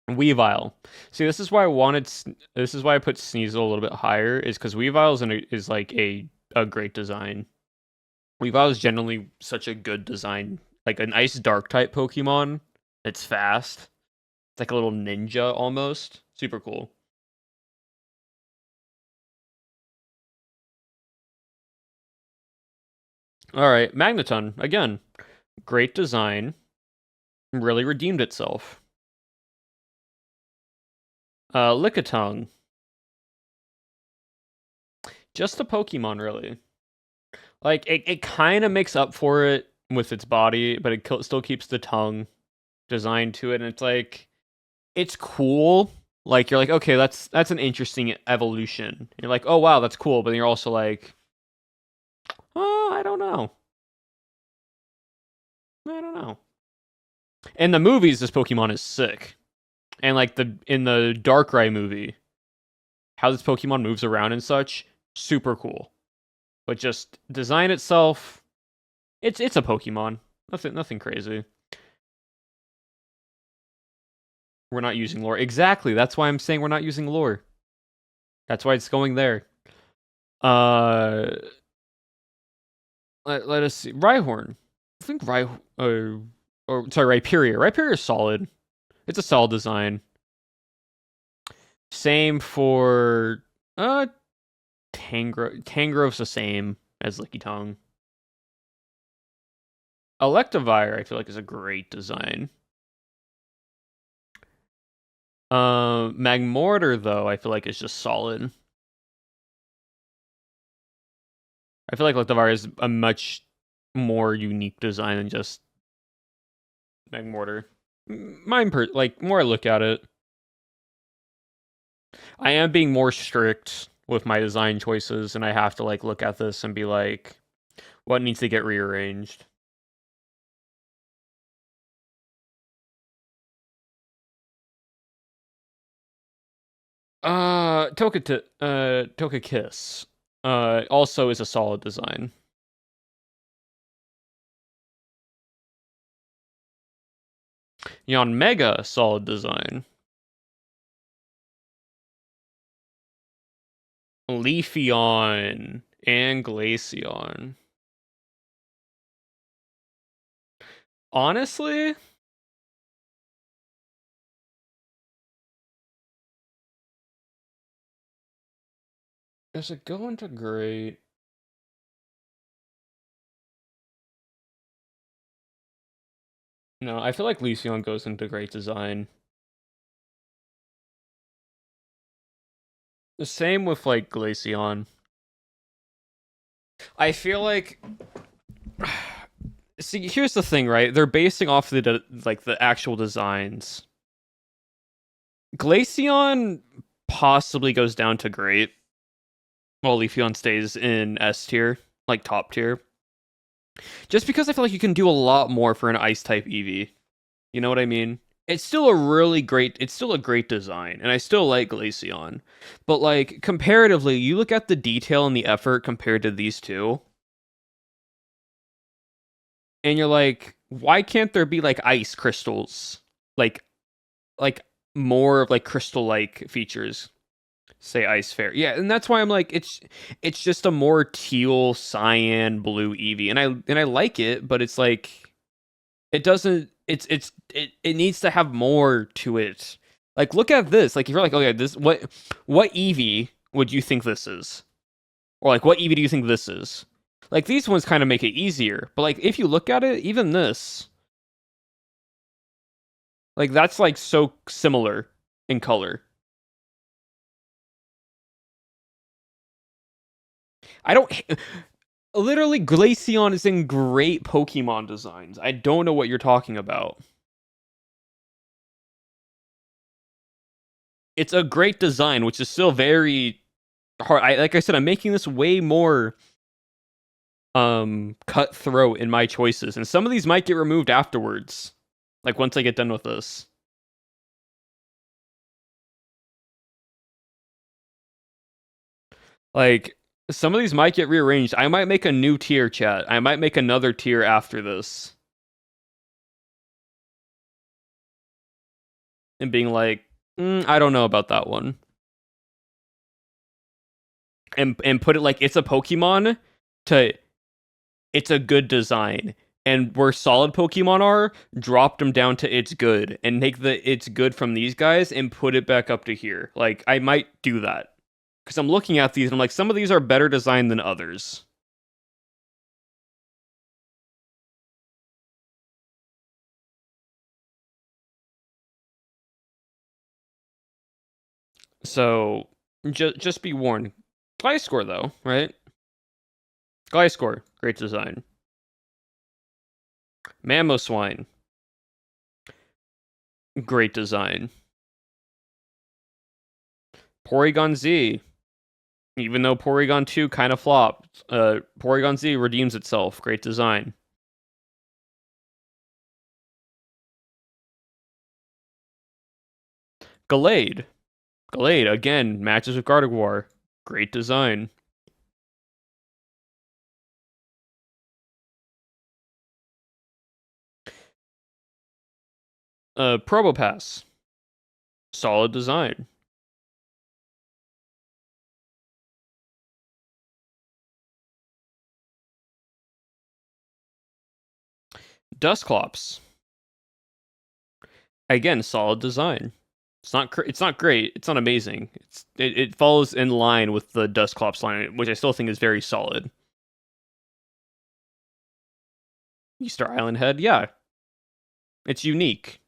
Speaker 1: Weavile. See, this is why I wanted. This is why I put Sneasel a little bit higher. Is because Weavile is like a great design. Weavile is generally such a good design, like an ice dark type Pokemon. It's fast. It's like a little ninja almost. Super cool. All right, Magneton again. Great design. Really redeemed itself. Lickitung. Just a Pokemon, really. Like it kind of makes up for it with its body, but it still keeps the tongue designed to it, and it's like it's cool. Like you're like, okay, that's an interesting evolution. You're like, oh wow, that's cool, but then you're also like, oh, I don't know. In the movies, this Pokemon is sick, and like in the Darkrai movie, how this Pokemon moves around and such, super cool. But just design itself, it's a Pokemon. Nothing crazy. We're not using lore. Exactly. That's why I'm saying we're not using lore. That's why it's going there. Let us see. Rhyhorn. I think Rhyperior. Rhyperior is solid. It's a solid design. Same for Tangrov's the same as Lickitung. Electivire, I feel like, is a great design. Magmortar, though, I feel like is just solid. I feel like Electivire is a much more unique design than just Magmortar. Like, more I look at it, I am being more strict with my design choices, and I have to like look at this and be like, what needs to get rearranged? Togekiss also is a solid design. Yanmega, solid design. Leafeon and Glaceon. Honestly, does it go into great? No, I feel like Leafeon goes into great design. The same with like Glaceon. I feel like see, here's the thing, right? They're basing off the actual designs. Glaceon possibly goes down to great, while Leafeon stays in S tier, like top tier. Just because I feel like you can do a lot more for an ice type Eevee. You know what I mean? It's still a great design, and I still like Glaceon. But like comparatively, you look at the detail and the effort compared to these two, and you're like, why can't there be like ice crystals? Like more of like crystal like features. Say ice fair. Yeah, and that's why I'm like it's just a more teal, cyan, blue Eevee. And I like it, but it's like it doesn't it needs to have more to it. Like look at this. Like if you're like, okay, this what Eevee would you think this is? Or like what Eevee do you think this is? Like these ones kind of make it easier. But like if you look at it, even this, like that's like so similar in color. I don't literally Glaceon is in great Pokemon designs. I don't know what you're talking about. It's a great design, which is still very hard. Like I said, I'm making this way more cutthroat in my choices, and some of these might get removed afterwards. Like once I get done with this. Like some of these might get rearranged. I might make a new tier, chat. I might make another tier after this. And being like, I don't know about that one. And put it like it's a Pokemon to it's a good design. And where solid Pokemon are, drop them down to it's good and take the it's good from these guys and put it back up to here. Like I might do that. Because I'm looking at these and I'm like, some of these are better designed than others. So just be warned. Gliscor though, right? Gliscor, great design. Mamoswine, great design. Porygon Z, even though Porygon 2 kind of flopped, Porygon Z redeems itself. Great design. Gallade. Gallade, again, matches with Gardevoir. Great design. Probopass. Solid design. Dusclops. Again, solid design. It's not great. It's not amazing. It follows in line with the Dusclops line, which I still think is very solid. Easter Island Head, yeah. It's unique.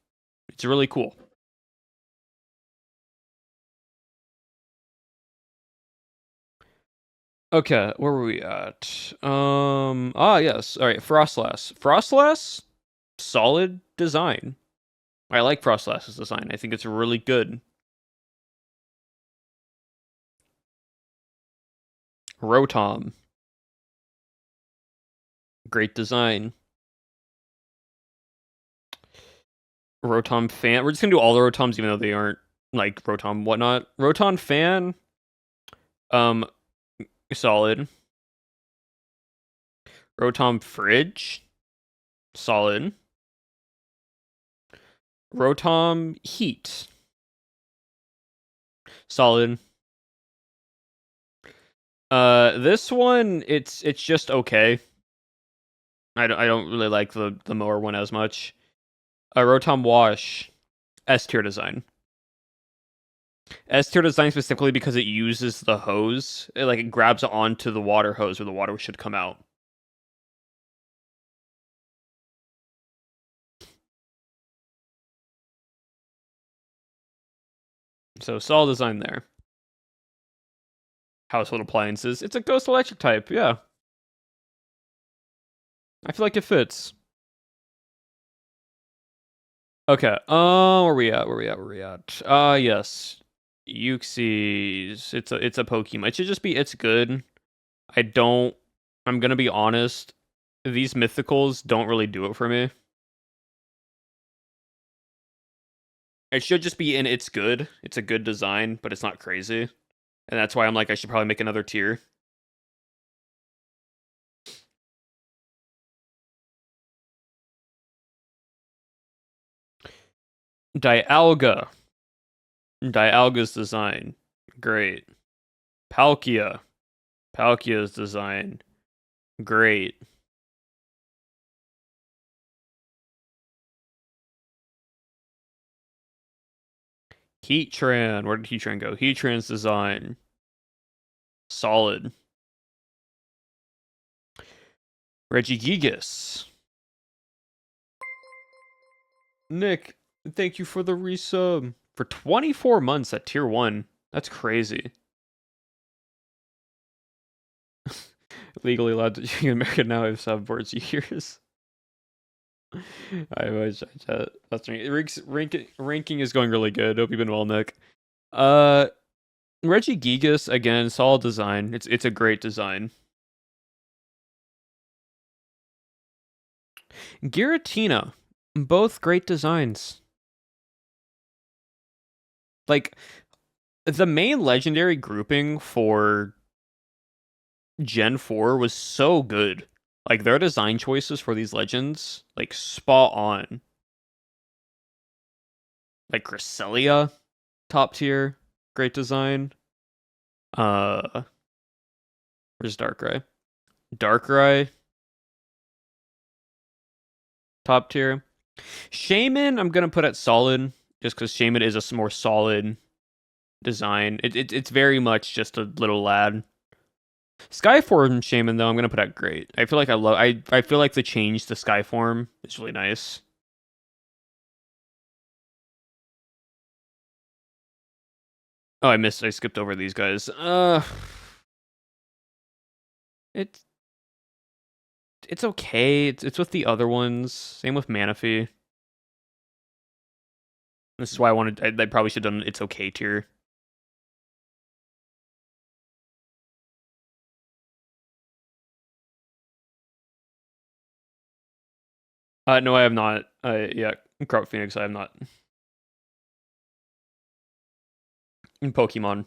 Speaker 1: It's really cool. Okay, where were we at? Yes. All right, Frostlass. Frostlass, solid design. I like Frostlass's design. I think it's really good. Rotom. Great design. Rotom fan. We're just gonna do all the Rotoms, even though they aren't like Rotom whatnot. Rotom fan. Um, solid. Rotom fridge. Solid. Rotom Heat. Solid. This one, it's just okay. I don't really like the mower one as much. Rotom Wash, S tier design. S tier design specifically because it uses the hose. It grabs onto the water hose where the water should come out. So solid design there. Household appliances. It's a Ghost Electric type, yeah. I feel like it fits. Okay. Where we at? Yes. Uxie's. It's a Pokemon. It should just be it's good. I'm gonna be honest. These mythicals don't really do it for me. It should just be in it's good. It's a good design, but it's not crazy. And that's why I'm like, I should probably make another tier. Dialga. Dialga's design. Great. Palkia. Palkia's design. Great. Heatran. Where did Heatran go? Heatran's design. Solid. Regigigas. Nick, thank you for the resub. For 24 months at tier 1. That's crazy. Legally allowed to in America now. I have subboards years. I wish I chat. That's me. Ranking is going really good. Hope you've been well, Nick. Regigigas, again, solid design. It's a great design. Giratina, both great designs. Like, the main legendary grouping for Gen 4 was so good. Like, their design choices for these legends, spot on. Like, Cresselia, top tier, great design. Where's Darkrai? Darkrai, top tier. Shaman, I'm gonna put at solid, just because Shaman is a more solid design. It's very much just a little lad. Skyform Shaman though, I'm gonna put at great. I feel like I feel like the change to Skyform is really nice. Oh, I skipped over these guys. It's okay. It's with the other ones. Same with Manaphy. This is why I probably should have done it's okay tier. No, I have not. Yeah, Crop Phoenix, I have not. In Pokemon.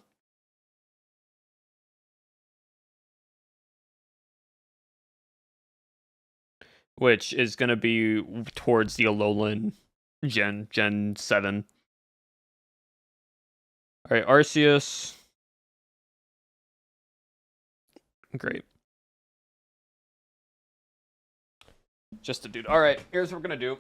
Speaker 1: Which is gonna be towards the Alolan Gen 7. Alright, Arceus. Great. Just a dude. Alright, here's what we're gonna do.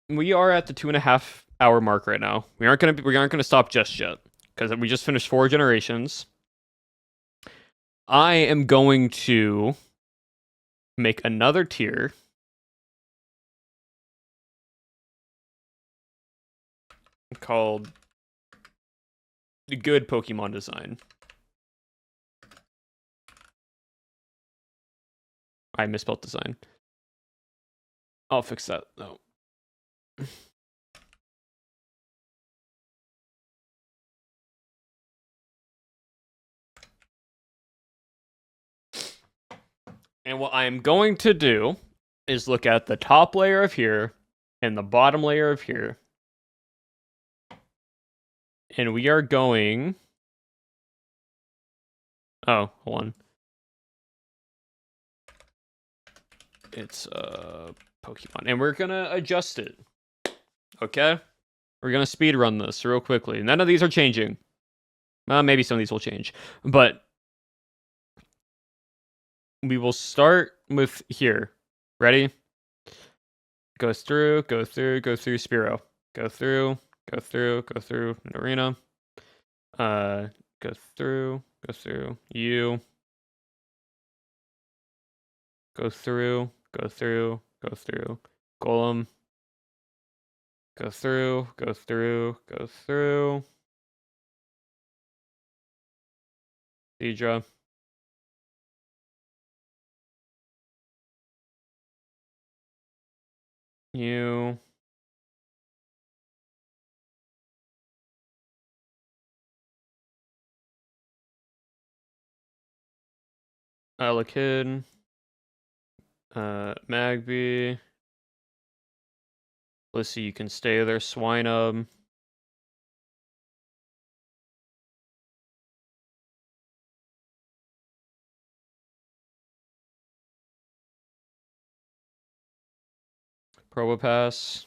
Speaker 1: We are at the 2.5 hour mark right now. We aren't gonna stop just yet. Because we just finished 4 generations. I am going to make another tier called the good Pokemon design. I misspelled design. I'll fix that though. And what I am going to do is look at the top layer of here and the bottom layer of here. And we are going... Oh, hold on. It's Pokemon, and we're gonna adjust it. Okay, we're gonna speed run this real quickly. None of these are changing. Maybe some of these will change, but we will start with here. Ready? Go through, go through, go through Spearow. Go through, go through, go through Arena. Go through, you. Go through, go through, go through. Golem. Go through, go through, go through. Deidre. You. Alakid. Magby. Let's see, you can stay there, Swinub. Probopass.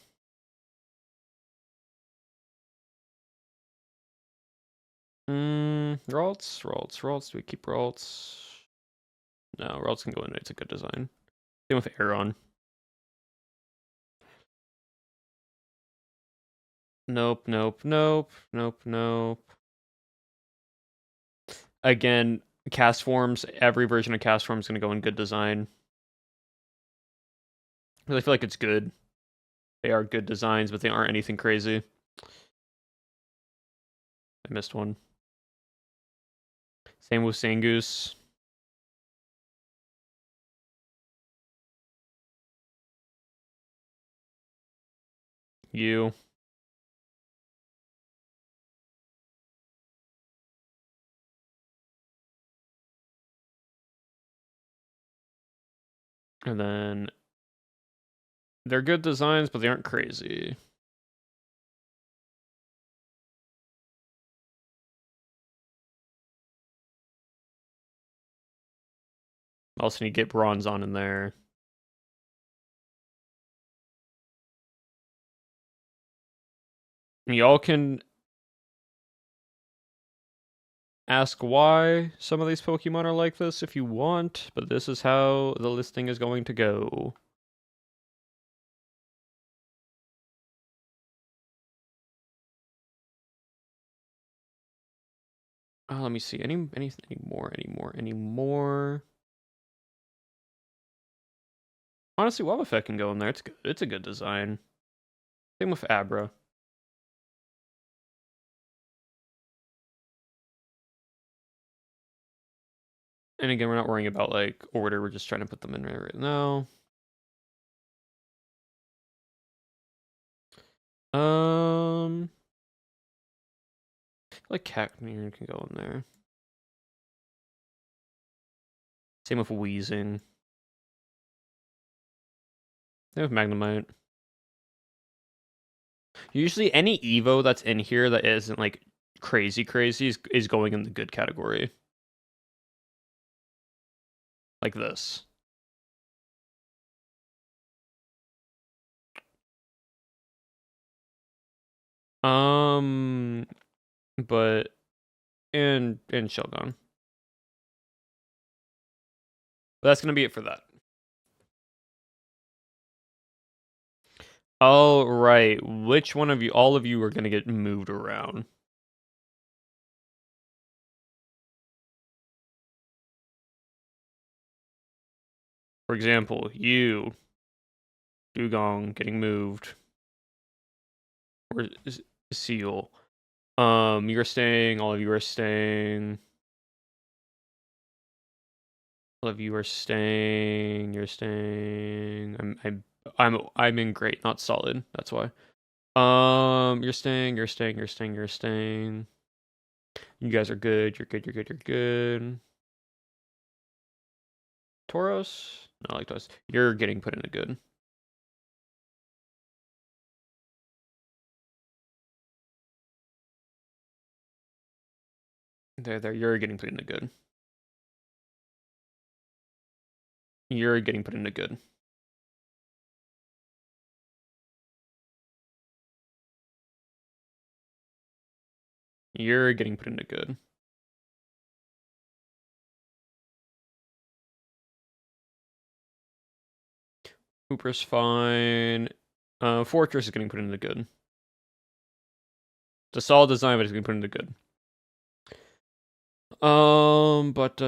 Speaker 1: Ralts. Do we keep Ralts? No, Ralts can go in. It's a good design. Same with Aeron. Nope. Again, cast forms. Every version of cast form is going to go in good design. I feel like it's good. They are good designs, but they aren't anything crazy. I missed one. Same with Sangoose. You. And then they're good designs, but they aren't crazy. Also need to get Bronzong in there. Y'all can ask why some of these Pokemon are like this if you want, but this is how the listing is going to go. Let me see. Any more? Honestly, Wobbuffet can go in there. It's good. It's a good design. Same with Abra. And again, we're not worrying about like order. We're just trying to put them in there right now. Like Cacnea can go in there. Same with Weezing. Same with Magnemite. Usually any Evo that's in here that isn't like crazy is going in the good category. Like this. But and Shelgon. But that's gonna be it for that. Oh right, which one of you? All of you are gonna get moved around. For example, you, Dugong, getting moved. Or Seal. You're staying. All of you are staying. All of you are staying. You're staying. I'm in great, not solid. That's why. You're staying. You're staying. You guys are good. You're good. Tauros? No, I like Tauros. You're getting put into good. There. You're getting put into good. You're getting put into good. You're getting put into good. Hooper's fine. Fortress is getting put into good. It's a solid design, but it's getting put into good. But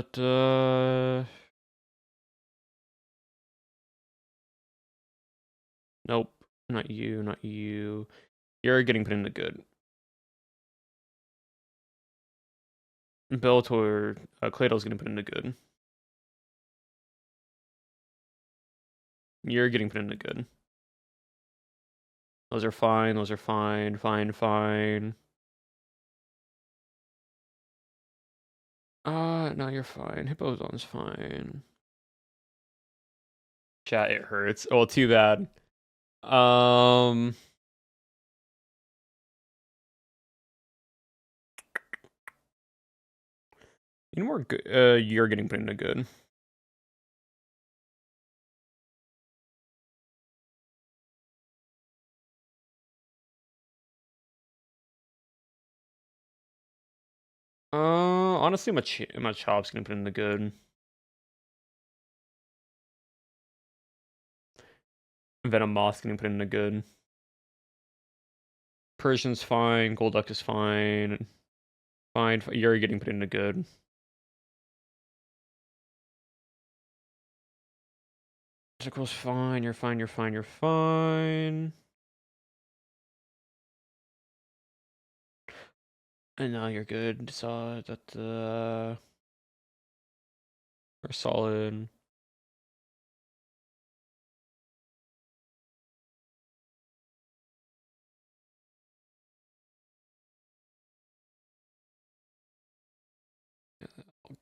Speaker 1: nope, not you, not you. You're getting put into good. Bellator, Cladle's getting put into good. You're getting put into good. Those are fine. Those are fine. Fine. Fine. No, you're fine. Hippozon's fine. Chat, it hurts. Oh, too bad. You know more good. You're getting put into good. Honestly, my chop's gonna put into good. Venom Moth getting put into good. Persian's fine. Golduck is fine. Fine. You're getting put into good. Sickle's fine. You're fine. You're fine. You're fine. And now you're good. So that we're solid.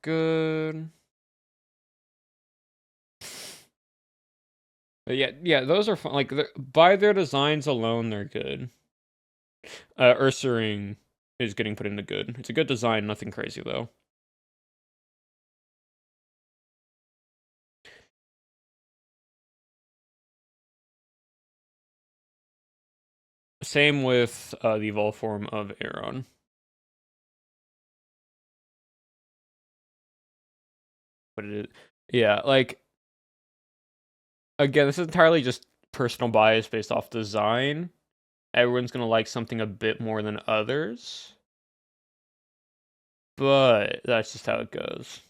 Speaker 1: Good. But yeah, those are fun. Like by their designs alone, they're good. Ursaring is getting put into good. It's a good design, nothing crazy though. Same with the evolved form of Aeron. But it is, yeah, like again, this is entirely just personal bias based off design. Everyone's gonna like something a bit more than others, but that's just how it goes.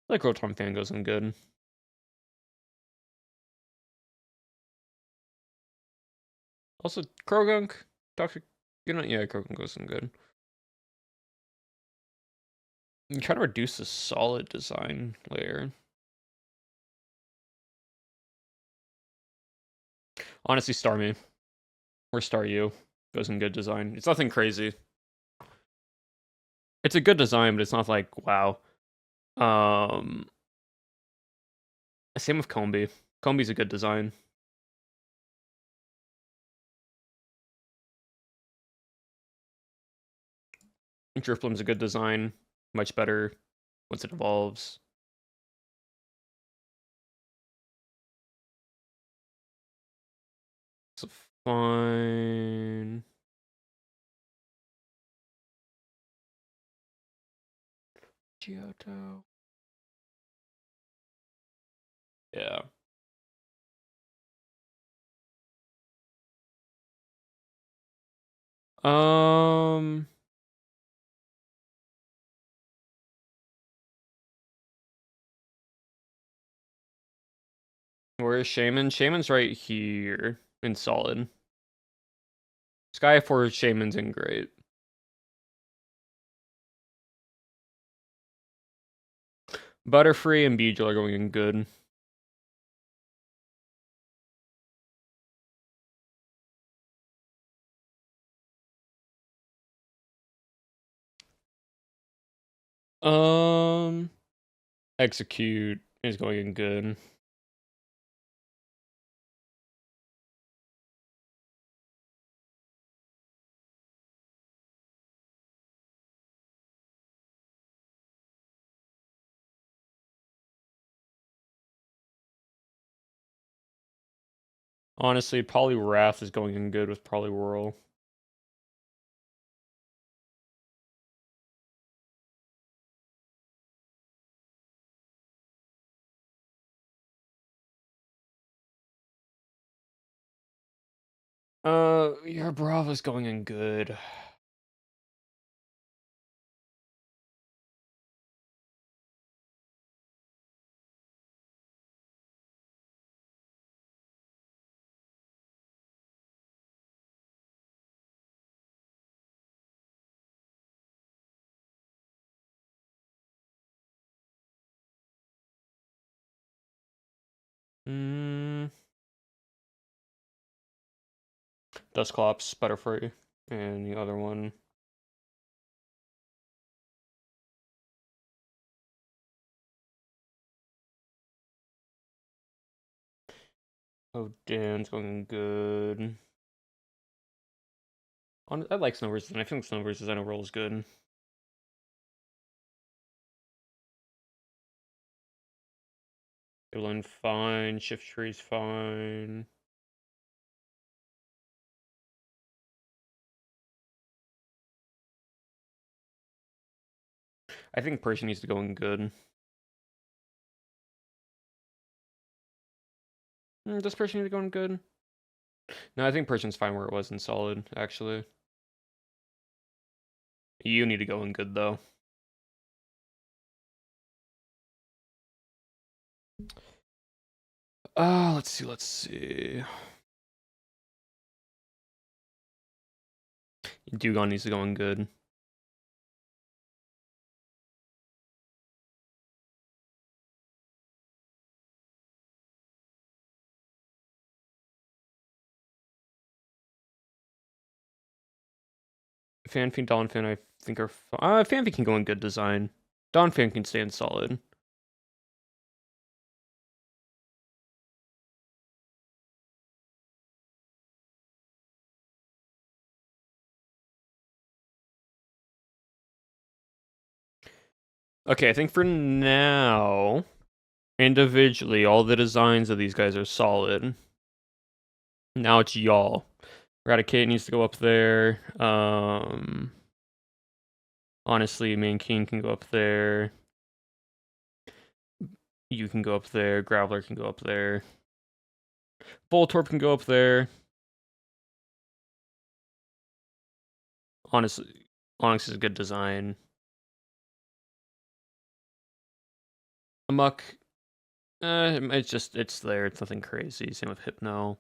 Speaker 1: Like Rotom Fan goes in good. Also, Krogunk, Toxic, yeah, Krogunk goes in good. You try to reduce the solid design layer. Honestly, Starmie or Staryu goes in good design. It's nothing crazy. It's a good design, but it's not like wow. Same with Combi. Combi's a good design. Drifloon's a good design. Much better once it evolves. It's fine. Giotto. Yeah. Where is Shaman? Shaman's right here in solid. Skyforce Shaman's in great. Butterfree and Beedrill are going in good. Execute is going in good. Honestly, Poliwrath is going in good with Poliwhirl. Your Brava's going in good. Dusclops, Butterfree, and the other one. Oh, Dan's going good. I like Snover's design. I think Snover's design overall is good. Evelyn fine. Shifttree's fine. I think Persian needs to go in good. Does Persian need to go in good? No, I think Persian's fine where it was in solid, actually. You need to go in good, though. Let's see. Dewgong needs to go in good. Fanfy, Donphan, I think are Fanfy can go in good design. Donphan can stay in solid. Okay, I think for now, individually, all the designs of these guys are solid. Now it's y'all. Raticate needs to go up there. Honestly, Mankey can go up there. You can go up there. Graveler can go up there. Voltorb can go up there. Honestly, Onix is a good design. Amok, it's there. It's nothing crazy. Same with Hypno.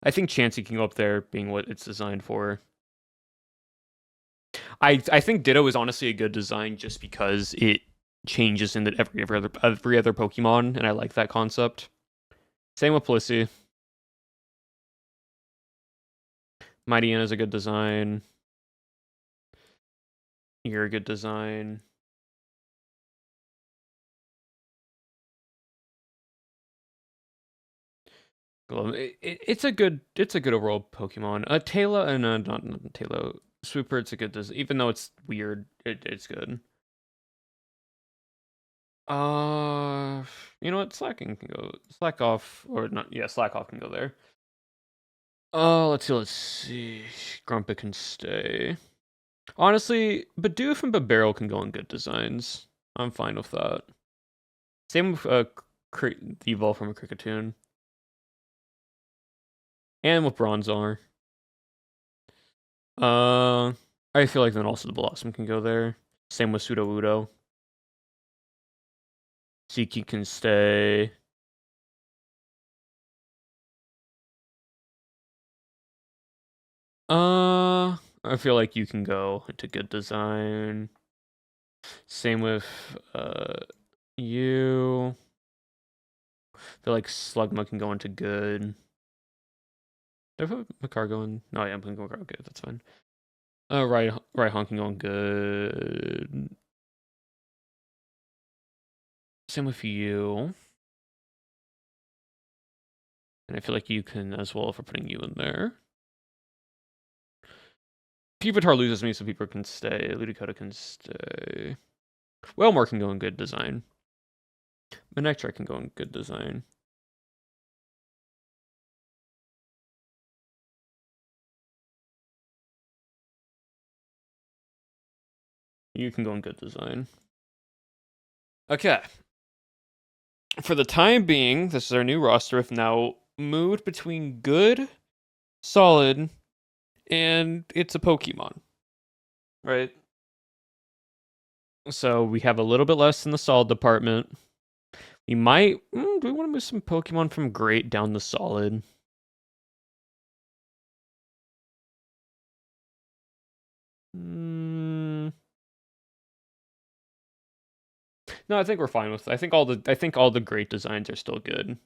Speaker 1: I think Chansey can go up there, being what it's designed for. I think Ditto is honestly a good design just because it changes in every other Pokemon, and I like that concept. Same with Blissey. Mightyena is a good design. You're a good design. It's a good overall Pokemon. Taylor and not Taylor. Swooper, it's a good design. Even though it's weird, it's good. You know what? Slacking can go. Slack off, or not? Yeah, Slack off can go there. Let's see. Grumpet can stay. Honestly, Bidoof and Barrel can go on good designs. I'm fine with that. Same with the Evolve from a Kricketune. And with Bronzor. I feel like then also the Blossom can go there. Same with Sudowoodo. Zeke can stay. I feel like you can go into good design. Same with you. I feel like Slugma can go into good. Did I put Macargo in? No, yeah, I'm putting Macargo good. That's fine. Raihan can go in good. Same with you. And I feel like you can as well for putting you in there. Pupitar loses me, so people can stay. Ludicota can stay. Wellmore can go in good design. Manectric can go in good design. You can go in good design. Okay. For the time being, this is our new roster with now moved between good, solid, and it's a Pokemon. Right? So we have a little bit less in the solid department. We might. Do we want to move some Pokemon from great down to solid? No, I think we're fine with it. I think all the great designs are still good.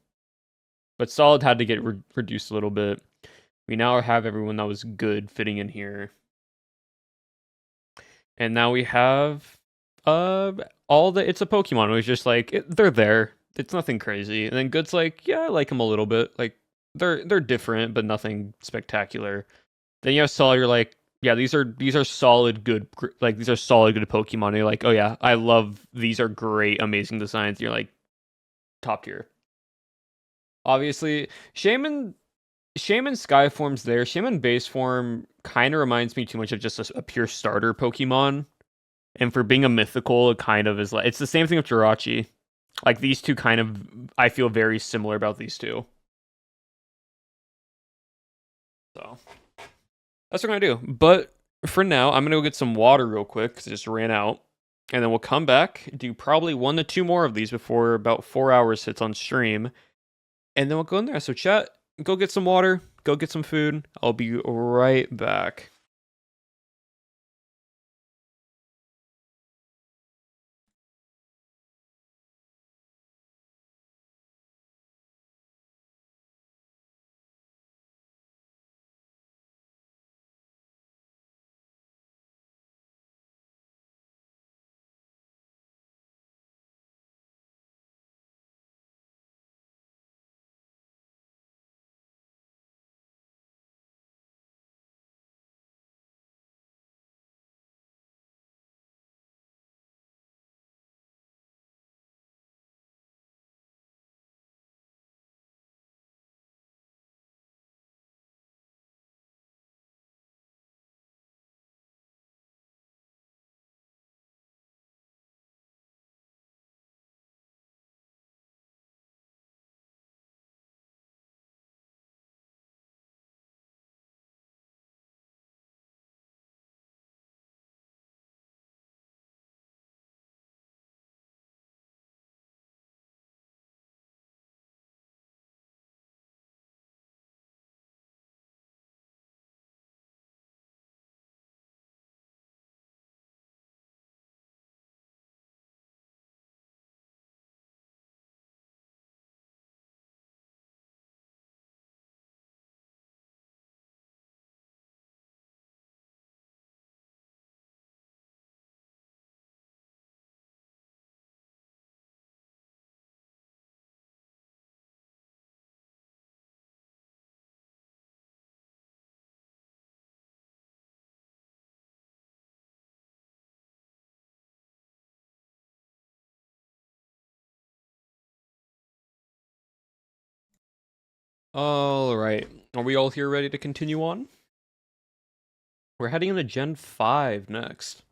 Speaker 1: But solid had to get reduced a little bit. We now have everyone that was good fitting in here. And now we have all the it's a Pokemon. It was just like they're there. It's nothing crazy. And then good's like, yeah, I like them a little bit. Like they're different, but nothing spectacular. Then you have solid. You're like, yeah, these are solid good. Like these are solid good Pokemon. And you're like, oh yeah, I love these. Are great, amazing designs. And you're like, top tier. Obviously, Shaman Skyform's there. Shaman base form kind of reminds me too much of just a pure starter Pokemon. And for being a mythical, it kind of is like it's the same thing with Jirachi. Like these two kind of I feel very similar about these two. So that's what we're gonna do. But for now, I'm gonna go get some water real quick because it just ran out. And then we'll come back, do probably 1 to 2 more of these before about 4 hours hits on stream. And then we'll go in there. So chat, go get some water, go get some food. I'll be right back. All right. Are we all here ready to continue on? We're heading into Gen 5 next.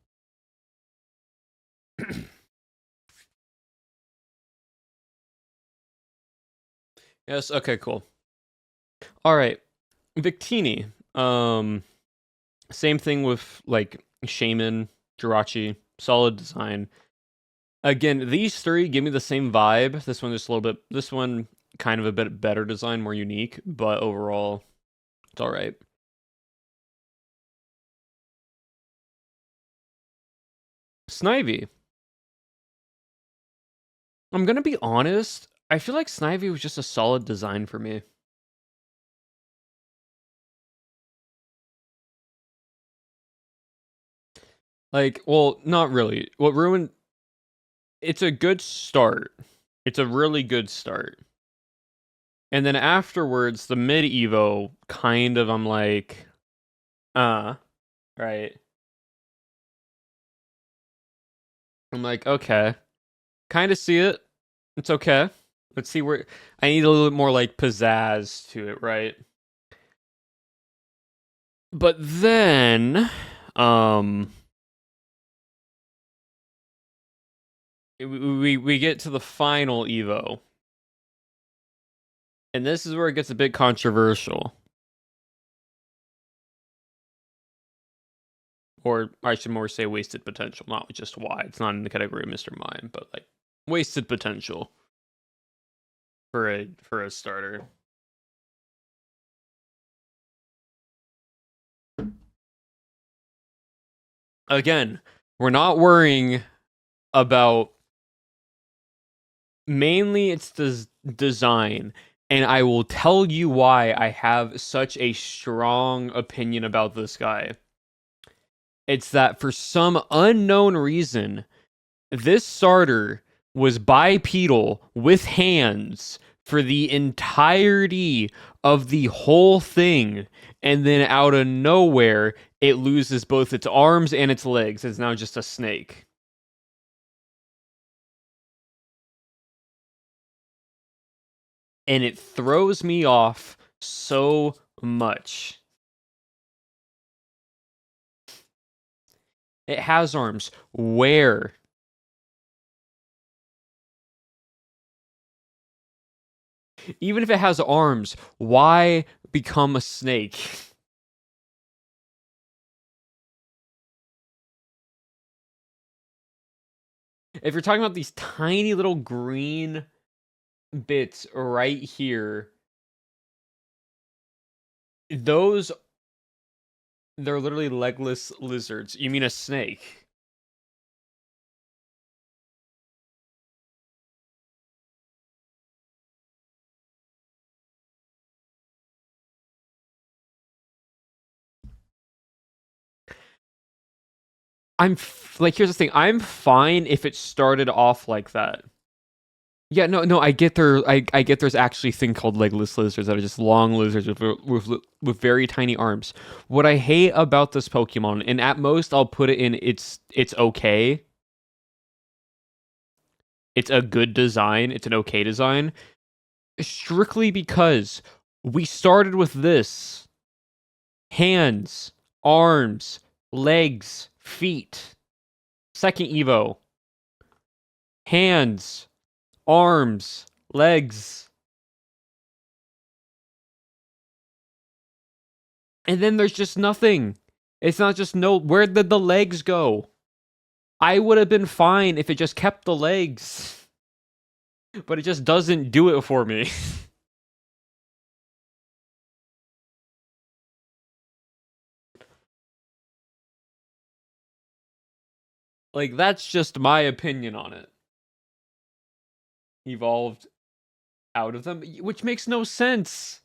Speaker 1: Yes, okay, cool. All right. Victini. Same thing with like Shaman, Jirachi, solid design. Again, these three give me the same vibe. This one just a little bit this one kind of a bit better design, more unique, but overall it's all right. Snivy. I'm going to be honest, I feel like Snivy was just a solid design for me. Like, well, not really. What ruined it's a good start. It's a really good start. And then afterwards, the mid Evo kind of I'm like, right. I'm like, okay. Kind of see it. It's okay. Let's see where I need a little bit more like pizzazz to it, right? But then we get to the final Evo. And this is where it gets a bit controversial. Or I should more say wasted potential, not just why. It's not in the category of Mr. Mime, but like wasted potential for a starter. Again, we're not worrying about mainly it's the design, and I will tell you why I have such a strong opinion about this guy. It's that for some unknown reason, this starter was bipedal with hands for the entirety of the whole thing, and then out of nowhere, it loses both its arms and its legs. It's now just a snake. And it throws me off so much. It has arms. Where? Even if it has arms, why become a snake? If you're talking about these tiny little green bits right here, those, they're literally legless lizards. You mean a snake? Like, here's the thing. I'm fine if it started off like that. Yeah, no, I get I get there's actually a thing called legless lizards that are just long lizards with very tiny arms. What I hate about this Pokemon, and at most I'll put it in it's okay. It's a good design. It's an okay design. Strictly because we started with this. Hands, arms, legs, feet. Second Evo. Hands, arms, legs. And then there's just nothing. It's not just no. Where did the legs go? I would have been fine if it just kept the legs. But it just doesn't do it for me. Like, that's just my opinion on it. Evolved out of them, which makes no sense.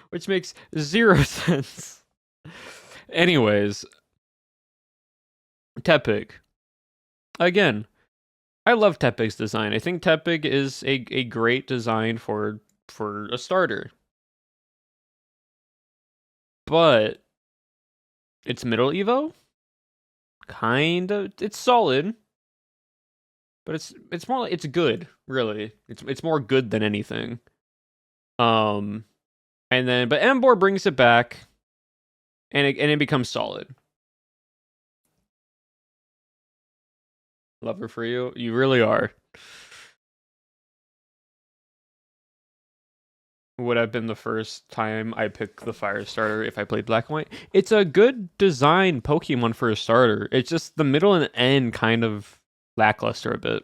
Speaker 1: Which makes 0 sense. Anyways, Tepig. Again, I love Tepig's design. I think Tepig is a great design for a starter. But it's middle Evo? Kind of. It's solid. But it's more like it's good, really. It's more good than anything. And then but Emboar brings it back and it becomes solid. Lover for you. You really are. Would have been the first time I picked the fire starter if I played Black and White. It's a good design Pokemon for a starter. It's just the middle and end kind of lackluster a bit.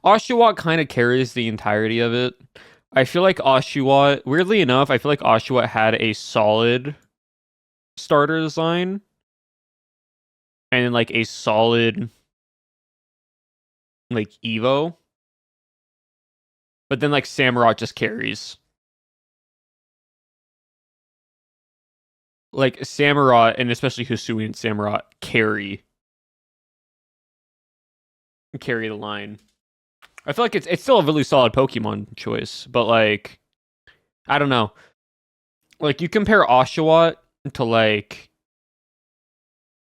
Speaker 1: Oshawott kind of carries the entirety of it. I feel like Oshawott, weirdly enough, I feel like Oshawott had a solid starter design. And then like a solid like Evo. But then like Samurott just carries. Like Samurott and especially Hisui and Samurott carry the line. I feel like it's still a really solid Pokemon choice, but like I don't know. Like you compare Oshawott to like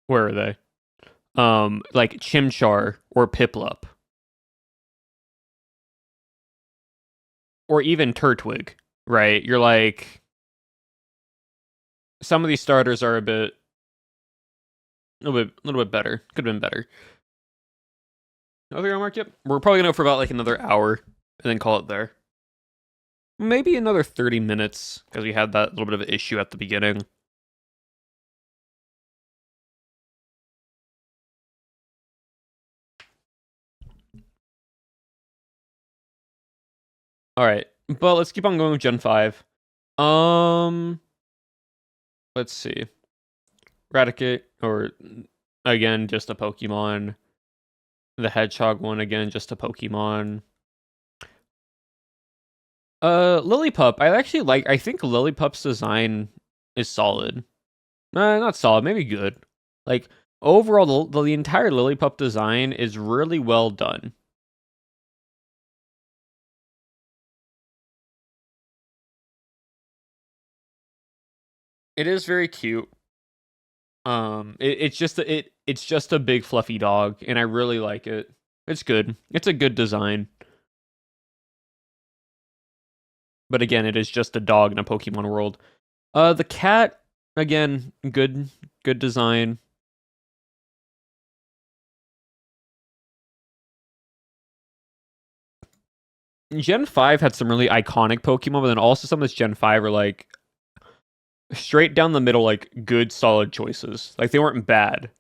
Speaker 1: where are they? Like Chimchar or Piplup. Or even Turtwig, right? You're like some of these starters are a bit little bit better. Could have been better. Other remark, yep. We're probably gonna go for about like another hour and then call it there. Maybe another 30 minutes because we had that little bit of an issue at the beginning. All right, but let's keep on going with Gen 5. Let's see. Raticate, or again, just a Pokemon. The Hedgehog one, again, just a Pokemon. Lillipup. I think Lillipup's design is solid. Not solid, maybe good. Like, overall, the entire Lillipup design is really well done. It is very cute. It's just a big fluffy dog, and I really like it. It's good. It's a good design. But again, it is just a dog in a Pokemon world. The cat, again, good design. Gen 5 had some really iconic Pokemon, but then also some of this Gen 5 are like straight down the middle, like good, solid choices. Like they weren't bad.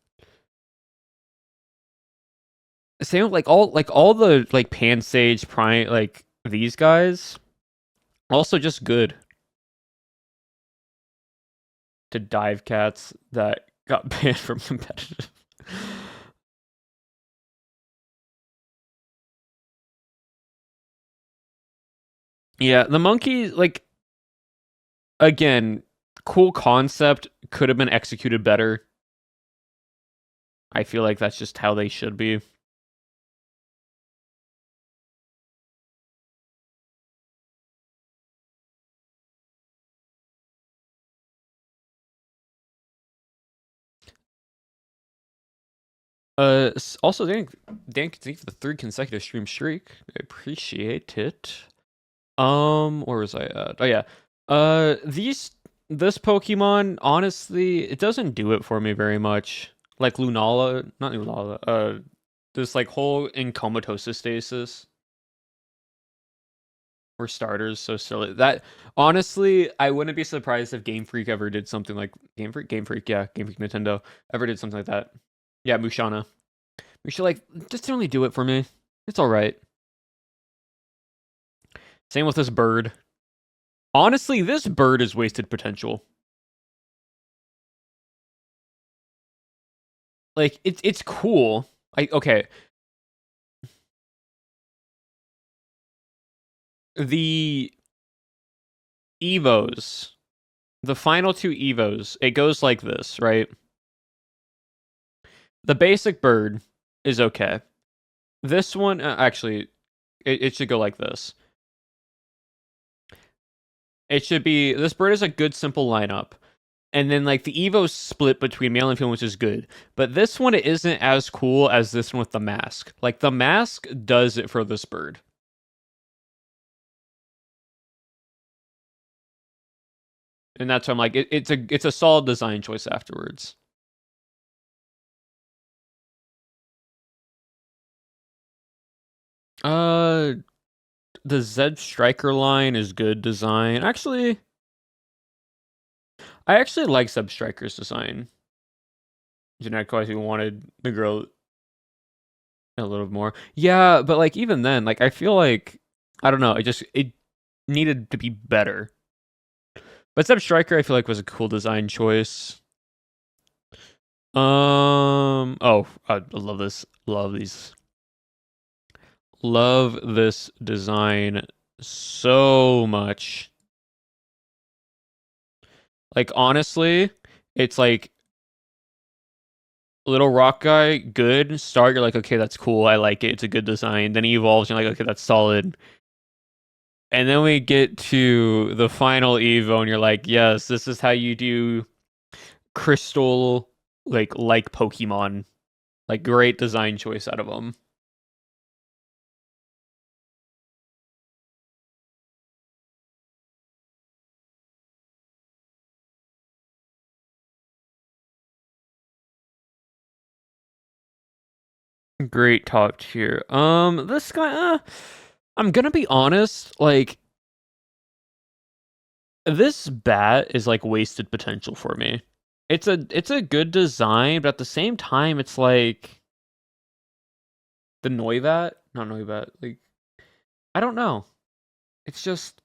Speaker 1: Same with like all the like Pansage, Prime, like these guys, also just good. To dive cats that got banned from competitive. Yeah, the monkey, like, again, cool concept, could have been executed better. I feel like that's just how they should be. Also, Dan, thank you for the 3 consecutive stream streak. I appreciate it. Where was I at? Oh yeah. This Pokemon, honestly, it doesn't do it for me very much. Like Lunala, not Lunala. This like whole in comatose stasis. For starters, so silly. That honestly, I wouldn't be surprised if Game Freak ever did something like Game Freak, yeah, Game Freak Nintendo ever did something like that. Yeah, Mushana. We should like just don't really do it for me. It's all right. Same with this bird. Honestly, this bird is wasted potential. Like it's cool. Like okay, the Evos, the final 2 Evos, it goes like this, right? The basic bird is okay. This one, actually, it should go like this. It should be, this bird is a good simple lineup. And then like the Evo's split between male and female, which is good. But this one isn't as cool as this one with the mask. Like the mask does it for this bird. And that's why I'm like, it's a solid design choice afterwards. Uh, the Zed Striker line is good design. Actually, I actually like Zed Striker's design. Genetic wise, we wanted the girl a little more. Yeah, but like even then, like I feel like I don't know, it needed to be better. But Zeb Striker, I feel like was a cool design choice. Oh, I love this. Love these. Love this design so much. Like honestly, it's like little rock guy, good. Start, you're like, okay, that's cool. I like it. It's a good design. Then he evolves, you're like, okay, that's solid. And then we get to the final Evo, and you're like, yes, this is how you do crystal like Pokemon. Like great design choice out of them. Great top tier. This guy, I'm gonna be honest, like, this bat is like wasted potential for me. It's a good design, but at the same time, it's like the Noivat, not Noivat. Like, I don't know. It's just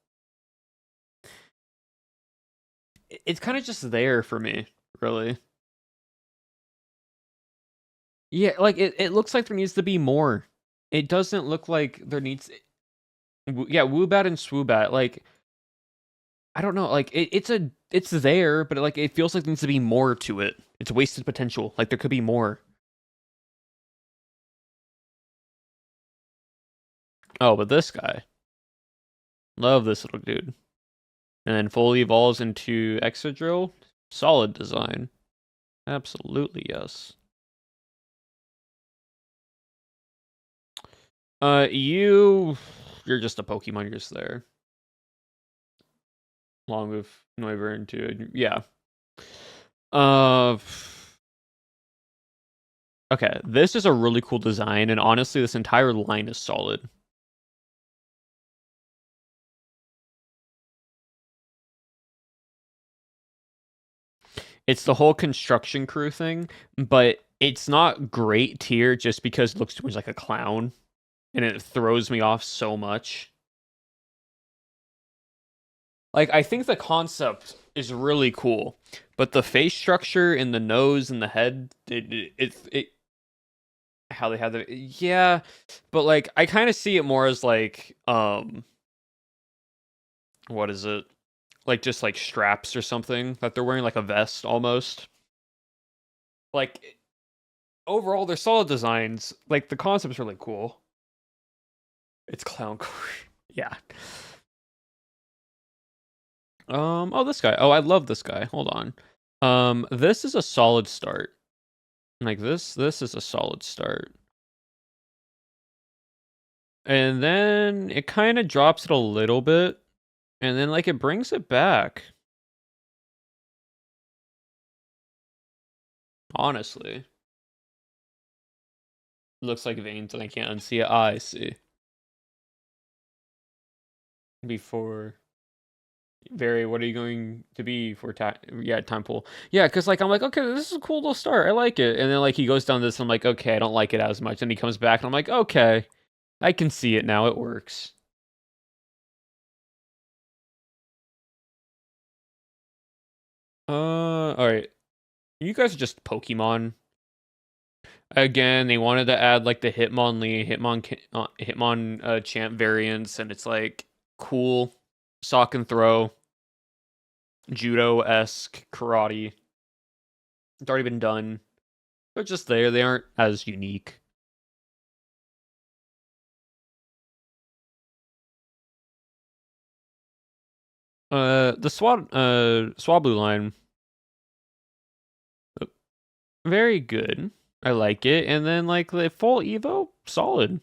Speaker 1: it's kind of just there for me, really. Yeah, like it looks like there needs to be more. It doesn't look like there needs. Yeah, Woobat and Swoobat, like I don't know, like it's there, but like it feels like there needs to be more to it. It's wasted potential. Like there could be more. Oh, but this guy, love this little dude, and then fully evolves into Excadrill. Solid design. Absolutely yes. You're just a Pokemon. You're just there. Along with Noivern too. Yeah. Uh. Okay, this is a really cool design, and honestly, this entire line is solid. It's the whole construction crew thing, but it's not great tier just because it looks too much like a clown, and it throws me off so much. Like, I think the concept is really cool, but the face structure and the nose and the head, how they have the, yeah, but like, I kind of see it more as like, what is it? Like, just like straps or something that they're wearing, like a vest almost. Like, overall, they're solid designs. Like, the concept's really cool. It's clown core. Yeah. Oh, this guy. Oh, I love this guy. Hold on. This is a solid start. Like this is a solid start. And then it kind of drops it a little bit, and then like it brings it back. Honestly, looks like veins, and I can't unsee it. Ah, I see. Before very, what are you going to be for time pool? Yeah, because like I'm like, okay, this is a cool little start. I like it. And then like he goes down this, and I'm like, okay, I don't like it as much. And he comes back, and I'm like, okay, I can see it now. It works. All right. You guys are just Pokemon. Again, they wanted to add like the Hitmonlee, Hitmon champ variants, and it's like cool, sock and throw, judo-esque karate. It's already been done. They're just there. They aren't as unique. The Swablu line, very good. I like it. And then like the full Evo, solid.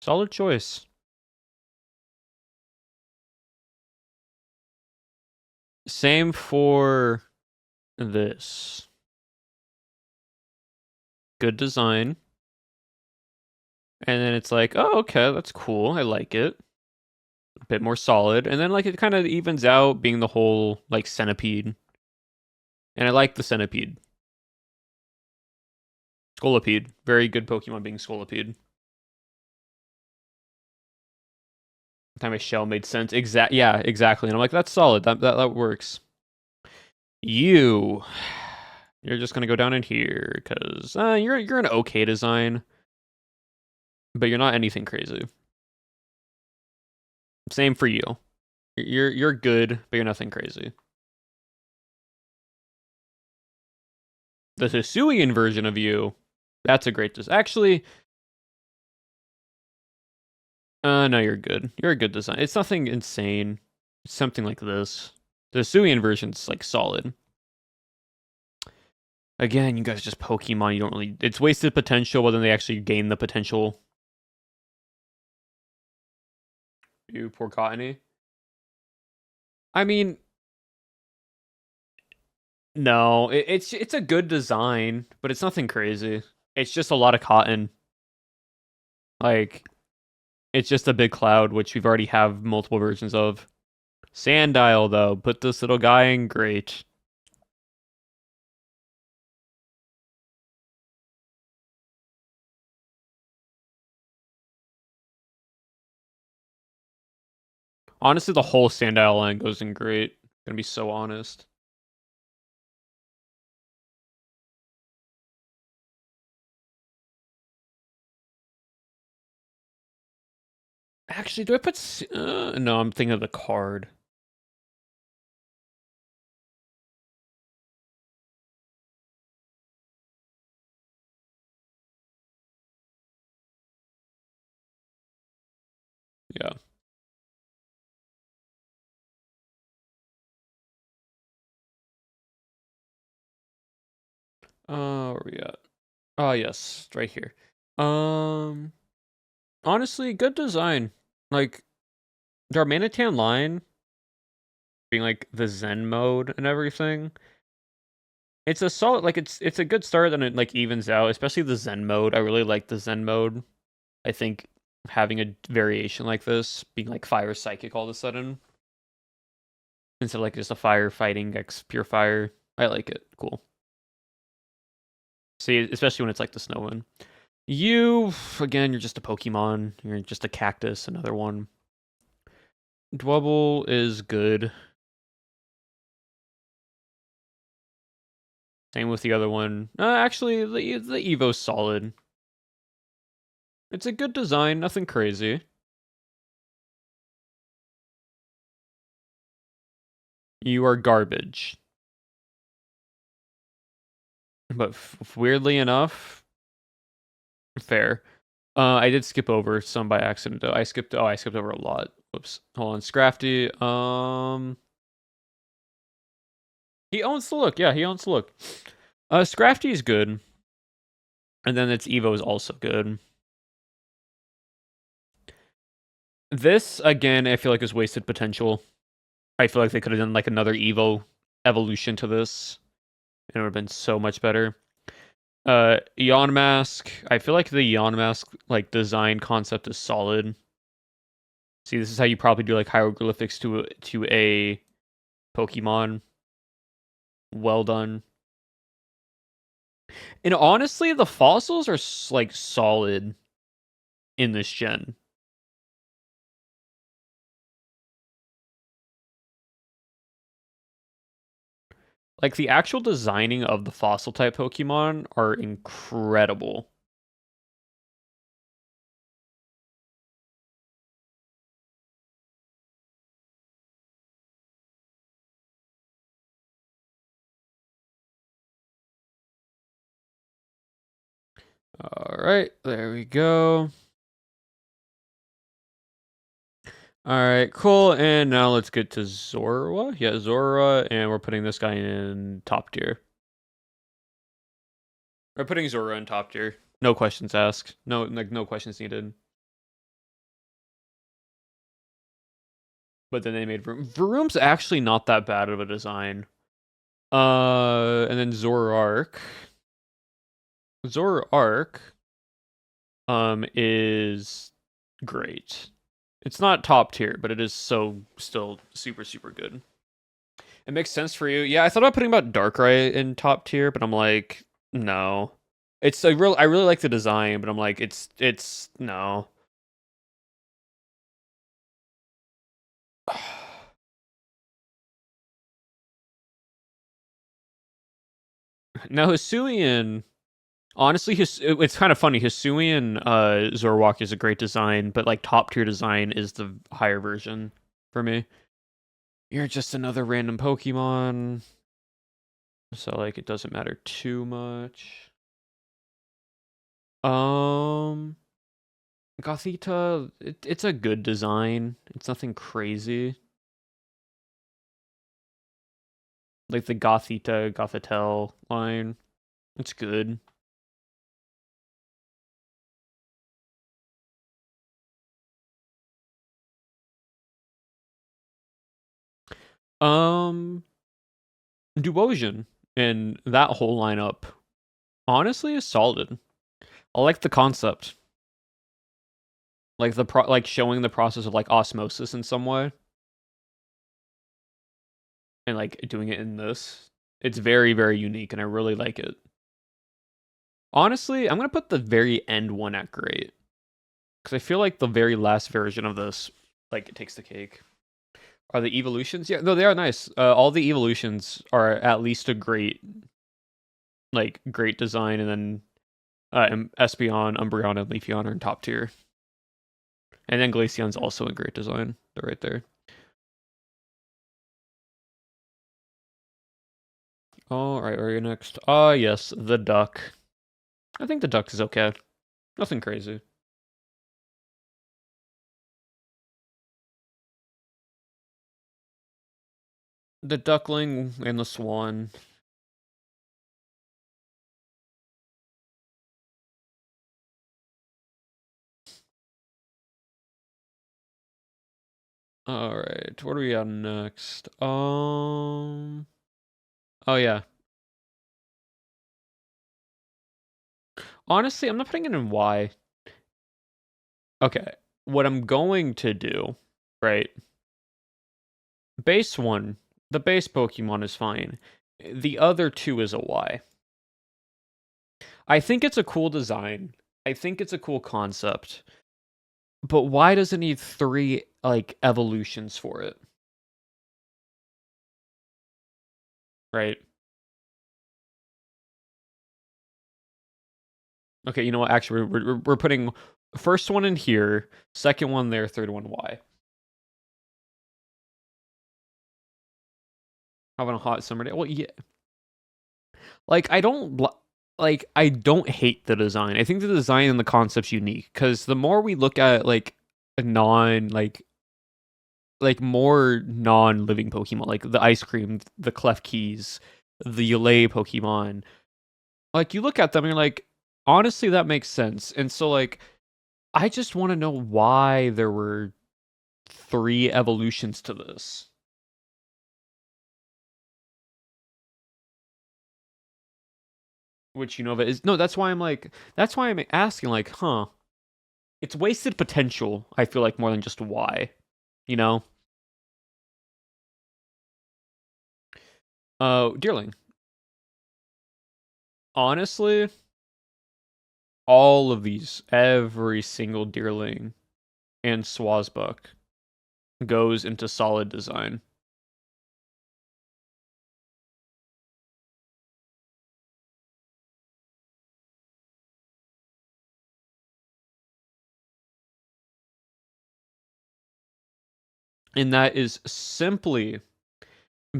Speaker 1: Solid choice. Same for this. Good design. And then it's like, oh, okay, that's cool. I like it. A bit more solid. And then like it kind of evens out being the whole like centipede. And I like the centipede. Scolipede. Very good Pokemon being Scolipede. Time a shell made sense. Yeah, exactly. And I'm like, that's solid. That works. You're just gonna go down in here because you're an okay design, but you're not anything crazy. Same for you. You're good, but you're nothing crazy. The Hisuian version of you, that's a great design. Actually, no, you're good. You're a good design. It's nothing insane. It's something like this. The Hisuian version's like solid. Again, you guys just Pokemon. You don't really. It's wasted potential, but then they actually gain the potential. You poor Cottony. I mean, no, it's a good design, but it's nothing crazy. It's just a lot of cotton. Like, it's just a big cloud, which we've already have multiple versions of. Sandile, though, put this little guy in great. Honestly, the whole Sandile line goes in great. Gonna be so honest. Actually, do I put... no, I'm thinking of the card. Yeah. Where we at? Oh, yes, right here. Honestly, good design. Like, Darmanitan line being like the Zen mode and everything. It's a solid, like it's a good start, then it like evens out, especially the Zen mode. I really like the Zen mode. I think having a variation like this, being like fire psychic all of a sudden, instead of like just a fire fighting X pure fire. I like it. Cool. See, especially when it's like the snow one. You, again, you're just a Pokemon. You're just a cactus, another one. Dwebble is good. Same with the other one. Actually, the Evo's solid. It's a good design, nothing crazy. You are garbage. But weirdly enough, fair. I did skip over some by accident though. I skipped over a lot. Whoops. Hold on. Scrafty. He owns the look. Yeah, he owns the look. Scrafty is good. And then its Evo is also good. This, again, I feel like is wasted potential. I feel like they could have done like another Evo evolution to this. And it would have been so much better. Yawgmoth. I feel like the Yawgmoth like design concept is solid. See, this is how you probably do like hieroglyphics to a Pokemon. Well done. And honestly, the fossils are like solid in this gen. Like the actual designing of the fossil type Pokemon are incredible. All right, there we go. All right, cool. And now let's get to Zorua. Yeah, Zorua, and we're putting this guy in top tier. We're putting Zorua in top tier. No questions asked. No, like no questions needed. But then they made Vroom. Vroom's actually not that bad of a design. And then Zoroark. Zoroark is great. It's not top tier, but it is still super, super good. It makes sense for you. Yeah, I thought about putting about Darkrai in top tier, but I'm like, no. I really like the design, but I'm like, it's no. Now Hisuian, honestly, it's kind of funny. Hisuian Zoroark is a great design, but like top tier design is the higher version for me. You're just another random Pokemon. So like it doesn't matter too much. Gothita, it's a good design. It's nothing crazy. Like the Gothitelle line. It's good. Duosion and that whole lineup honestly is solid. I like the concept. Like like showing the process of like osmosis in some way. And like doing it in this. It's very, very unique and I really like it. Honestly, I'm gonna put the very end one at great. Because I feel like the very last version of this, like, it takes the cake. Are the evolutions? Yeah, no, they are nice. All the evolutions are at least a great, like, great design, and then Espeon, Umbreon, and Leafeon are in top tier. And then Glaceon's also a great design. They're right there. Alright, where are you next? Yes, the duck. I think the duck is okay. Nothing crazy. The duckling and the swan. Alright, what do we got next? Oh yeah. Honestly, I'm not putting it in Y. Okay, what I'm going to do, right? Base 1, the base Pokemon is fine. The other 2 is a Y. I think it's a cool design. I think it's a cool concept. But why does it need 3, like, evolutions for it? Right? Okay, you know what? Actually, we're putting first one in here, second one there, third one Y. Having a hot summer day. Well, yeah. Like, I don't hate the design. I think the design and the concept's unique because the more we look at like non more non-living Pokemon, like the ice cream, the Klefkis, the Yulei Pokemon, like you look at them and you're like, honestly, that makes sense. And so like, I just want to know why there were 3 evolutions to this. Which Unova is no, that's why I'm asking, like, huh. It's wasted potential, I feel like, more than just why. You know? Deerling. Honestly, all of these, every single Deerling and Swazbuck goes into solid design. And that is simply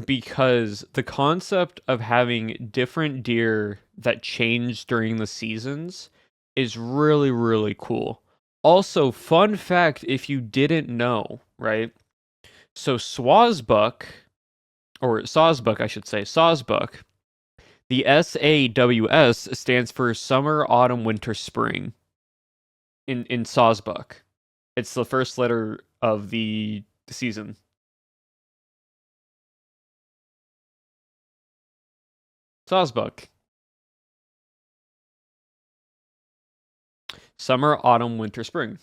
Speaker 1: because the concept of having different deer that change during the seasons is really, really cool. Also, fun fact if you didn't know, right? So Swazbuck, or Sawsbuck, I should say, Sawsbuck, the SAWS stands for Summer, Autumn, Winter, Spring in Sawsbuck. It's the first letter of the season. Sawsbuck. Summer, Autumn, Winter, Spring.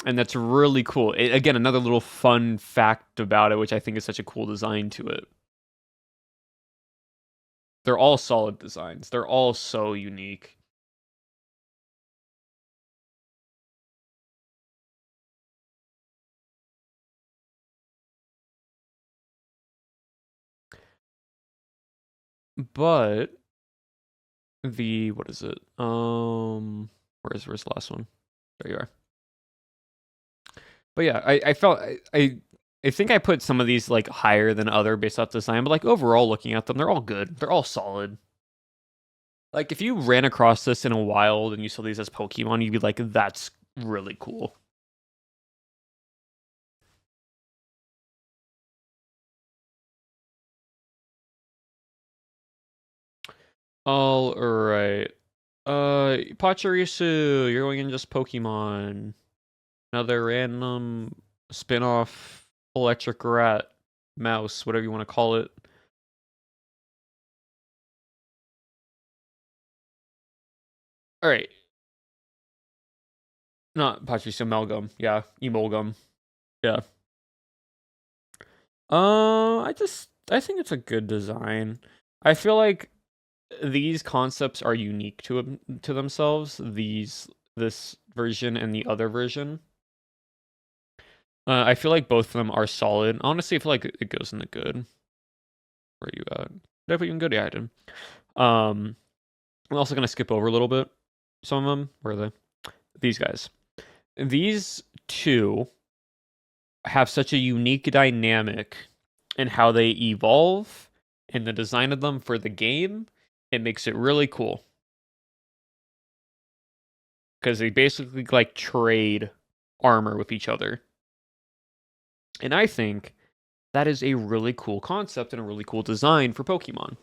Speaker 1: And that's really cool. Again, another little fun fact about it, which I think is such a cool design to it. They're all solid designs. They're all so unique. But what is it? Where's the last one? There you are. But yeah, I felt I think I put some of these like higher than other based off design, but like overall looking at them, they're all good. They're all solid. Like if you ran across this in a wild and you saw these as Pokemon, you'd be like, that's really cool. All right. Pachirisu, you're going in just Pokemon. Another random spin-off electric rat, mouse, whatever you want to call it. All right. Not Pachirisu, Amalgam. Yeah, Emolgum. Yeah. I think it's a good design. I feel like these concepts are unique to themselves. This version and the other version. I feel like both of them are solid. Honestly, I feel like it goes in the good. Where are you at? Did I put you in good? Yeah, I did. I'm also gonna skip over a little bit. Some of them. Where are they? These guys. These two have such a unique dynamic in how they evolve and the design of them for the game. It makes it really cool. Because they basically like trade armor with each other. And I think that is a really cool concept and a really cool design for Pokemon.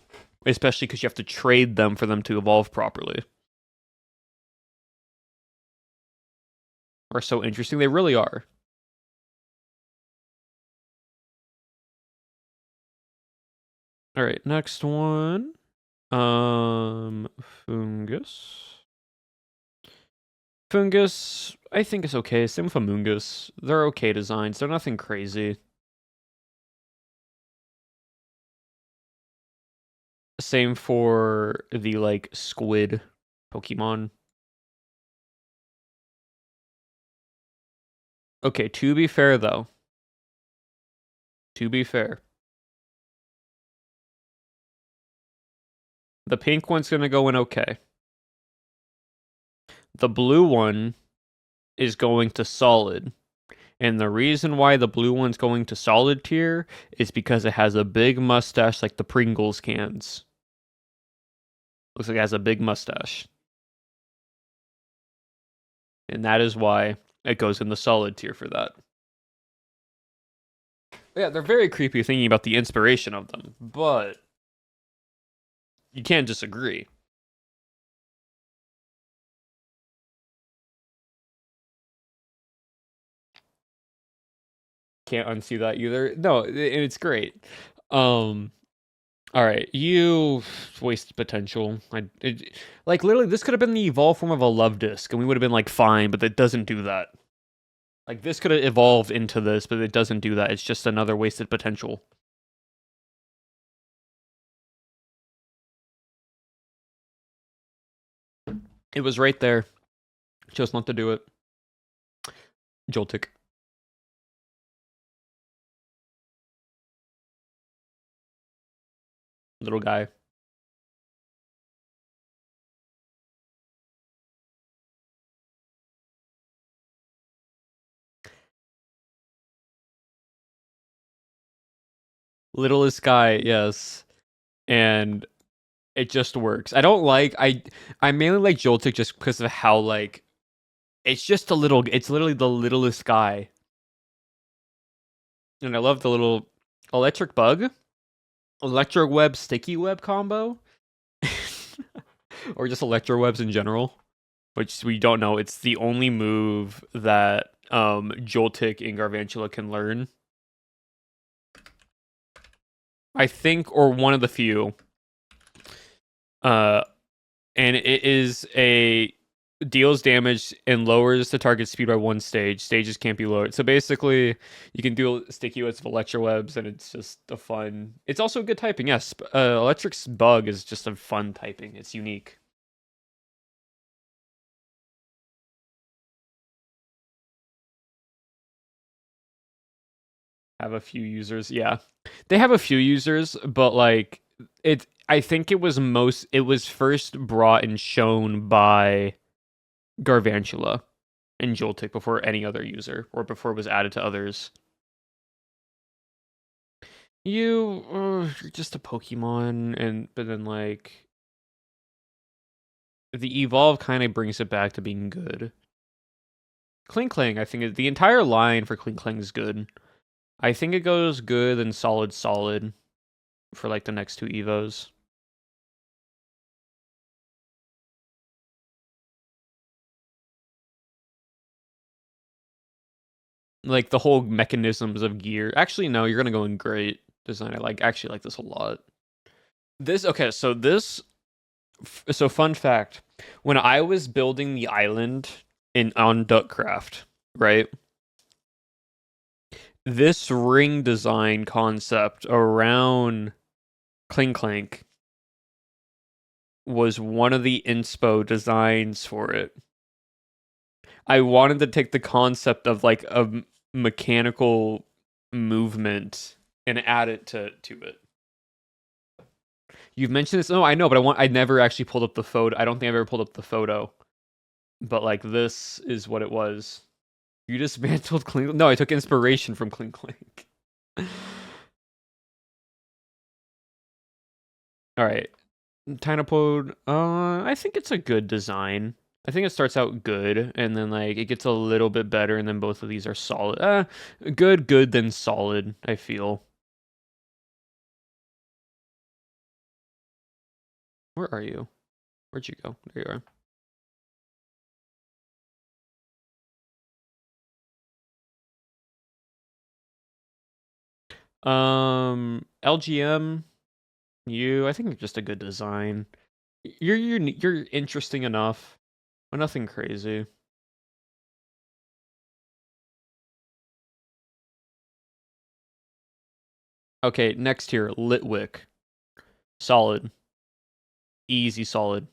Speaker 1: Especially because you have to trade them for them to evolve properly. Are so interesting. They really are. All right, next one. Fungus. Fungus, I think it's okay. Same with Amoonguss. They're okay designs. They're nothing crazy. Same for the like squid Pokemon. Okay, to be fair though. To be fair. The pink one's gonna go in okay. The blue one is going to solid. And the reason why the blue one's going to solid tier is because it has a big mustache like the Pringles cans. Looks like it has a big mustache. And that is why it goes in the solid tier for that. Yeah, they're very creepy thinking about the inspiration of them, but you can't disagree. Can't unsee that either. No, it's great. All right, you wasted potential. Like literally, this could have been the evolved form of a love disc, and we would have been like fine. But it doesn't do that. Like this could have evolved into this, but it doesn't do that. It's just another wasted potential. It was right there. Chose not to do it. Joltik. Little guy. Littlest guy, yes. And it just works. I mainly like Joltik just because of how like it's just it's literally the littlest guy. And I love the little electric bug, electric web, sticky web combo. Or just electro webs in general, which we don't know. It's the only move that Joltik and Garvantula can learn. I think, or one of the few. And it is a deals damage and lowers the target speed by one stage. Stages can't be lowered. So basically, you can do sticky webs of electro webs, and it's just a fun. It's also a good typing. Yes, Electric's bug is just a fun typing. It's unique. Have a few users. Yeah, they have a few users, but like it. I think it was first brought and shown by Garvantula and Joltik before any other user, or before it was added to others. You're just a Pokemon, but then like the evolve kind of brings it back to being good. Klinklang, I think the entire line for Klinklang is good. I think it goes good and solid for like the next two Evos. Like the whole mechanisms of gear. Actually, no, you're gonna go in great design. I actually like this a lot. So fun fact: when I was building the island on Duckcraft, right? This ring design concept around Clink Clank was one of the inspo designs for it. I wanted to take the concept of like a mechanical movement and add it to it. You've mentioned this. No, I know, but I never actually pulled up the photo. I don't think I've ever pulled up the photo. But like this is what it was. You dismantled Clink. No, I took inspiration from Clink Clank. All right, Tynapode. I think it's a good design. I think it starts out good, and then like it gets a little bit better, and then both of these are solid. Good, then solid. I feel. Where are you? Where'd you go? There you are. LGM. I think you're just a good design. You're interesting enough, but nothing crazy. Okay, next here, Litwick. Solid. Easy solid.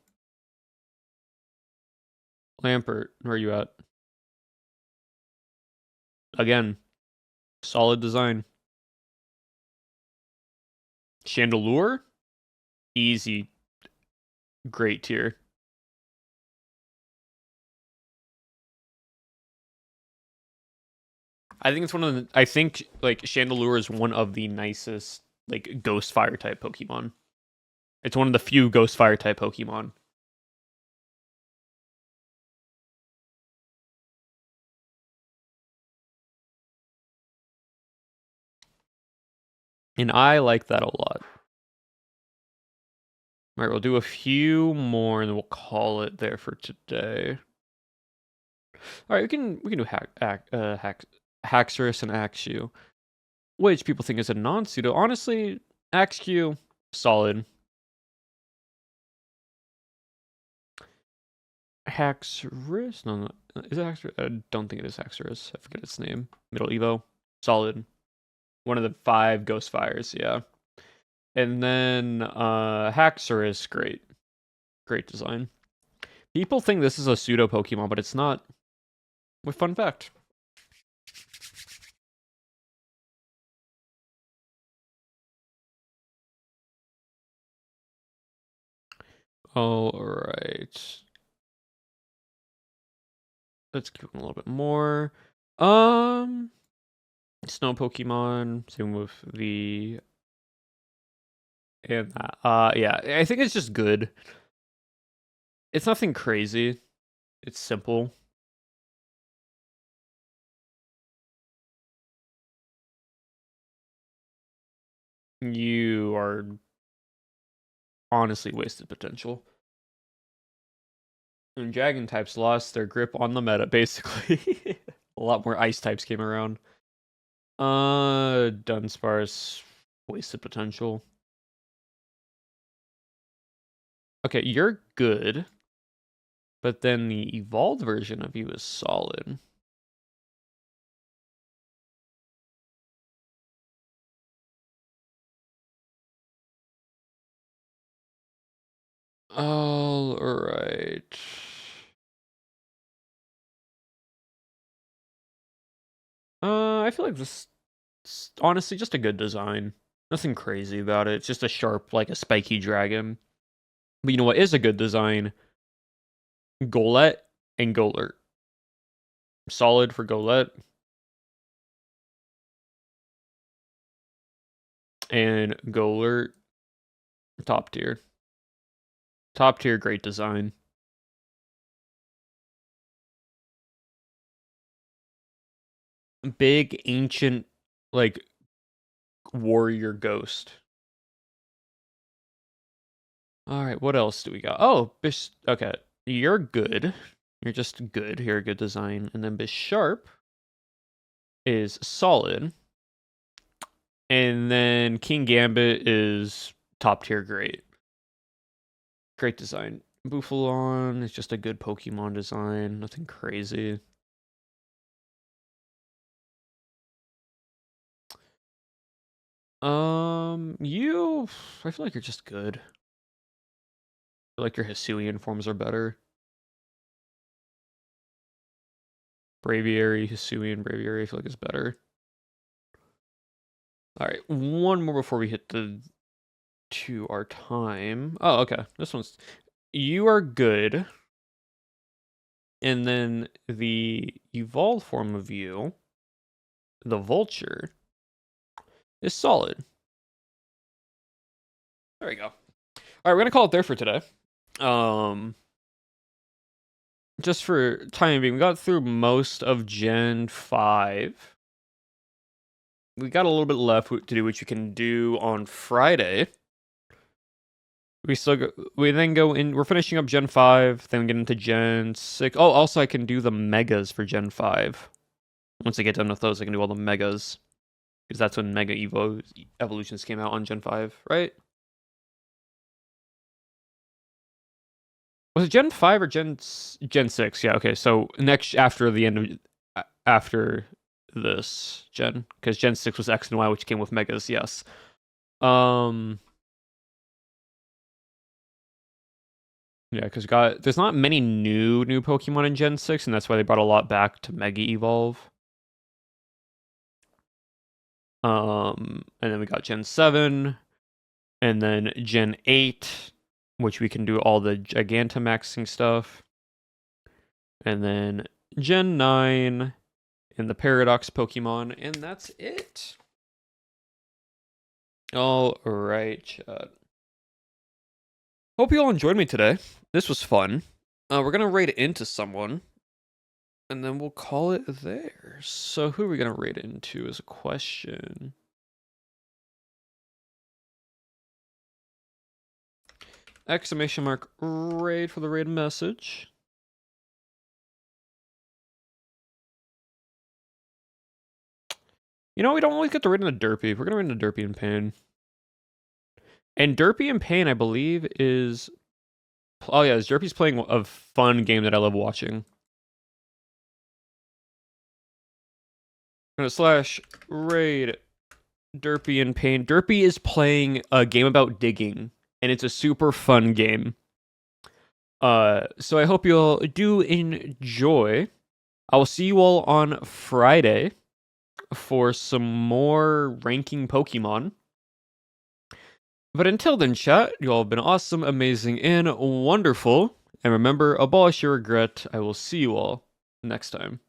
Speaker 1: Lampert, where are you at? Again, solid design. Chandelure? Easy. Great tier. I think it's one of the. I think like Chandelure is one of the nicest like Ghost Fire type Pokemon. It's one of the few Ghost Fire type Pokemon. And I like that a lot. All right, we'll do a few more and then we'll call it there for today. All right, we can do Haxorus and Axew, which people think is a non-pseudo. Honestly, Axew, solid. Haxorus? No, is it Haxorus? I don't think it is Haxorus. I forget its name. Middle Evo, solid. One of the 5 Ghost Fires, yeah. And then Haxorus, great. Great design. People think this is a pseudo Pokemon, but it's not. With fun fact. All right. Let's keep a little bit more. Snow Pokemon. Same with the. And yeah, I think it's just good. It's nothing crazy. It's simple. You are honestly wasted potential. And dragon types lost their grip on the meta, basically. A lot more ice types came around. Dunsparce, wasted potential. Okay, you're good. But then the evolved version of you is solid. All right. I feel like this is honestly just a good design. Nothing crazy about it. It's just a sharp, like a spiky dragon. But you know what is a good design? Golett and Golurt. Solid for Golett. And Golurt, top tier. Top tier, great design. Big, ancient, like, warrior ghost. Alright, what else do we got? Oh, okay. You're good. You're just good. You're a good design. And then Bisharp is solid. And then King Gambit is top tier great. Great design. Bouffalant is just a good Pokemon design, nothing crazy. I feel like you're just good. I feel like your Hisuian forms are better. Braviary, Hisuian, Braviary, I feel like is better. Alright, one more before we hit to our time. Oh, okay. This one's... You are good. And then the evolved form of you, the Vulture, is solid. There we go. Alright, we're gonna call it there for today. Just for time being, we got through most of Gen 5. We got a little bit left to do, which we can do on Friday. We then go in. We're finishing up Gen 5, then we get into Gen 6. Oh, also I can do the megas for Gen 5. Once I get done with those, I can do all the megas, because that's when Mega Evolutions came out on Gen 5, right? Was it Gen 5 or Gen 6? Yeah, okay. So next after the end of after this gen, because Gen 6 was X and Y, which came with megas, yes. Yeah, because there's not many new Pokemon in Gen 6, and that's why they brought a lot back to Mega Evolve. And then we got Gen 7, and then Gen 8, which we can do all the Gigantamaxing stuff. And then Gen 9 and the Paradox Pokemon, and that's it. All right, chat. Hope you all enjoyed me today. This was fun. We're gonna raid into someone, and then we'll call it there. So who are we gonna raid into is a question. Exclamation mark raid for the raid message. You know, we don't always get to raid into Derpy. We're gonna raid into Derpy and Pain. And Derpy and Pain, I believe, is... Oh yeah, Derpy's playing a fun game that I love watching. Slash raid Derpy and Pain. Derpy is playing a game about digging, and it's a super fun game. So I hope you all do enjoy. I will see you all on Friday for some more ranking Pokemon. But until then, chat, you all have been awesome, amazing, and wonderful. And remember, abolish your regret. I will see you all next time.